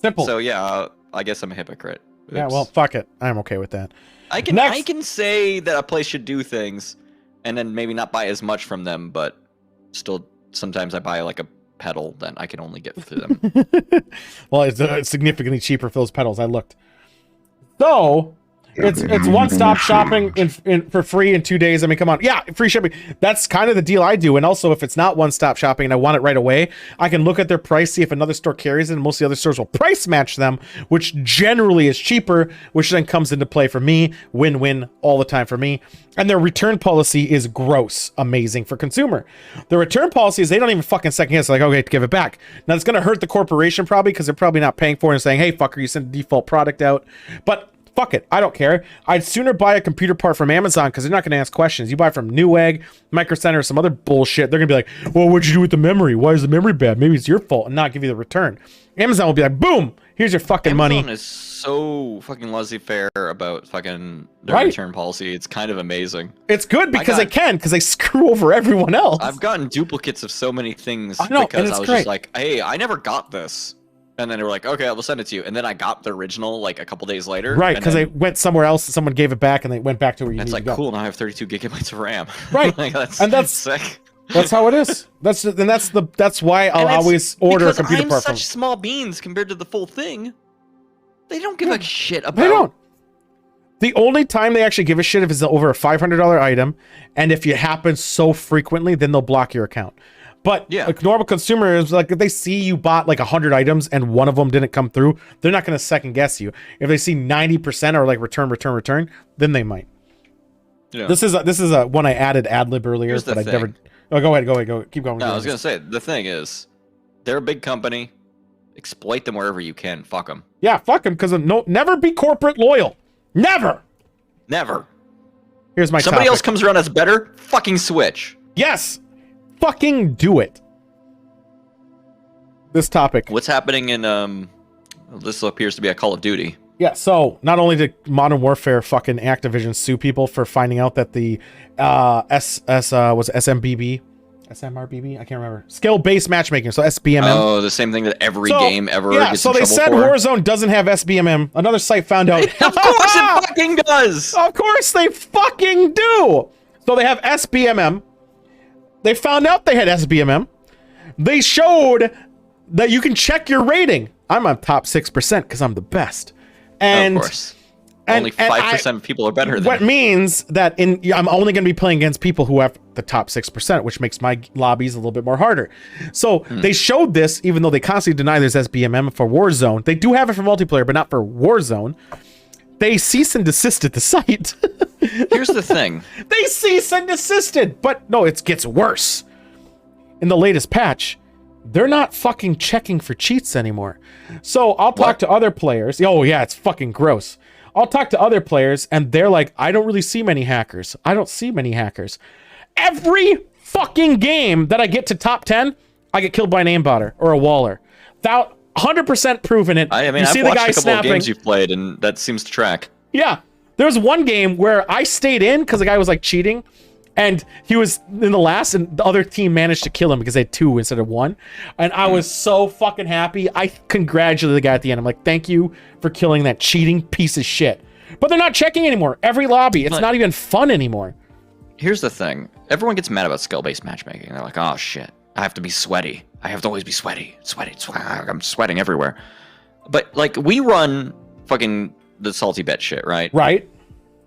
Simple. So yeah, I guess I'm a hypocrite. Oops. Yeah. Well, fuck it. I'm okay with that. I can say that a place should do things, and then maybe not buy as much from them, but still sometimes I buy like a pedal that I can only get through them. Well, it's significantly cheaper for those pedals. I looked. So it's one-stop shopping for free in 2 days. I mean, come on. Yeah, free shipping. That's kind of the deal I do. And also, if it's not one-stop shopping and I want it right away, I can look at their price, see if another store carries it, and most of the other stores will price match them, which generally is cheaper, which then comes into play for me. Win-win all the time for me. And their return policy is gross, amazing for consumer. The return policy is they don't even fucking second guess. Like, okay, give it back. Now, it's going to hurt the corporation probably because they're probably not paying for it and saying, hey, fucker, you sent the default product out. But fuck it. I don't care. I'd sooner buy a computer part from Amazon because they're not going to ask questions. You buy from Newegg, Micro Center, or some other bullshit. They're going to be like, well, what'd you do with the memory? Why is the memory bad? Maybe it's your fault, and not give you the return. Amazon will be like, boom, here's your fucking money. Amazon is so fucking laissez-faire about fucking their return policy. It's kind of amazing. It's good because they screw over everyone else. I've gotten duplicates of so many things I know, because I was just like, hey, I never got this. And then they were like, okay, we'll send it to you. And then I got the original like a couple days later. Right, because they went somewhere else and someone gave it back and they went back to where you need to go. It's like, cool, now I have 32 gigabytes of RAM. Right. Like, that's sick. That's how it is. That's why I'll always order a computer part from. Because I'm such small beans compared to the full thing. They don't give a shit about. They don't. The only time they actually give a shit if it's over a $500 item, and if it happens so frequently, then they'll block your account. But yeah, like normal consumers, like if they see you bought like 100 items and one of them didn't come through, they're not going to second guess you. If they see 90% are like return, then they might. Yeah. This is a one I added ad lib earlier, but I never. Oh, go ahead, keep going. No, I was gonna say the thing is, they're a big company. Exploit them wherever you can. Fuck them. Yeah, fuck them because never be corporate loyal. Never. Here's my Somebody else comes around that's better. Fucking switch. Yes. Fucking do it. This topic. What's happening in this appears to be a Call of Duty. Yeah, so not only did Modern Warfare fucking Activision sue people for finding out that the was SMRBB, I can't remember. Skill-based matchmaking, so SBMM. Oh, the same thing that every game ever gets in trouble for. So they said Warzone doesn't have SBMM. Another site found out. Of course it fucking does! Of course they fucking do! So they have SBMM. They found out they had SBMM. They showed that you can check your rating. I'm on top 6% because I'm the best. And of course. Only 5% of people are better than what means that I'm only going to be playing against people who have the top 6%, which makes my lobbies a little bit more harder. So they showed this, even though they constantly deny there's SBMM for Warzone. They do have it for multiplayer, but not for Warzone. They cease and desisted the site. Here's the thing. They cease and desisted, but no, it gets worse. In the latest patch, they're not fucking checking for cheats anymore. So I'll talk to other players. Oh yeah, it's fucking gross. I'll talk to other players and they're like, I don't really see many hackers. I don't see many hackers. Every fucking game that I get to top 10, I get killed by an aimbotter or a waller. Without 100% proven it. I mean, I've watched a couple of games you've played and that seems to track. Yeah. There was one game where I stayed in because the guy was like cheating and he was in the last and the other team managed to kill him because they had 2 instead of 1. And I was so fucking happy. I congratulated the guy at the end. I'm like, thank you for killing that cheating piece of shit. But they're not checking anymore. Every lobby, it's not even fun anymore. Here's the thing. Everyone gets mad about skill-based matchmaking. They're like, oh shit, I have to be sweaty. I have to always be sweaty. I'm sweating everywhere. But like we run fucking the salty bet shit, right? Right.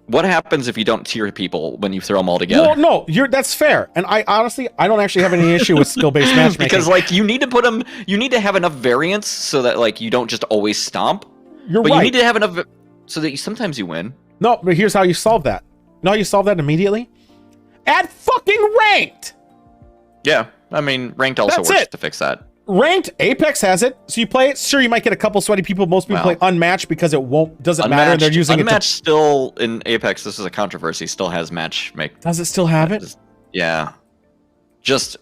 What happens if you don't tier people when you throw them all together? Well, no, that's fair. And I honestly, I don't actually have any issue with skill-based matchmaking. Because like you need to put them, you need to have enough variance so that like you don't just always stomp. You're but right. you need to have enough so that sometimes you win. No, but here's how you solve that. You know how you solve that immediately? Add fucking ranked. Yeah, I mean ranked also That's works it. to fix that. Ranked, Apex has it. So you play it. Sure, you might get a couple sweaty people. Most people play unmatched because it doesn't matter. They're using unmatched still in Apex. This is a controversy. Still has matchmake. Does it still have it? Yeah. Just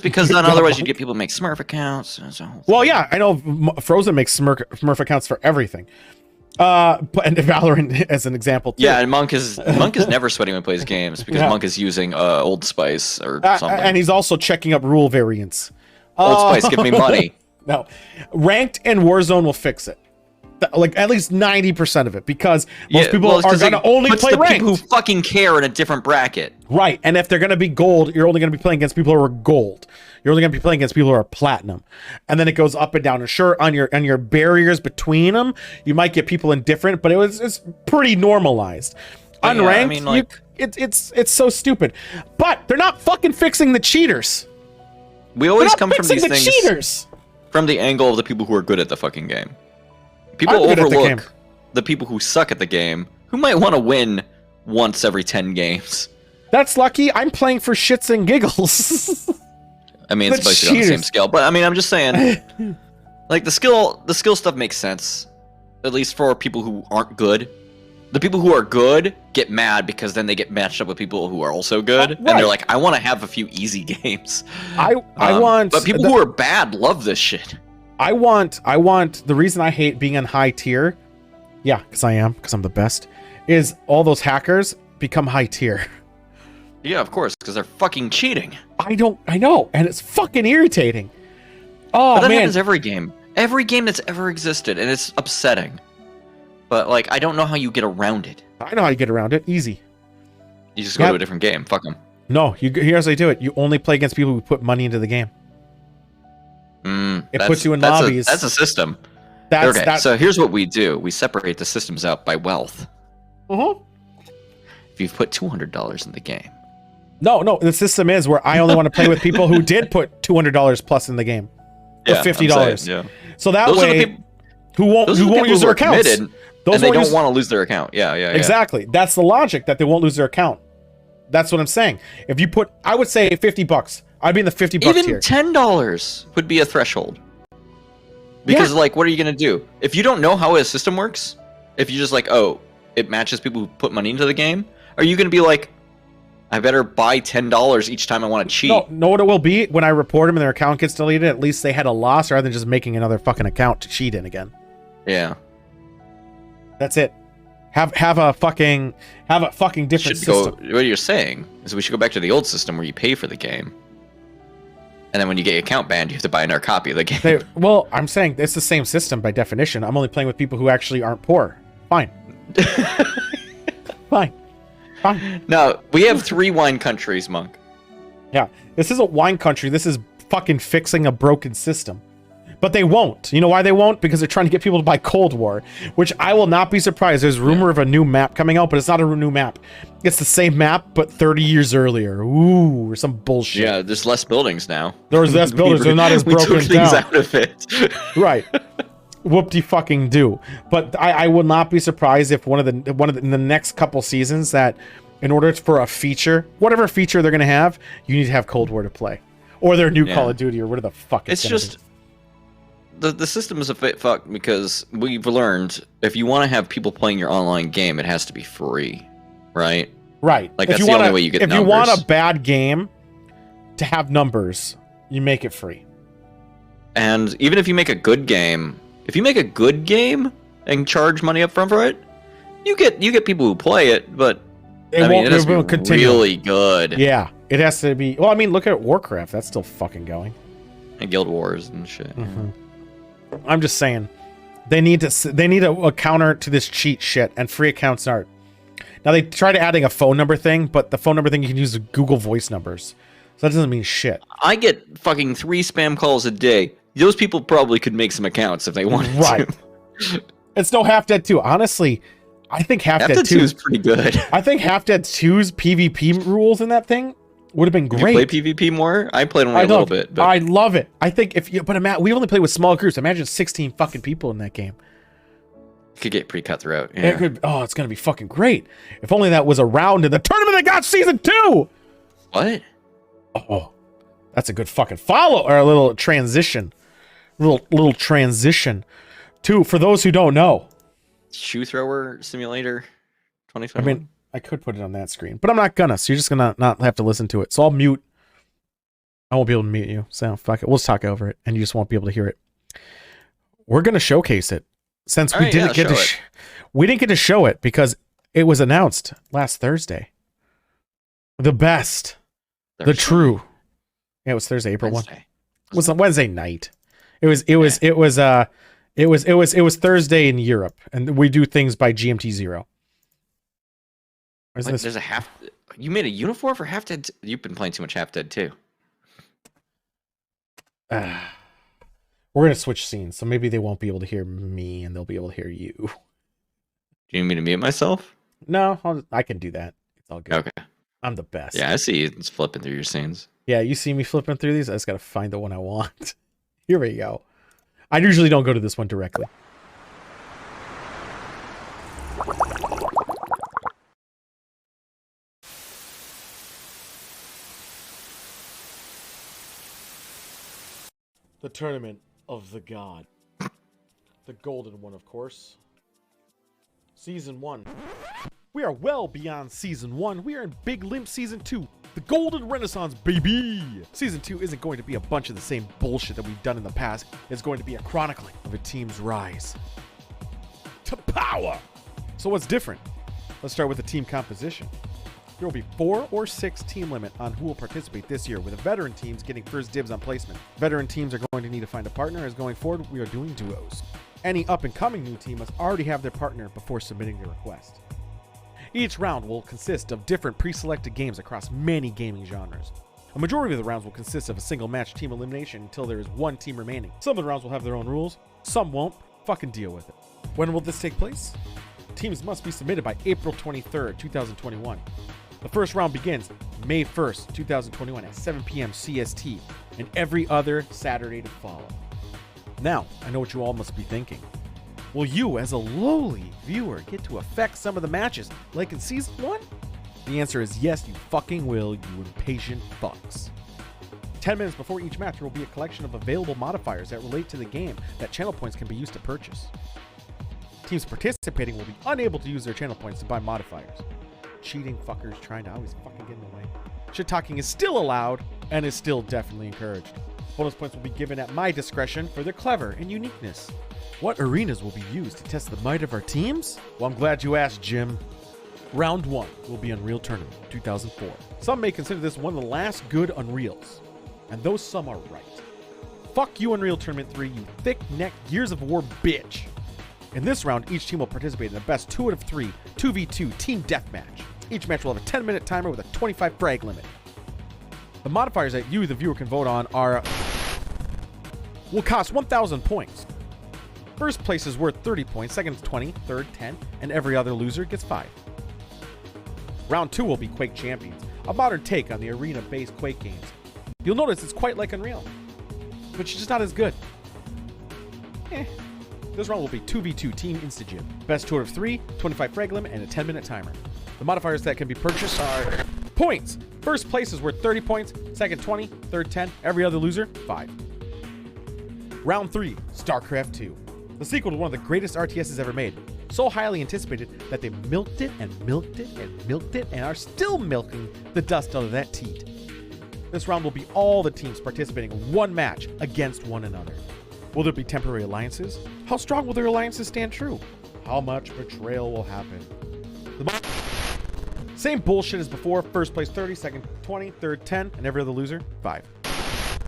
because then otherwise you'd get people to make Smurf accounts. Well, yeah, I know Frozen makes Smurf accounts for everything. But and Valorant as an example too. Yeah, and Monk is never sweating when he plays games because Monk is using Old Spice or something. And he's also checking up rule variants. Old Spice, give me money. No, ranked and Warzone will fix it. Like at least 90% of it, because most people are gonna only play ranked. People who fucking care in a different bracket. Right, and if they're gonna be gold, you're only gonna be playing against people who are gold. You're only gonna be playing against people who are platinum, and then it goes up and down. And sure, on your barriers between them, you might get people indifferent, but it's pretty normalized. Unranked, yeah, I mean, like, it's so stupid. But they're not fucking fixing the cheaters. We always come from these things cheaters from the angle of the people who are good at the fucking game. People overlook the people who suck at the game, who might want to win once every 10 games. That's lucky. I'm playing for shits and giggles. I mean, it's basically on the same scale, but I mean, I'm just saying, like the skill stuff makes sense, at least for people who aren't good. The people who are good get mad because then they get matched up with people who are also good, and they're like, I want to have a few easy games. I want, but people who are bad love this shit. I want the reason I hate being on high tier, because I'm the best, is all those hackers become high tier. Yeah, of course, because they're fucking cheating. I know, and it's fucking irritating. Oh, but that man. happens every game that's ever existed, and it's upsetting. But like, I don't know how you get around it. I know how you get around it. Easy. You just go to a different game. Fuck them. No, here's how you do it. You only play against people who put money into the game. It puts you in lobbies. That's a system. So here's what we do. We separate the systems out by wealth. Uh-huh. If you've put $200 in the game. No, the system is where I only want to play with people who did put $200 plus in the game. Or $50. Yeah. So that way, who won't use their accounts. And they don't want to lose their account. Yeah. Exactly. That's the logic, that they won't lose their account. That's what I'm saying. If you put, I would say $50. I'd be in the $50 Even tier. $10 would be a threshold. Because like, what are you gonna do if you don't know how a system works? If you just like, oh, it matches people who put money into the game. Are you gonna be like, I better buy $10 each time I want to cheat? No, know what it will be when I report them and their account gets deleted. At least they had a loss rather than just making another fucking account to cheat in again. Yeah. That's it. Have a fucking different system. What you're saying is we should go back to the old system where you pay for the game, and then when you get your account banned, you have to buy another copy of the game. Well, I'm saying it's the same system by definition. I'm only playing with people who actually aren't poor. Fine. Fine. Now we have 3 wine countries, Monk. Yeah, this isn't wine country. This is fucking fixing a broken system. But they won't. You know why they won't? Because they're trying to get people to buy Cold War, which I will not be surprised. There's rumor of a new map coming out, but it's not a new map. It's the same map, but 30 years earlier. Ooh, or some bullshit. Yeah, there's less buildings now. There's less buildings. They're not as broken we took things out of it. Right. Whoop-de-fucking-do. But I will not be surprised if one of the in the next couple seasons that in order for a feature, whatever feature they're going to have, you need to have Cold War to play. Or their new Call of Duty or whatever the fuck it's just... The system is a bit fucked because we've learned if you want to have people playing your online game, it has to be free, right? Right. Like that's the only way you get numbers. If you want a bad game to have numbers, you make it free. And even if you make a good game, and charge money up front for it, you get people who play it, but it has to be really good. Yeah, it has to be. Well, I mean, look at Warcraft. That's still fucking going. And Guild Wars and shit. Mm-hmm. I'm just saying, they need a counter to this cheat shit, and free accounts aren't. Now they tried adding a phone number thing, but the phone number thing you can use Google Voice numbers, so that doesn't mean shit. I get fucking 3 spam calls a day. Those people probably could make some accounts if they wanted to. It's no half dead too. Honestly, I think Half Half Dead Dead 2 is pretty good. I think Half Dead 2's PvP rules in that thing would have been Did great. you play PvP more? I played only a little bit. But I love it. I think but we only play with small groups. Imagine 16 fucking people in that game. it could get pretty cutthroat. Yeah. It's gonna be fucking great. If only that was around in the tournament that got season 2. What? Oh, that's a good fucking follow or a little transition. Little transition to, for those who don't know. Shoe thrower simulator 2021. I mean, I could put it on that screen, but I'm not gonna. So you're just gonna not have to listen to it. So I'll mute. I won't be able to mute you. So fuck it. We'll just talk over it, and you just won't be able to hear it. We're gonna showcase it since we didn't get to. We didn't get to show it because it was announced last Thursday. The best, the true. Yeah, it was Thursday, April 1. It was on Wednesday night. It was Thursday in Europe, and we do things by GMT 0. Like, there's a you made a uniform for Half Dead. You've been playing too much Half Dead 2. We're gonna switch scenes, so maybe they won't be able to hear me, and they'll be able to hear you. Do you need me to mute myself? No, I can do that. It's all good. Okay. I'm the best. Yeah, I see you flipping through your scenes. Yeah, you see me flipping through these. I just gotta find the one I want. Here we go. I usually don't go to this one directly. The Tournament of the God. The golden one, of course. Season 1. We are well beyond Season 1. We are in Big Limp Season 2. The Golden Renaissance, baby! Season 2 isn't going to be a bunch of the same bullshit that we've done in the past. It's going to be a chronicling of a team's rise to power. So what's different? Let's start with the team composition. There will be 4 or 6 team limit on who will participate this year, with the veteran teams getting first dibs on placement. Veteran teams are going to need to find a partner, as going forward we are doing duos. Any up-and-coming new team must already have their partner before submitting their request. Each round will consist of different pre-selected games across many gaming genres. A majority of the rounds will consist of a single match team elimination until there is one team remaining. Some of the rounds will have their own rules, some won't. Fucking deal with it. When will this take place? Teams must be submitted by April 23rd, 2021. The first round begins May 1st, 2021 at 7 p.m. CST, and every other Saturday to follow. Now, I know what you all must be thinking. Will you, as a lowly viewer, get to affect some of the matches, like in Season 1? The answer is yes, you fucking will, you impatient fucks. 10 minutes before each match, there will be a collection of available modifiers that relate to the game that channel points can be used to purchase. Teams participating will be unable to use their channel points to buy modifiers. Cheating fuckers trying to always fucking get in the way. Shit talking is still allowed and is still definitely encouraged. Bonus points will be given at my discretion for their clever and uniqueness. What arenas will be used to test the might of our teams? Well, I'm glad you asked, Jim. Round 1 will be Unreal Tournament 2004. Some may consider this one of the last good Unreals, and those some are right. Fuck you, Unreal Tournament 3, you thick-necked Gears of War bitch. In this round, each team will participate in a best 2 out of 3 2v2 team deathmatch. Each match will have a 10-minute timer with a 25 frag limit. The modifiers that you, the viewer, can vote on will cost 1,000 points. First place is worth 30 points, second is 20, third 10, and every other loser gets 5. Round 2 will be Quake Champions, a modern take on the arena-based Quake games. You'll notice it's quite like Unreal, but it's just not as good. This round will be 2v2 Team Instagym. Best 2 out of 3, 25 frag limit, and a 10-minute timer. The modifiers that can be purchased are points. First place is worth 30 points, second 20, third 10, every other loser 5. Round 3, StarCraft 2. The sequel to one of the greatest RTSs ever made. So highly anticipated that they milked it and milked it and milked it and are still milking the dust out of that teat. This round will be all the teams participating in one match against one another. Will there be temporary alliances? How strong will their alliances stand true? How much betrayal will happen? Same bullshit as before. First place 30, second 20, third 10, and every other loser 5.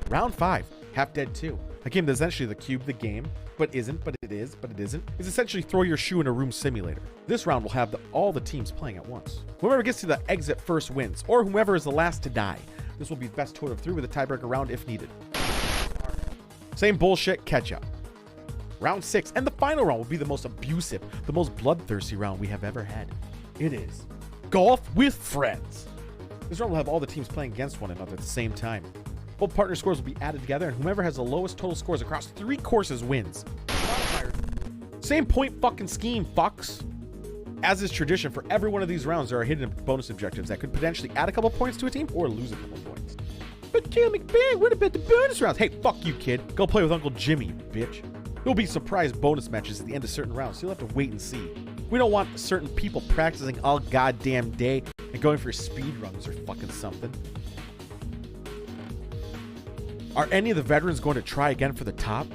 Round 5, Half Dead 2. A game that's essentially the Cube, the game, but isn't, but it is, but it isn't. It's essentially throw your shoe in a room simulator. This round will have all the teams playing at once. Whoever gets to the exit first wins, or whoever is the last to die. This will be the best 2 out of 3 with a tiebreaker round if needed. Same bullshit, catch up. Round 6 and the final round will be the most abusive, the most bloodthirsty round we have ever had. It is Golf with Friends. This round will have all the teams playing against one another at the same time. Both partner scores will be added together, and whomever has the lowest total scores across 3 courses wins. Same point fucking scheme, fucks. As is tradition, for every one of these rounds, there are hidden bonus objectives that could potentially add a couple points to a team or lose a couple points. But Jim McBain, what about the bonus rounds? Hey, fuck you, kid. Go play with Uncle Jimmy, you bitch. There'll be surprise bonus matches at the end of certain rounds, so you'll have to wait and see. We don't want certain people practicing all goddamn day and going for speed runs or fucking something. Are any of the veterans going to try again for the top?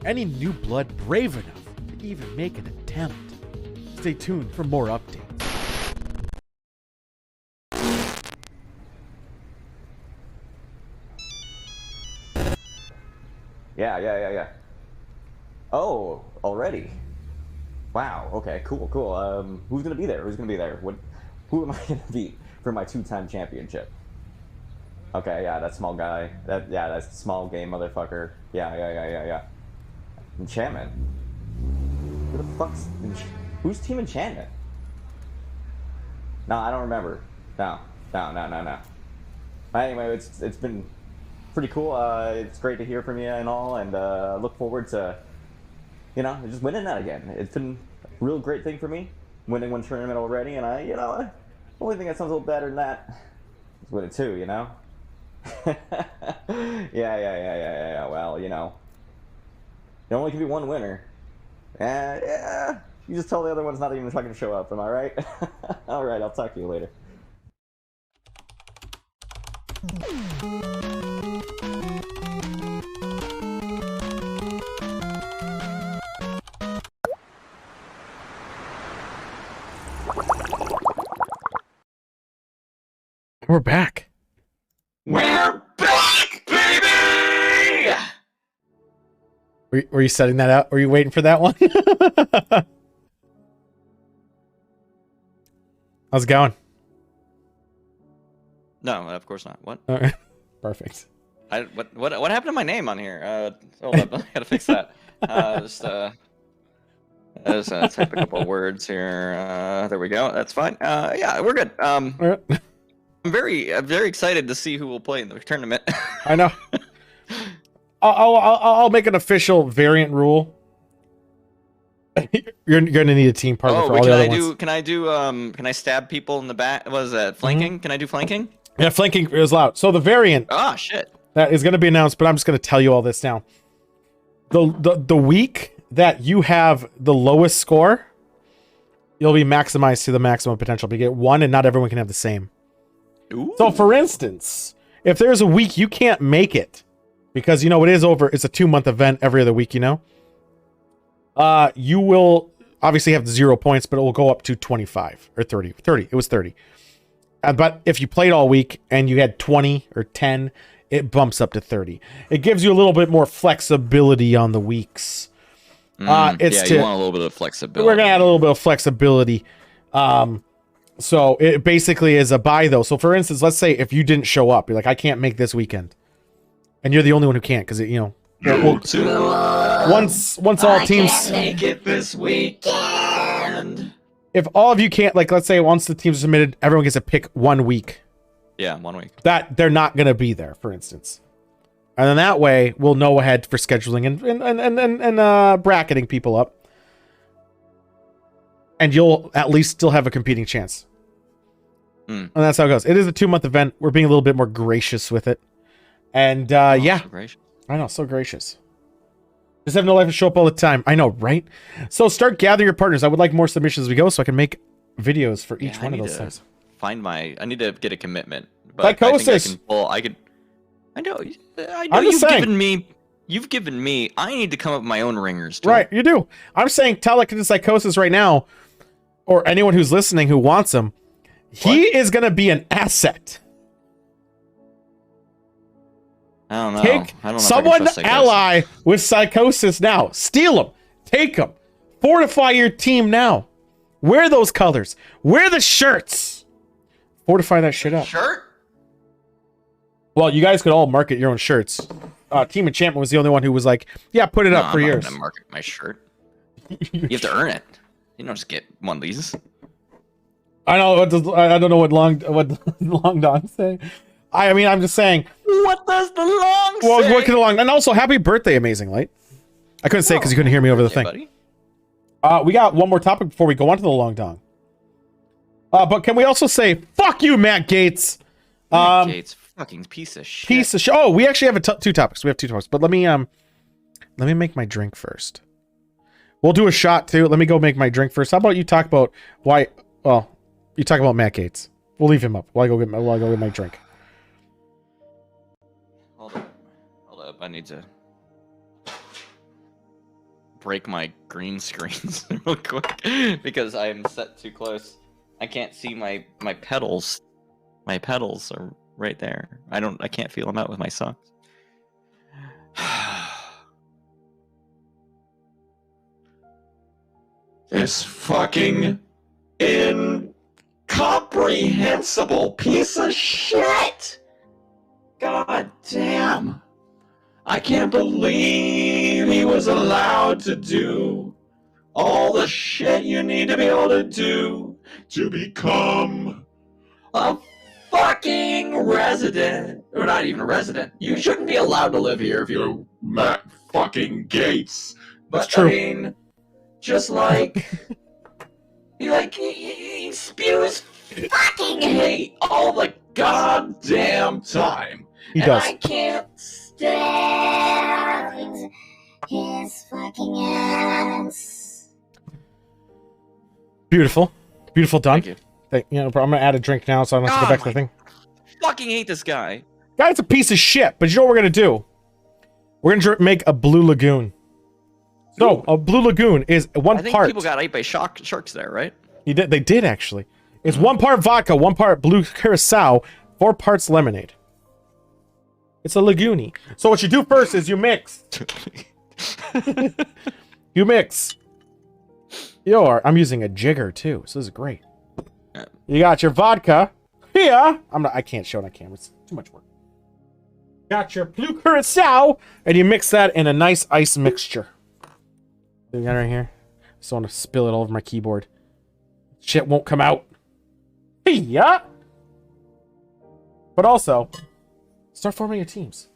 Any new blood brave enough to even make an attempt? Stay tuned for more updates. Yeah. Oh, already? Wow. Okay. Cool. Who's gonna be there? Who am I gonna beat for my 2-time championship? Okay. Yeah, that small guy. That's small game motherfucker. Yeah. Enchantment. Who the fuck's who's Team Enchantment? No, I don't remember. No. Anyway, it's been pretty cool. It's great to hear from you and all, and look forward to, just winning that again. It's been a real great thing for me, winning one tournament already, and the only thing that sounds a little better than that is winning 2, Yeah. Well, there only can be one winner. Yeah. You just tell the other one's not even fucking show up, am I right? All right, I'll talk to you later. We're back. We're back, baby! Were you setting that out? Were you waiting for that one? How's it going? No, of course not. What? Okay. Perfect. What happened to my name on here? Hold up, I gotta fix that. Just type a couple of words here. There we go. That's fine. Yeah, we're good. I'm very excited to see who will play in the tournament. I know. I'll make an official variant rule. You're gonna need a team partner for all the other ones. Can I stab people in the back? What is that? Flanking? Can I do flanking? Yeah, flanking is allowed. So the variant Shit. that is going to be announced, but I'm just going to tell you all this now. The week that you have the lowest score, you'll be maximized to the maximum potential. But you get one, and not everyone can have the same. Ooh. So, for instance, if there's a week you can't make it, because it is over, it's a 2-month event every other week, you will obviously have 0 points, but it will go up to 25 or 30. 30. It was 30. But if you played all week and you had 20 or 10, it bumps up to 30. It gives you a little bit more flexibility on the weeks. You want a little bit of flexibility. We're going to add a little bit of flexibility. So it basically is a buy, though. So, for instance, let's say if you didn't show up, you're like, I can't make this weekend. And you're the only one who can't because, once all teams... make it this weekend. If all of you can't, let's say once the team's submitted, everyone gets to pick 1 week. Yeah, 1 week. That they're not going to be there, for instance. And then that way, we'll know ahead for scheduling and bracketing people up. And you'll at least still have a competing chance. And that's how it goes. It is a 2-month event. We're being a little bit more gracious with it. And yeah. So gracious. I know, so gracious. Just have no life and show up all the time. I know, right? So start gathering your partners. I would like more submissions as we go so I can make videos for each one of those things. I need to get a commitment. But Psychosis. I know you've given me, I need to come up with my own ringers too. Right, you do. I'm saying Psychosis right now, or anyone who's listening who wants him, he is going to be an asset. I don't know. Take someone ally with Psychosis now. Steal them. Take them. Fortify your team now. Wear those colors. Wear the shirts. Fortify that shit up. Shirt? Well, you guys could all market your own shirts. Team Enchantment was the only one who was like, yeah, put it up for I'm years. not gonna market my shirt. You have to earn it. You don't just get one of these. I know. I don't know what long dong say. I mean, I'm just saying. What does the long Well, say? what could long? And also, happy birthday, Amazing Light. I couldn't say it because you couldn't hear me over the thing. Buddy. We got one more topic before we go on to the long dong. But can we also say, fuck you, Matt Gates? Matt Gates, fucking piece of shit. Piece of shit. Oh, we actually have two topics. We have two topics. But let me make my drink first. We'll do a shot too. Let me go make my drink first. How about you talk about why? Well, you talk about Matt Gates. We'll leave him up while I go get my drink. Hold up. I need to break my green screens real quick because I am set too close. I can't see my pedals. My pedals are right there. I can't feel them out with my socks. This fucking incomprehensible piece of shit! God damn. I can't believe he was allowed to do all the shit you need to be able to do to become a fucking resident. Or not even a resident. You shouldn't be allowed to live here if you're Matt fucking Gates. But That's true. I mean, just like he spews fucking hate all the goddamn time. He And does. I can't stand his fucking ass. Beautiful, done. Thank you. I'm gonna add a drink now, so I don't have to go back to the thing. Fucking hate this guy. Guy's a piece of shit. But you know what we're gonna do? We're gonna make a blue lagoon. So a blue lagoon is one I think part. people got ate by sharks there, right? They did actually. It's 1 part vodka, 1 part blue curacao, 4 parts lemonade. It's a lagoony. So what you do first is you mix. You mix. I'm using a jigger too, so this is great. Yeah. You got your vodka here. I can't show it on camera. It's too much work. Got your blue curacao, and you mix that in a nice ice mixture. You got it right here. Just want to spill it all over my keyboard. Shit won't come out. Yeah. But also, start forming your teams.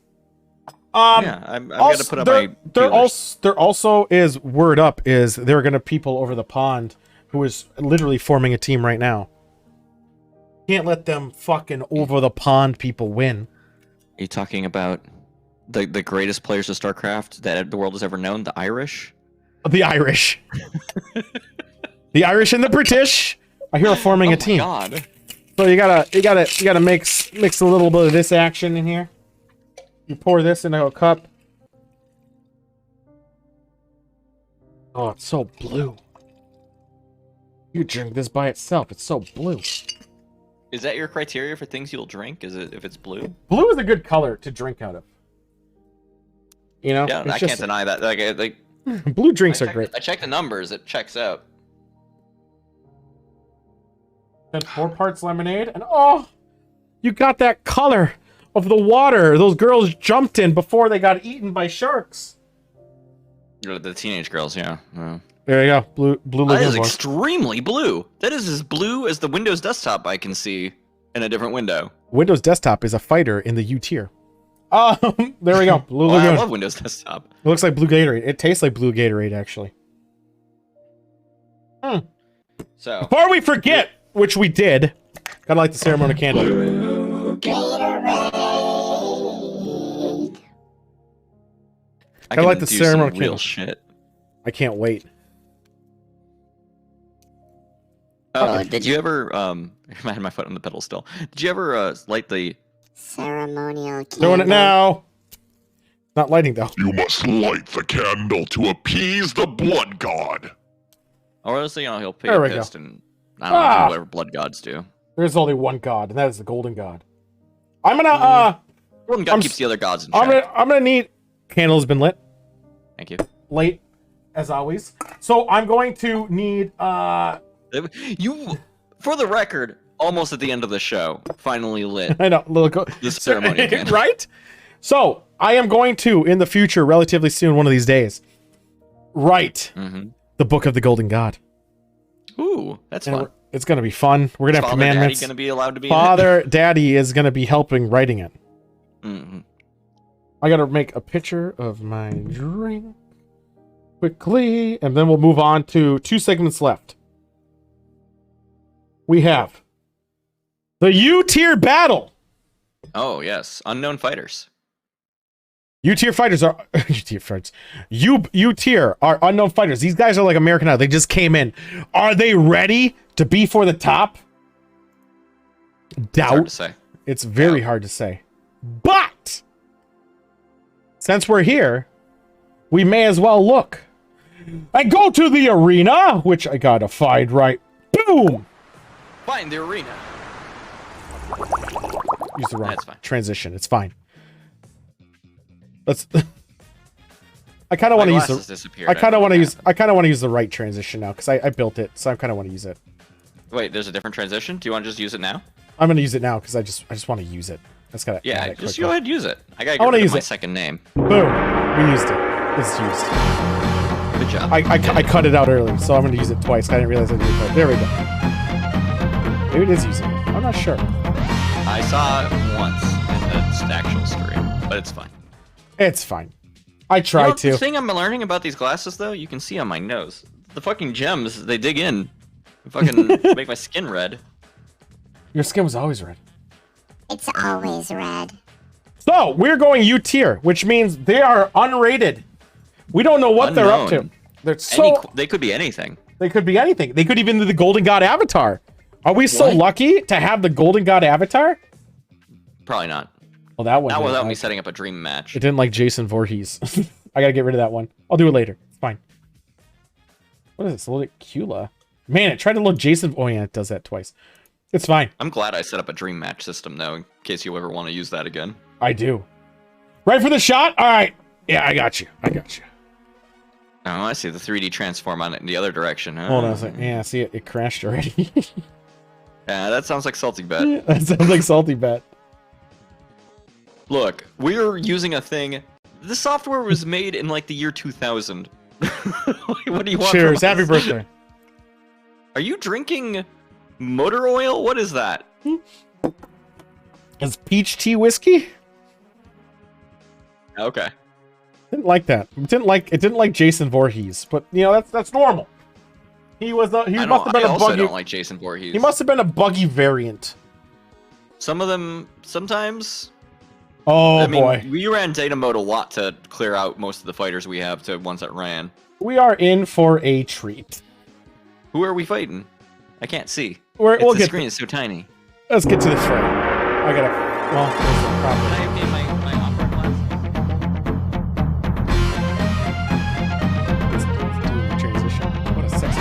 Yeah, I'm gonna put up my. There also is word up is there are gonna people over the pond who is literally forming a team right now. Can't let them fucking over the pond people win. Are you talking about the greatest players of StarCraft that the world has ever known, the Irish? The Irish. The Irish and the British are here forming a team. God. So you gotta mix a little bit of this action in here. You pour this into a cup. Oh, it's so blue. You drink this by itself. It's so blue. Is that your criteria for things you'll drink? Is it if it's blue? Blue is a good color to drink out of. You know? Yeah, It's I just- can't deny that. Like blue drinks are great. I checked the numbers. It checks out. Then 4 parts lemonade, and oh, you got that color of the water those girls jumped in before they got eaten by sharks. The teenage girls, yeah. There you go, blue That lagoon. is boys. extremely blue. That is as blue as the Windows desktop I can see in a different window. Windows Desktop is a fighter in the U tier. There we go, blue Well, I lagoon. love Windows desktop. It looks like blue Gatorade. It tastes like blue Gatorade, actually. So Before we forget, which we did, gotta light the ceremonial candle. I I like can the do ceremonial some real candle. shit. I can't wait. Did you ever I had my foot on the pedal still. Did you ever light the Ceremonial candle. Doing it now. Not lighting though. You must light the candle to appease the blood god. or else he'll pay There we go. pissed and I don't know, Ah! do whatever blood gods do. There's only one god, and that is the golden god. I'm gonna Golden god I'm keeps s- the other gods in I'm check. gonna need candle's been lit. Thank you. Late as always. So I'm going to need You, for the record, almost at the end of the show, finally lit I know little this ceremonial candle. right? So I am going to, in the future, relatively soon, one of these days, write the Book of the Golden God. Ooh, that's fun. It's going to be fun. We're going to have commandments. Father Daddy going to be allowed to be Father Daddy is going to be helping writing it. I got to make a picture of my drink quickly, and then we'll move on to 2 segments left. We have the U-tier battle. Oh, yes. Unknown fighters. U-tier fighters are U-tier fighters. U-tier are unknown fighters. These guys are like American Idol. They just came in. Are they ready to be for the top? Doubt. It's hard to say. It's very hard to say. But since we're here, we may as well look. I go to the arena, which I gotta find right. Boom! Find the arena. Use the wrong That's fine. transition. It's fine. Let's. I kind of want to use the. I kind of want to use. I kind of want to use the right transition now because I built it, so I kind of want to use it. Wait, there's a different transition. Do you want to just use it now? I'm gonna use it now because I just want to use it. That's gotta. Yeah, just go ahead and use it. I gotta wanna get rid use of my it. second name. Boom. We used it. It's used. Good job. I cut it out early, so I'm gonna use it twice. I didn't realize I needed it. There we go. Maybe it is using it. I'm not sure. I saw it once in the actual stream, but it's fine. It's fine. I tried to. The thing I'm learning about these glasses, though, you can see on my nose. The fucking gems, they dig in. Fucking make my skin red. Your skin was always red. It's always red. So, we're going U-tier, which means they are unrated. We don't know what they're up to. They're They could be anything. They could be anything. They could even be the Golden God avatar. Are we so lucky to have the Golden God avatar? Probably not. Well, that one. Not without me setting up a dream match. It didn't like Jason Voorhees. I gotta get rid of that one. I'll do it later. It's fine. What is this? Load it Cula. Man, it tried to load Jason. Oh yeah, it does that twice. It's fine. I'm glad I set up a dream match system, though, in case you ever want to use that again. I do. Right for the shot? All right. Yeah, I got you. I got you. Oh, I see the 3D transform on it in the other direction. Huh? Hold on a second. Yeah, see it. It crashed already. Yeah, that sounds like Salty Bet. That sounds like Salty Bet. Look, we're using a thing. The software was made in like the year 2000. What do you want? Cheers. From Happy us? birthday. Are you drinking motor oil? What is that? Is peach tea whiskey? Okay. Didn't like that. It didn't like Jason Voorhees, but you know that's normal. He was he must have been I a also buggy. don't like Jason Voorhees. He must have been a buggy variant. Some of them sometimes. Oh I mean, boy. we ran data mode a lot to clear out most of the fighters we have to ones that ran. We are in for a treat. Who are we fighting? I can't see. The screen is so tiny. Let's get to the fray. I gotta. Well, there's the problem. Can I update my opera class? Let's do the transition. What a sexy.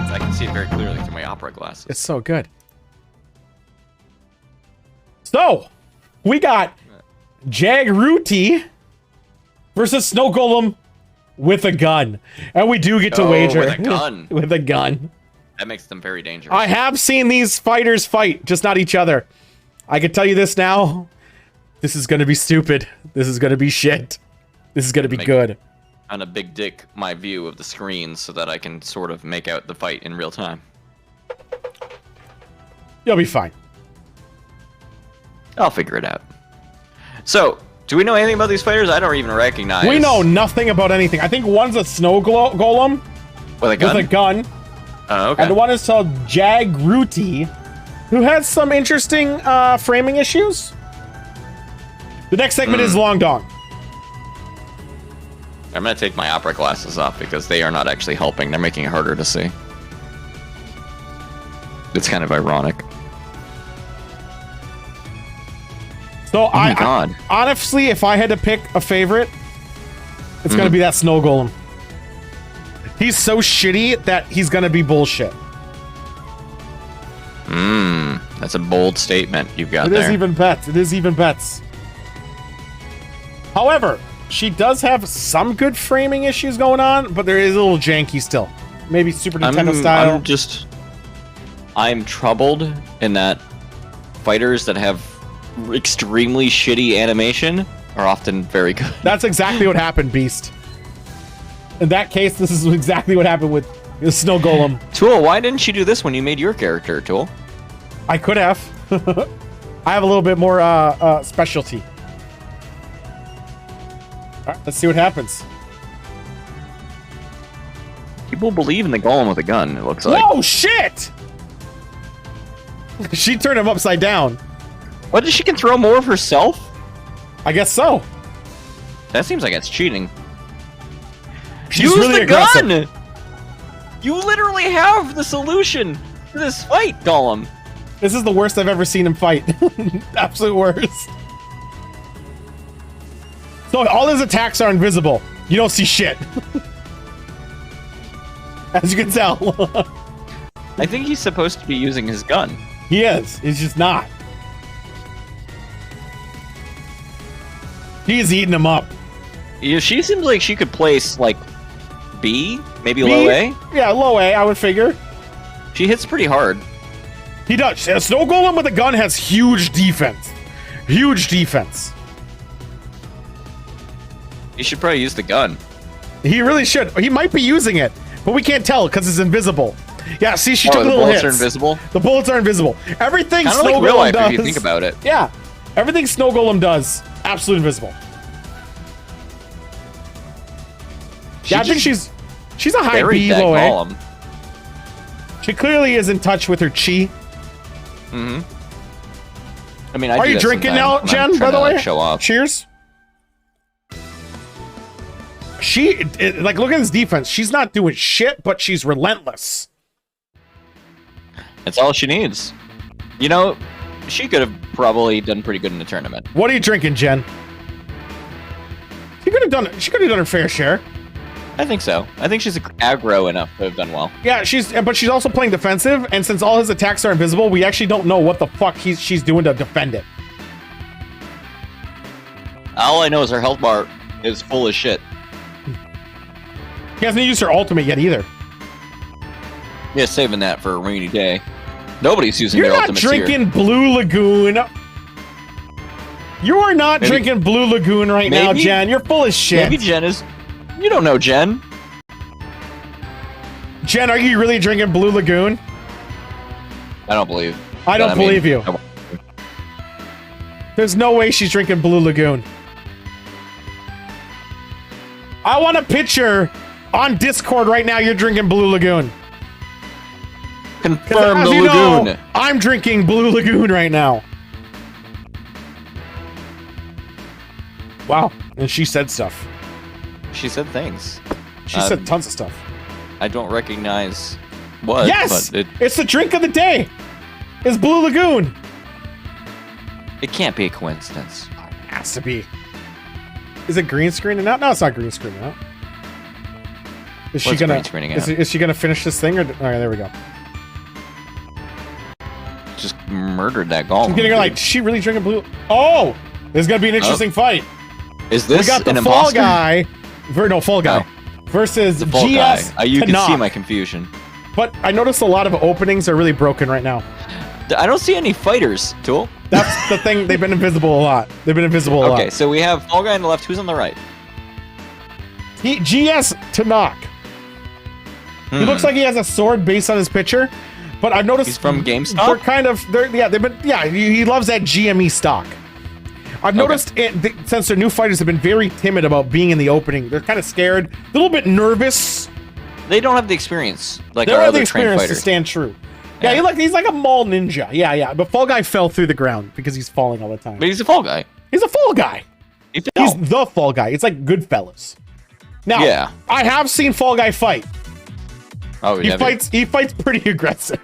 I can see it very clearly through my opera glasses. It's so good. So, we got Jagruti versus Snow Golem with a gun. And we do get to wager. With a gun. With a gun. That makes them very dangerous. I have seen these fighters fight, just not each other. I can tell you this now. This is going to be stupid. This is going to be shit. This is going to be good. On a big dick, my view of the screen so that I can sort of make out the fight in real time. You'll be fine. I'll figure it out. So, do we know anything about these fighters? I don't even recognize. We know nothing about anything. I think one's a snow golem with a gun. With a gun. Oh, okay. And the one is called Jagruti, who has some interesting framing issues. The next segment is Long Dong. I'm gonna take my opera glasses off because they are not actually helping. They're making it harder to see. It's kind of ironic. So God. I honestly, if I had to pick a favorite, it's gonna be that snow golem. He's so shitty that he's gonna be bullshit. That's a bold statement you've got there. It is even bets. It is even bets. However, she does have some good framing issues going on, but there is a little janky still. Maybe Super Nintendo style. I'm troubled in that fighters that have extremely shitty animation are often very good. That's exactly what happened, Beast. In that case, this is exactly what happened with the Snow Golem. Tool, why didn't you do this when you made your character, Tool? I could have. I have a little bit more specialty. All right, let's see what happens. People believe in the golem with a gun, it looks like. Whoa, shit! She turned him upside down. What, she can throw more of herself? I guess so. That seems like it's cheating. She's Use really the aggressive. gun! You literally have the solution to this fight, Golem. This is the worst I've ever seen him fight. Absolute worst. So all his attacks are invisible. You don't see shit. As you can tell. I think he's supposed to be using his gun. He is. He's just not. He's eating him up. Yeah, she seems like she could place, like, B? Maybe B? low A? Yeah, low A, I would figure. She hits pretty hard. He does. A Snow Golem with a gun has huge defense. Huge defense. You should probably use the gun. He really should. He might be using it, but we can't tell because it's invisible. Yeah, see, she Oh, took the little bullets hits. are invisible? The bullets are invisible. Everything Kind of Snow like real Golem life does. if you think about it. Yeah, everything Snow Golem does, absolutely invisible. Yeah, I think she's a high buried B, that low A. golem. She clearly is in touch with her chi. Mm-hmm. I mean, I Are do you that drinking sometimes now, when I'm Jen? trying By the to, like, way, show off. Cheers. Like, look at his defense. She's not doing shit, but she's relentless. That's all she needs. You know, she could have probably done pretty good in the tournament. What are you drinking, Jen? She could have done. She could have done her fair share. I think so. I think she's aggro enough to have done well. Yeah, but she's also playing defensive, and since all his attacks are invisible, we actually don't know what the fuck she's doing to defend it. All I know is her health bar is full of shit. He hasn't used her ultimate yet either. Yeah, saving that for a rainy day. Nobody's using You're their not ultimates drinking here. Blue Lagoon. You are not Maybe- drinking Blue Lagoon right now, Maybe- Jen. You're full of shit. Maybe Jen is... You don't know Jen. Jen, are you really drinking Blue Lagoon? I don't believe. I don't believe you. I- There's no way she's drinking Blue Lagoon. I want a picture on Discord right now. You're drinking Blue Lagoon. 'Cause Confirm as the you know, lagoon. I'm drinking Blue Lagoon right now. Wow. And she said stuff. She said things. She said tons of stuff. I don't recognize what, Yes! but It's the drink of the day. It's Blue Lagoon. it can't be a coincidence. It has to be. Is it green screening out? No, it's not green screening out. Is she What's gonna? green screening Is, out? is she gonna finish this thing? Or all right, there we go. Just murdered that golem. I'm getting her dude. like, is she really drinking blue? Oh, this is gonna be an interesting fight. Is this We got the an Fall imposter? Guy, Fall Guy, versus The Fall Guy. GS. You can see Tanakh. my confusion. But I noticed a lot of openings are really broken right now. I don't see any fighters, Tool. That's the thing. They've been invisible a lot. They've been invisible a lot. Okay, so we have Fall Guy on the left. Who's on the right? GS Tanakh. He looks like he has a sword based on his picture, but I've noticed He's from GameStop? They're kind of, he loves that GME stock. I've noticed since their new fighters have been very timid about being in the opening. They're kind of scared, a little bit nervous. They don't have the experience like They our don't have the other trained experience to fighters. stand true. Yeah, Yeah. he's like a mall ninja. Yeah. But Fall Guy fell through the ground because he's falling all the time. But he's a Fall Guy. He's a Fall Guy. He fell. He's the Fall Guy. It's like Goodfellas. Now, Yeah. I have seen Fall Guy fight. Oh, He yeah, fights pretty aggressive.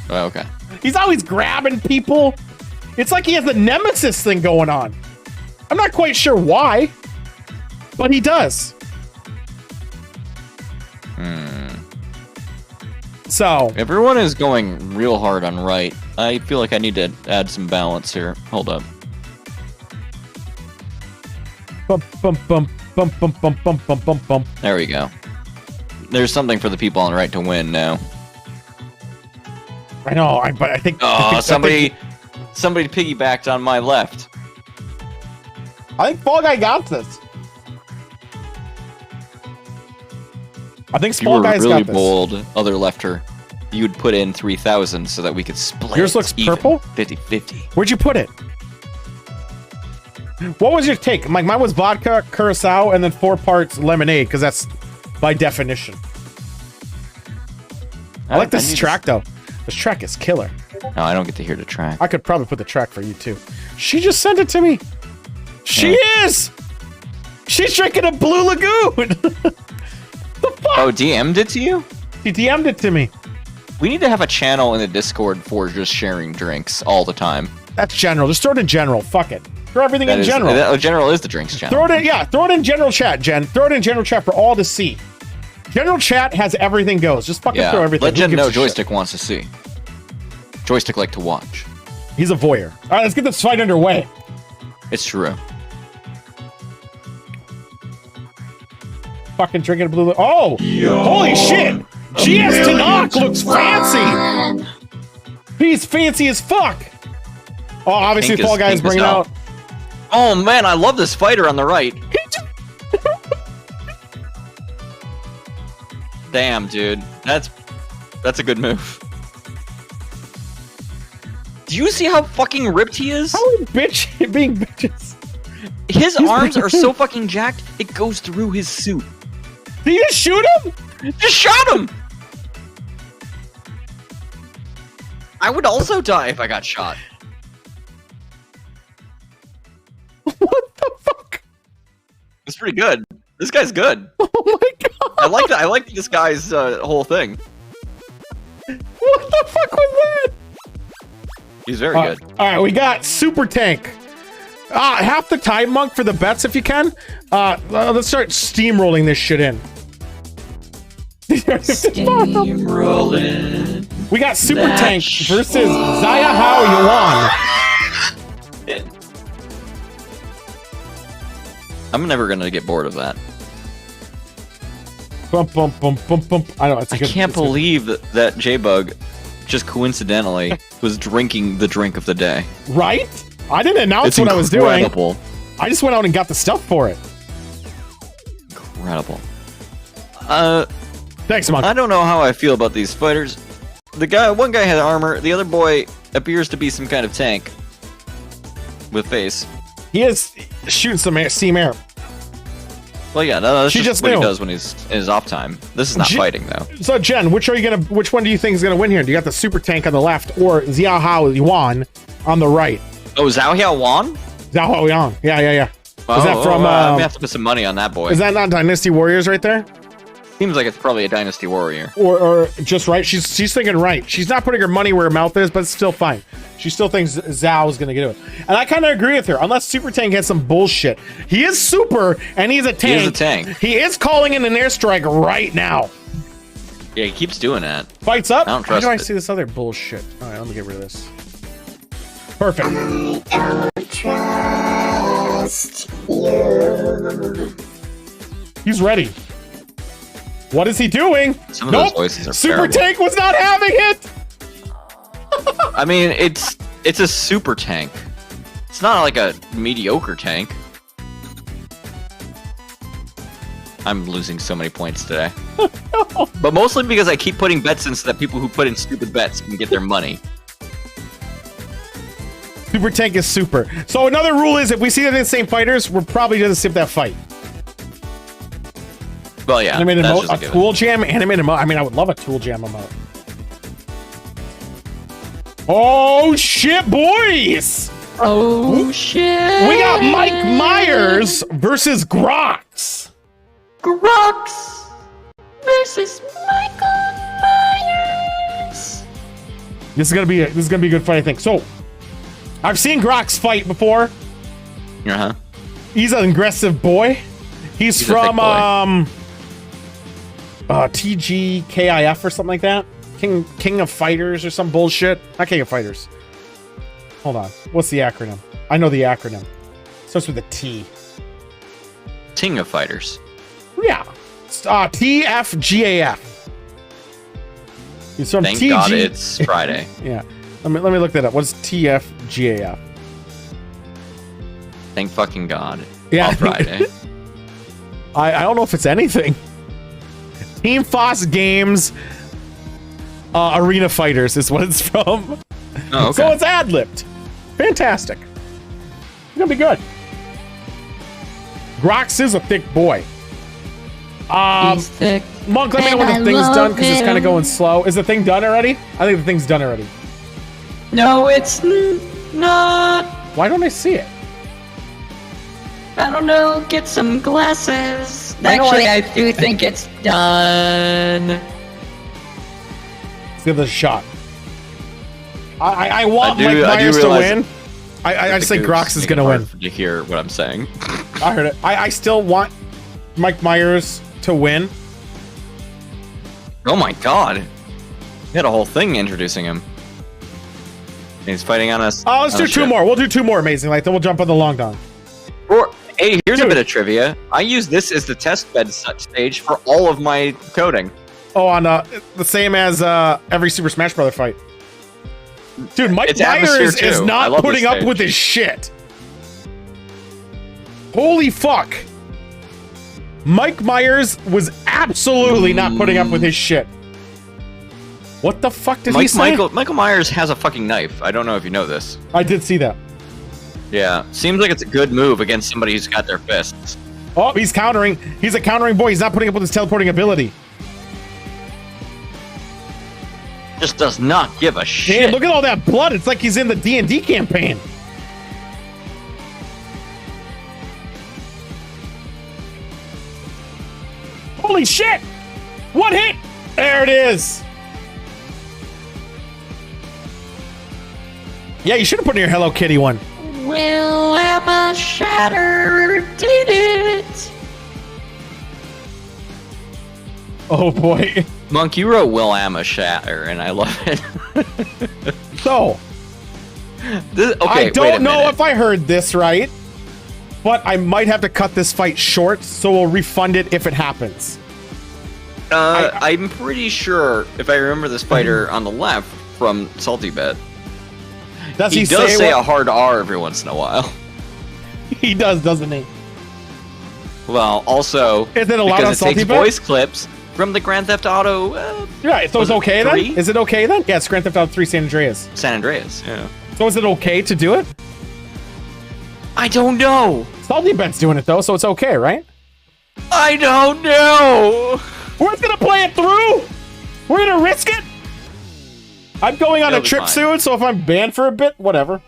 Oh, okay. He's always grabbing people. It's like he has the nemesis thing going on. I'm not quite sure why, but he does. So, Everyone is going real hard on right. I feel like I need to add some balance here. Hold up. bump, bump, bump, bump, bump, bump, bump, bump, bump, bump. There we go. There's something for the people on the right to win now. I know, but I think. Oh, somebody Somebody piggybacked on my left. I think Fall Guy got this. I think If you Fall were Guy's really got this. bold, other lefter, you'd put in 3,000 so that we could split. Yours looks even, purple? 50-50. Where'd you put it? What was your take? Mine was vodka, curacao, and then 4 parts lemonade, because that's by definition. I like this track, though. This track is killer. No, I don't get to hear the track. I could probably put the track for you, too. She just sent it to me. She is! She's drinking a Blue Lagoon! The fuck? Oh, DM'd it to you? She DM'd it to me. We need to have a channel in the Discord for just sharing drinks all the time. That's general. Just throw it in general. Fuck it. Throw everything in general. General is the drinks channel. Throw it in, yeah. Throw it in general chat, Jen. Throw it in general chat for all to see. General chat has everything goes. Just fucking throw everything. Let Who Jen gives know a Joystick shit? wants to see. Joystick like to watch. He's a voyeur. All right, let's get this fight underway. It's true. Fucking drinking a blue. Oh, holy shit! GS to knock looks fancy. He's fancy as fuck. Oh, obviously Pink Fall Guy is pink as bringing hell. out. Oh man, I love this fighter on the right. Damn, dude. That's a good move. Do you see how fucking ripped he is? How are bitch being bitches? His arms are so fucking jacked, it goes through his suit. Did you just shoot him? Just shot him! I would also die if I got shot. What the fuck? It's pretty good. This guy's good. Oh my god! I like that. I like this guy's whole thing. What the fuck was that? He's very good. All right, we got Super Tank. Half the time, Monk, for the bets if you can. Let's start steamrolling this shit in. Steamrolling. We got Super That Tank versus Zaya Hao Yuan. I'm never gonna get bored of that. Bump, bump, bump, bump, bump. I know it's a I good. can't it's good. believe that J-Bug just coincidentally was drinking the drink of the day. Right? I didn't announce It's what I was doing. incredible. I just went out and got the stuff for it. Incredible. Thanks, Monk. I don't know how I feel about these fighters. One guy had armor, the other boy appears to be some kind of tank with face. He is shooting some steam air. Well, yeah, no, that's She just just what he knew. does when he's in his off time. This is not fighting though. So, Jen, which one do you think is gonna win here? Do you got the Super Tank on the left or Zhao Hao Yuan on the right? Oh, Zhao Hao Wan? Zhao Hao Yuan. Yeah. Oh, Is that from? I'm gonna have to put some money on that boy. Is that not Dynasty Warriors right there? Seems like it's probably a Dynasty Warrior. Or just right? She's thinking right. She's not putting her money where her mouth is, but it's still fine. She still thinks Zhao is gonna get it. And I kind of agree with her, unless Super Tank has some bullshit. He is super, and he's a tank. He is a tank. He is calling in an airstrike right now. Yeah, he keeps doing that. Fights up. I don't How do trust I it. see this other bullshit? All right, let me get rid of this. Perfect. Trust you. He's ready. What is he doing? Some of those voices are Super terrible. Tank was not having it. I mean, it's a super tank. It's not like a mediocre tank. I'm losing so many points today. But mostly because I keep putting bets in so that people who put in stupid bets can get their money. Super Tank is super. So another rule is if we see that in the same fighters, we're probably gonna skip that fight. Well, yeah, Animated that's emote, just a a given. tool jam, animated emote. I mean, I would love a tool jam emote. Oh shit, boys! Oh shit! We got Mike Myers versus Grox. Grox versus Michael Myers. This is gonna be a good fight, I think. So, I've seen Grox fight before. Uh-huh. He's an aggressive boy. He's He's a thick from boy. TGKIF or something like that. King of Fighters or some bullshit. Not King of Fighters. Hold on. What's the acronym? I know the acronym. Starts with a T. Ting of Fighters. Yeah. TFGAF. He's from Thank TG. God it's Friday. Yeah. Let me look that up. What's TFGAF? Thank fucking God. Yeah. On Friday. I don't know if it's anything. Team Foss Games Arena Fighters is what it's from. Oh, okay. So it's ad-libbed. Fantastic. It's gonna be good. Grox is a thick boy. He's thick. Monk, let me know when the and I thing's love done because it's kind of him. going slow. Is the thing done already? I think the thing's done already. No, it's not. Why don't I see it? I don't know. Get some glasses. I know Actually, I do think it's done. Let's give this a shot. I want I Mike do Myers to realize win. I The say goofs Grox is make it gonna win. hard to hear what I'm saying. I heard it. I still want Mike Myers to win. Oh my God! He had a whole thing introducing him. He's fighting on us. Let's do two more. We'll do two more, Amazing Light. Then we'll jump on the long dong. Or, hey, here's Dude. a bit of trivia. I use this as the test bed stage for all of my coding. Oh, on the same as every Super Smash Brother fight. Dude, Mike It's atmosphere, Myers is too. I not love putting this up stage. with his shit. Holy fuck. Mike Myers was absolutely not putting up with his shit. What the fuck did he say? Michael Myers has a fucking knife. I don't know if you know this. I did see that. Yeah, seems like it's a good move against somebody who's got their fists. Oh, he's countering. He's a countering boy. He's not putting up with his teleporting ability. Just does not give a shit. Damn, look at all that blood. It's like he's in the D&D campaign. Holy shit! One hit! There it is! Yeah, you should have put in your Hello Kitty one. Will Emma Shatter did it? Oh boy. Monk, you wrote Will Amma Shatter, and I love it. So, Okay, I wait a don't know minute. if I heard this right, but I might have to cut this fight short, so we'll refund it if it happens. I'm pretty sure, if I remember this fighter on the left from Salty Bet, Does he he does say say what- a hard R every once in a while. He does, doesn't he? Well, also, Is it allowed on because it Salty takes Bet? voice clips from the Grand Theft Auto Right, so Was it's it okay 3? then? Is it okay then? Yeah, it's Grand Theft Auto 3 San Andreas. San Andreas. Yeah. So is it okay to do it? I don't know. Salty Bet's doing it though, so it's okay, right? I don't know. We're just gonna play it through? We're gonna risk it? I'm going on It'll a be trip fine. soon, so if I'm banned for a bit, whatever.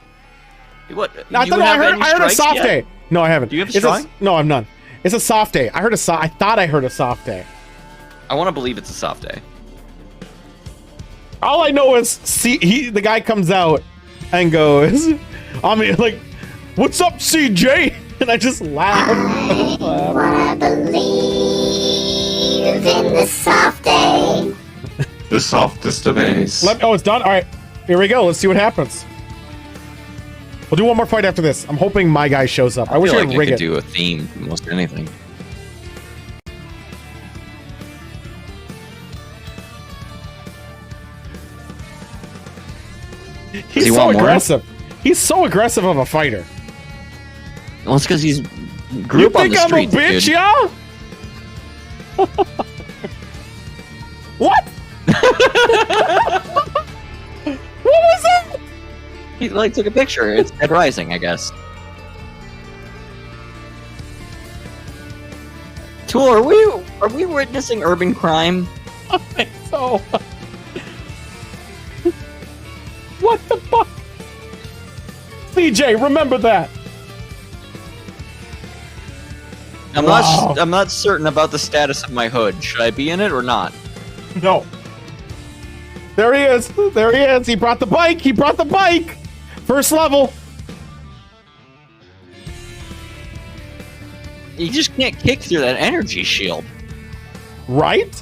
What? No, I you thought I have heard, any I heard a strikes soft yet? day. No, I haven't. Do you have a It's strike? No, I'm none. It's a soft day. I thought I heard a soft day. I want to believe it's a soft day. All I know is the guy comes out and goes, I mean, like, what's up, CJ? And I just laugh. I wanna believe in the soft day. The softest of days. Oh, it's done? All right. Here we go. Let's see what happens. We'll do one more fight after this. I'm hoping my guy shows up. I wish feel I like could I rig could it. do a theme to almost anything. He's he so want more? aggressive. He's so aggressive of a fighter. Well, it's because he's grew You up on think the I'm streets, a bitch, dude. yeah? What? What was that? He like took a picture. It's Dead Rising, I guess. Tool, are we witnessing urban crime? I think so. What the fuck? CJ, remember that. Wow. I'm not certain about the status of my hood. Should I be in it or not? No. There he is. There he is. He brought the bike. He brought the bike. First level. You just can't kick through that energy shield. Right?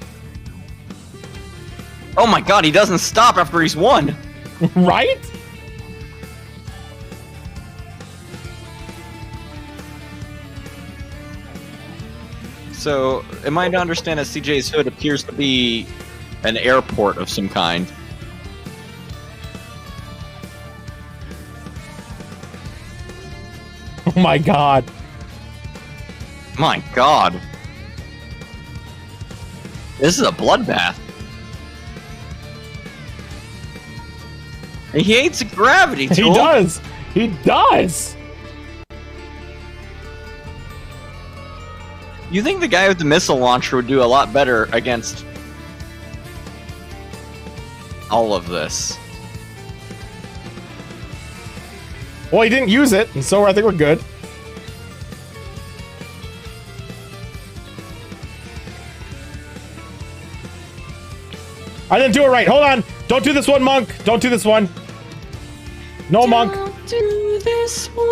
Oh my god, he doesn't stop after he's won. Right? So, am I to understand that CJ's hood appears to be an airport of some kind? my god. My god. This is a bloodbath. He hates gravity, He Tool. does. He does. You think the guy with the missile launcher would do a lot better against all of this? Well, he didn't use it, and so I think we're good. I didn't do it right. Hold on. Don't do this one, Monk. Don't do this one. No, Monk. Don't do this one.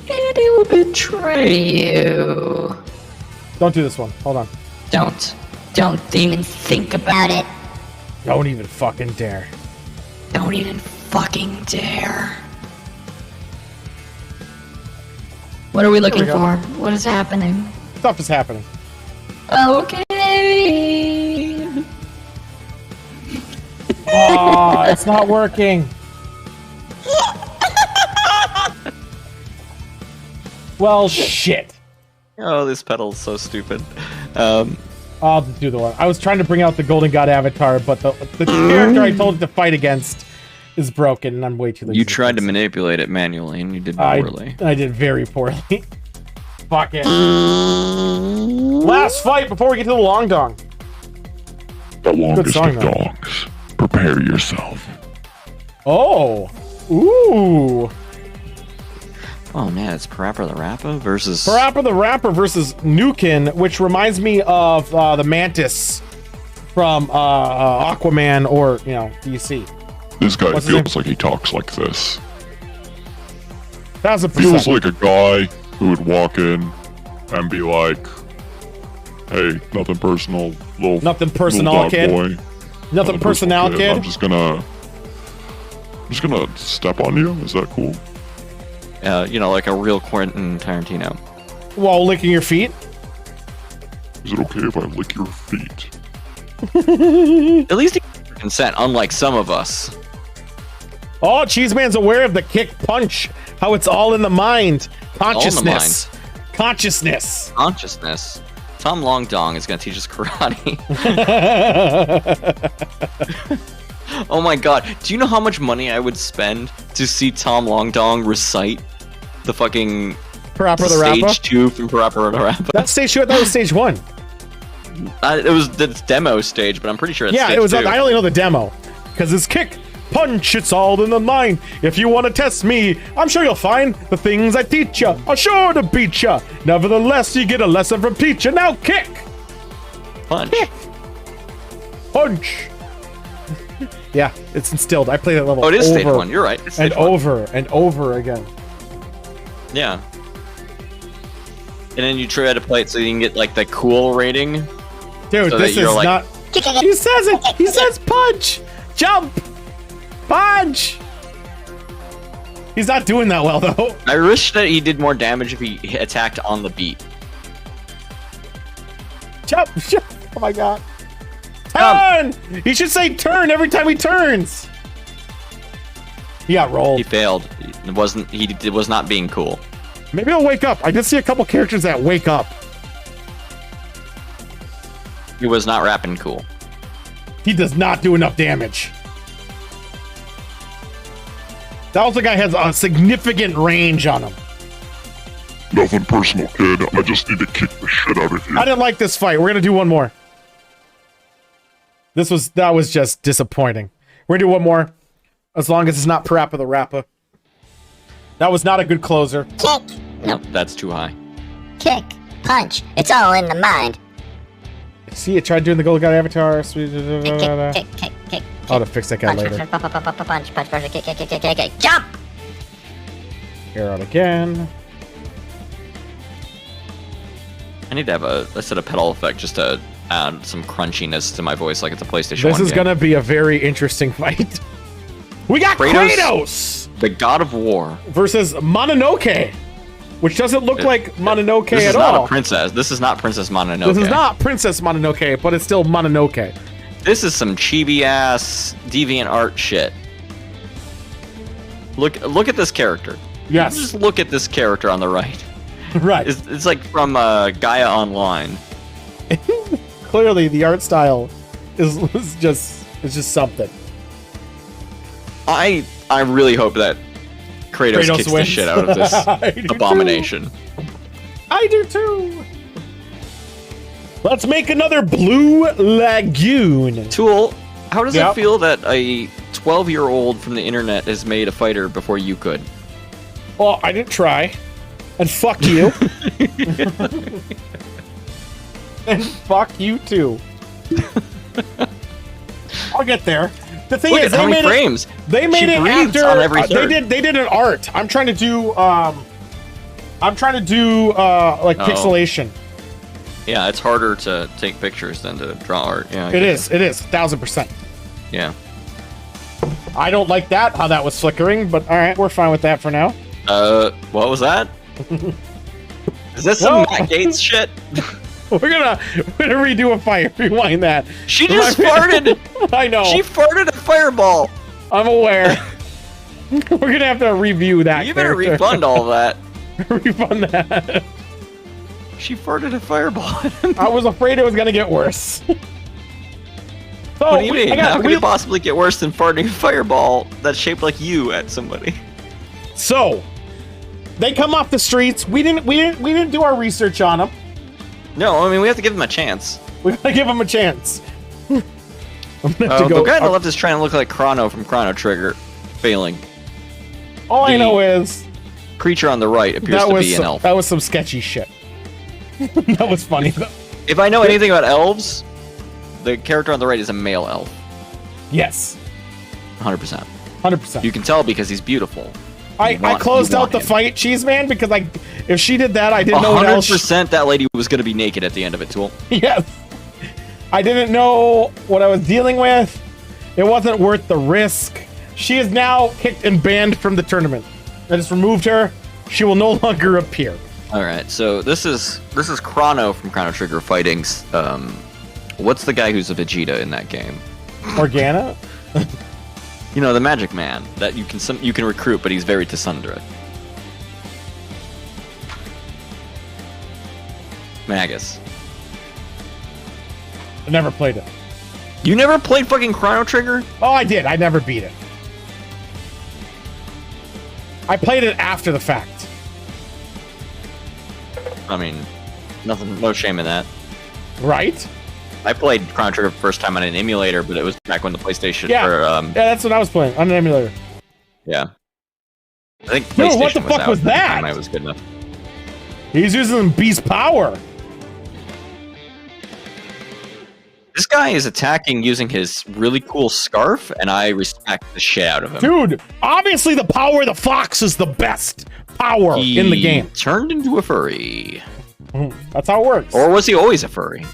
It will betray you. Don't do this one. Hold on. Don't even think about it. Don't even fucking dare. Don't even fucking dare. What are we looking we go. for? What is happening? Stuff is happening. Okay. Oh, it's not working. Well, shit. Oh, this pedal's so stupid. I'll just do the one. I was trying to bring out the Golden God avatar, but the character I told it to fight against is broken, and I'm way too lazy. You tried to manipulate it manually, and you did I poorly. did very poorly. Fuck it. Last fight before we get to the long dong. The longest song, of though. dogs. Prepare yourself. Oh. Ooh. Oh man, it's Parappa the Rappa versus... Parappa the Rapper versus Nukin, which reminds me of the Mantis from Aquaman or, DC. This guy What's his feels like he talks like this. 1000%. Feels like a guy who would walk in and be like, "Hey, nothing personal, Nothing little personal, dog kid. boy. Nothing personal, kid. I'm just gonna step on you. Is that cool?" like a real Quentin Tarantino. While licking your feet. Is it okay if I lick your feet? At least he gave consent, unlike some of us. Oh, Cheeseman's aware of the kick punch. How it's all in the mind. Consciousness. Consciousness. Consciousness. Tom Long Dong is gonna teach us karate. Oh my god, do you know how much money I would spend to see Tom Long Dong recite the fucking Parappa the Rapper. stage 2 from Parappa the Rappa? That's stage 2. I thought it was stage 1. It was the demo stage, but I'm pretty sure it's Yeah, stage it was. 2. I only know the demo. Because it's kick, punch, it's all in the mind. If you want to test me, I'm sure you'll find the things I teach ya are sure to beat ya. Nevertheless, you get a lesson from teacher. Now kick, Punch. kick, punch. Yeah, it's instilled. I play that level Oh, it is over stage 1, you're right. It's stage and 1. over and over again. Yeah. And then you try to play it so you can get like the cool rating. Dude, So this that you're is like- not... He says it! He says punch! Jump! Punch! He's not doing that well, though. I wish that he did more damage if he attacked on the beat. Jump! Jump! Oh my god. Turn! He should say turn every time he turns! He got rolled. He failed. It wasn't. He was not being cool. Maybe he'll wake up. I did see a couple characters that wake up. He was not rapping cool. He does not do enough damage. That also guy has a significant range on him. Nothing personal, kid. I just need to kick the shit out of you. I didn't like this fight. We're gonna do one more. That was just disappointing. We're gonna do one more. As long as it's not Parappa the Rappa. That was not a good closer. Kick, Nope, that's too high. kick, punch. It's all in the mind. See, I tried doing the Golden God Avatar. Kick, kick. I'll have to fix that guy Punch, later. punch, kick. Jump! Air out again. I need to have a set of pedal effect just to add some crunchiness to my voice, like it's a PlayStation. This 1 is game. gonna be a very interesting fight. We got Kratos the God of War. versus Mononoke, which doesn't look like Mononoke This is at not all. a princess. This is not Princess Mononoke. This is not Princess Mononoke, but it's still Mononoke. This is some chibi ass deviant art shit. Look at this character. Yes. Just look at this character on the right. Right. It's like from Gaia Online. Clearly, the art style is just something. I really hope that Kratos kicks the wins. shit out of this I do abomination. too. I do too. Let's make another Blue Lagoon. Tool, how does Yep. it feel that a 12-year-old from the internet has made a fighter before you could? Well, I didn't try. And fuck you. And fuck you too. I'll get there. The thing Look is, at how they many made frames. it. They made She it breathes after on every they third. did an art. I'm trying to do like pixelation. Yeah, it's harder to take pictures than to draw art. Yeah, It is 1,000%. Yeah. I don't like that how that was flickering, but all right, we're fine with that for now. What was that? Is this some Well- Matt Gates shit? We're gonna redo a fire. Rewind that. She just farted. I know. She farted a fireball. I'm aware. We're gonna have to review that. You better character. refund all that. Refund that. She farted a fireball. I was afraid it was gonna get worse. So, What do you mean? How could we- it possibly get worse than farting a fireball that's shaped like you at somebody? So, they come off the streets. We didn't do our research on them. No, I mean we have to give them a chance. We gotta give them a chance. I'm gonna have to The go. guy on the left is trying to look like Chrono from Chrono Trigger, failing. All I the- know is Creature on the right appears that to was be an elf. that was some sketchy shit. That was funny though. If I know anything about elves, the character on the right is a male elf. Yes, 100%. 100%. You can tell because he's beautiful. I closed out the him. fight, Cheese Man, because if she did that, I didn't know what else. 100% that lady was going to be naked at the end of it, Tool. Yes. I didn't know what I was dealing with. It wasn't worth the risk. She is now kicked and banned from the tournament. I just removed her. She will no longer appear. All right, so this is Chrono from Chrono Trigger fighting. What's the guy who's a Vegeta in that game? Organa? You know, the Magic Man that you can recruit, but he's very Tessundra. Magus. I never played it. You never played fucking Chrono Trigger? Oh, I did. I never beat it. I played it after the fact. I mean, no shame in that. Right? I played Chrono Trigger the first time on an emulator, but it was back when the PlayStation. Yeah. Or, Yeah, that's what I was playing on an emulator. yeah. I think Dude, PlayStation what the fuck out was at the that? time I was good enough. He's using beast power. This guy is attacking using his really cool scarf, and I respect the shit out of him. Dude, obviously the power of the fox is the best power He in the game. turned into a furry. That's how it works. Or was he always a furry?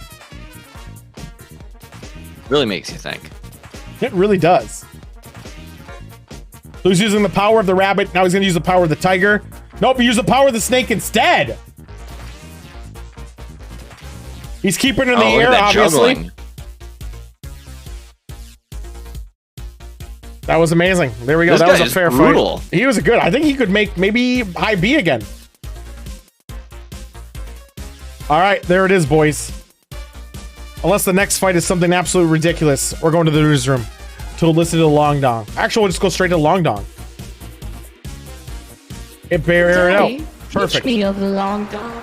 Really makes you think. It really does. So he's using the power of the rabbit. Now he's going to use the power of the tiger. Nope, he used the power of the snake instead. He's keeping it in the Oh, look air, at that obviously. juggling. That was amazing. There we go. This That guy was a is fair brutal. fight. He was good. I think he could make maybe high B again. All right, there it is, boys. Unless the next fight is something absolutely ridiculous, we're going to the newsroom to listen to the Long Dong. Actually, we'll just go straight to the Long Dong. It bear it out. Daddy, Perfect. Teach me of the long dog.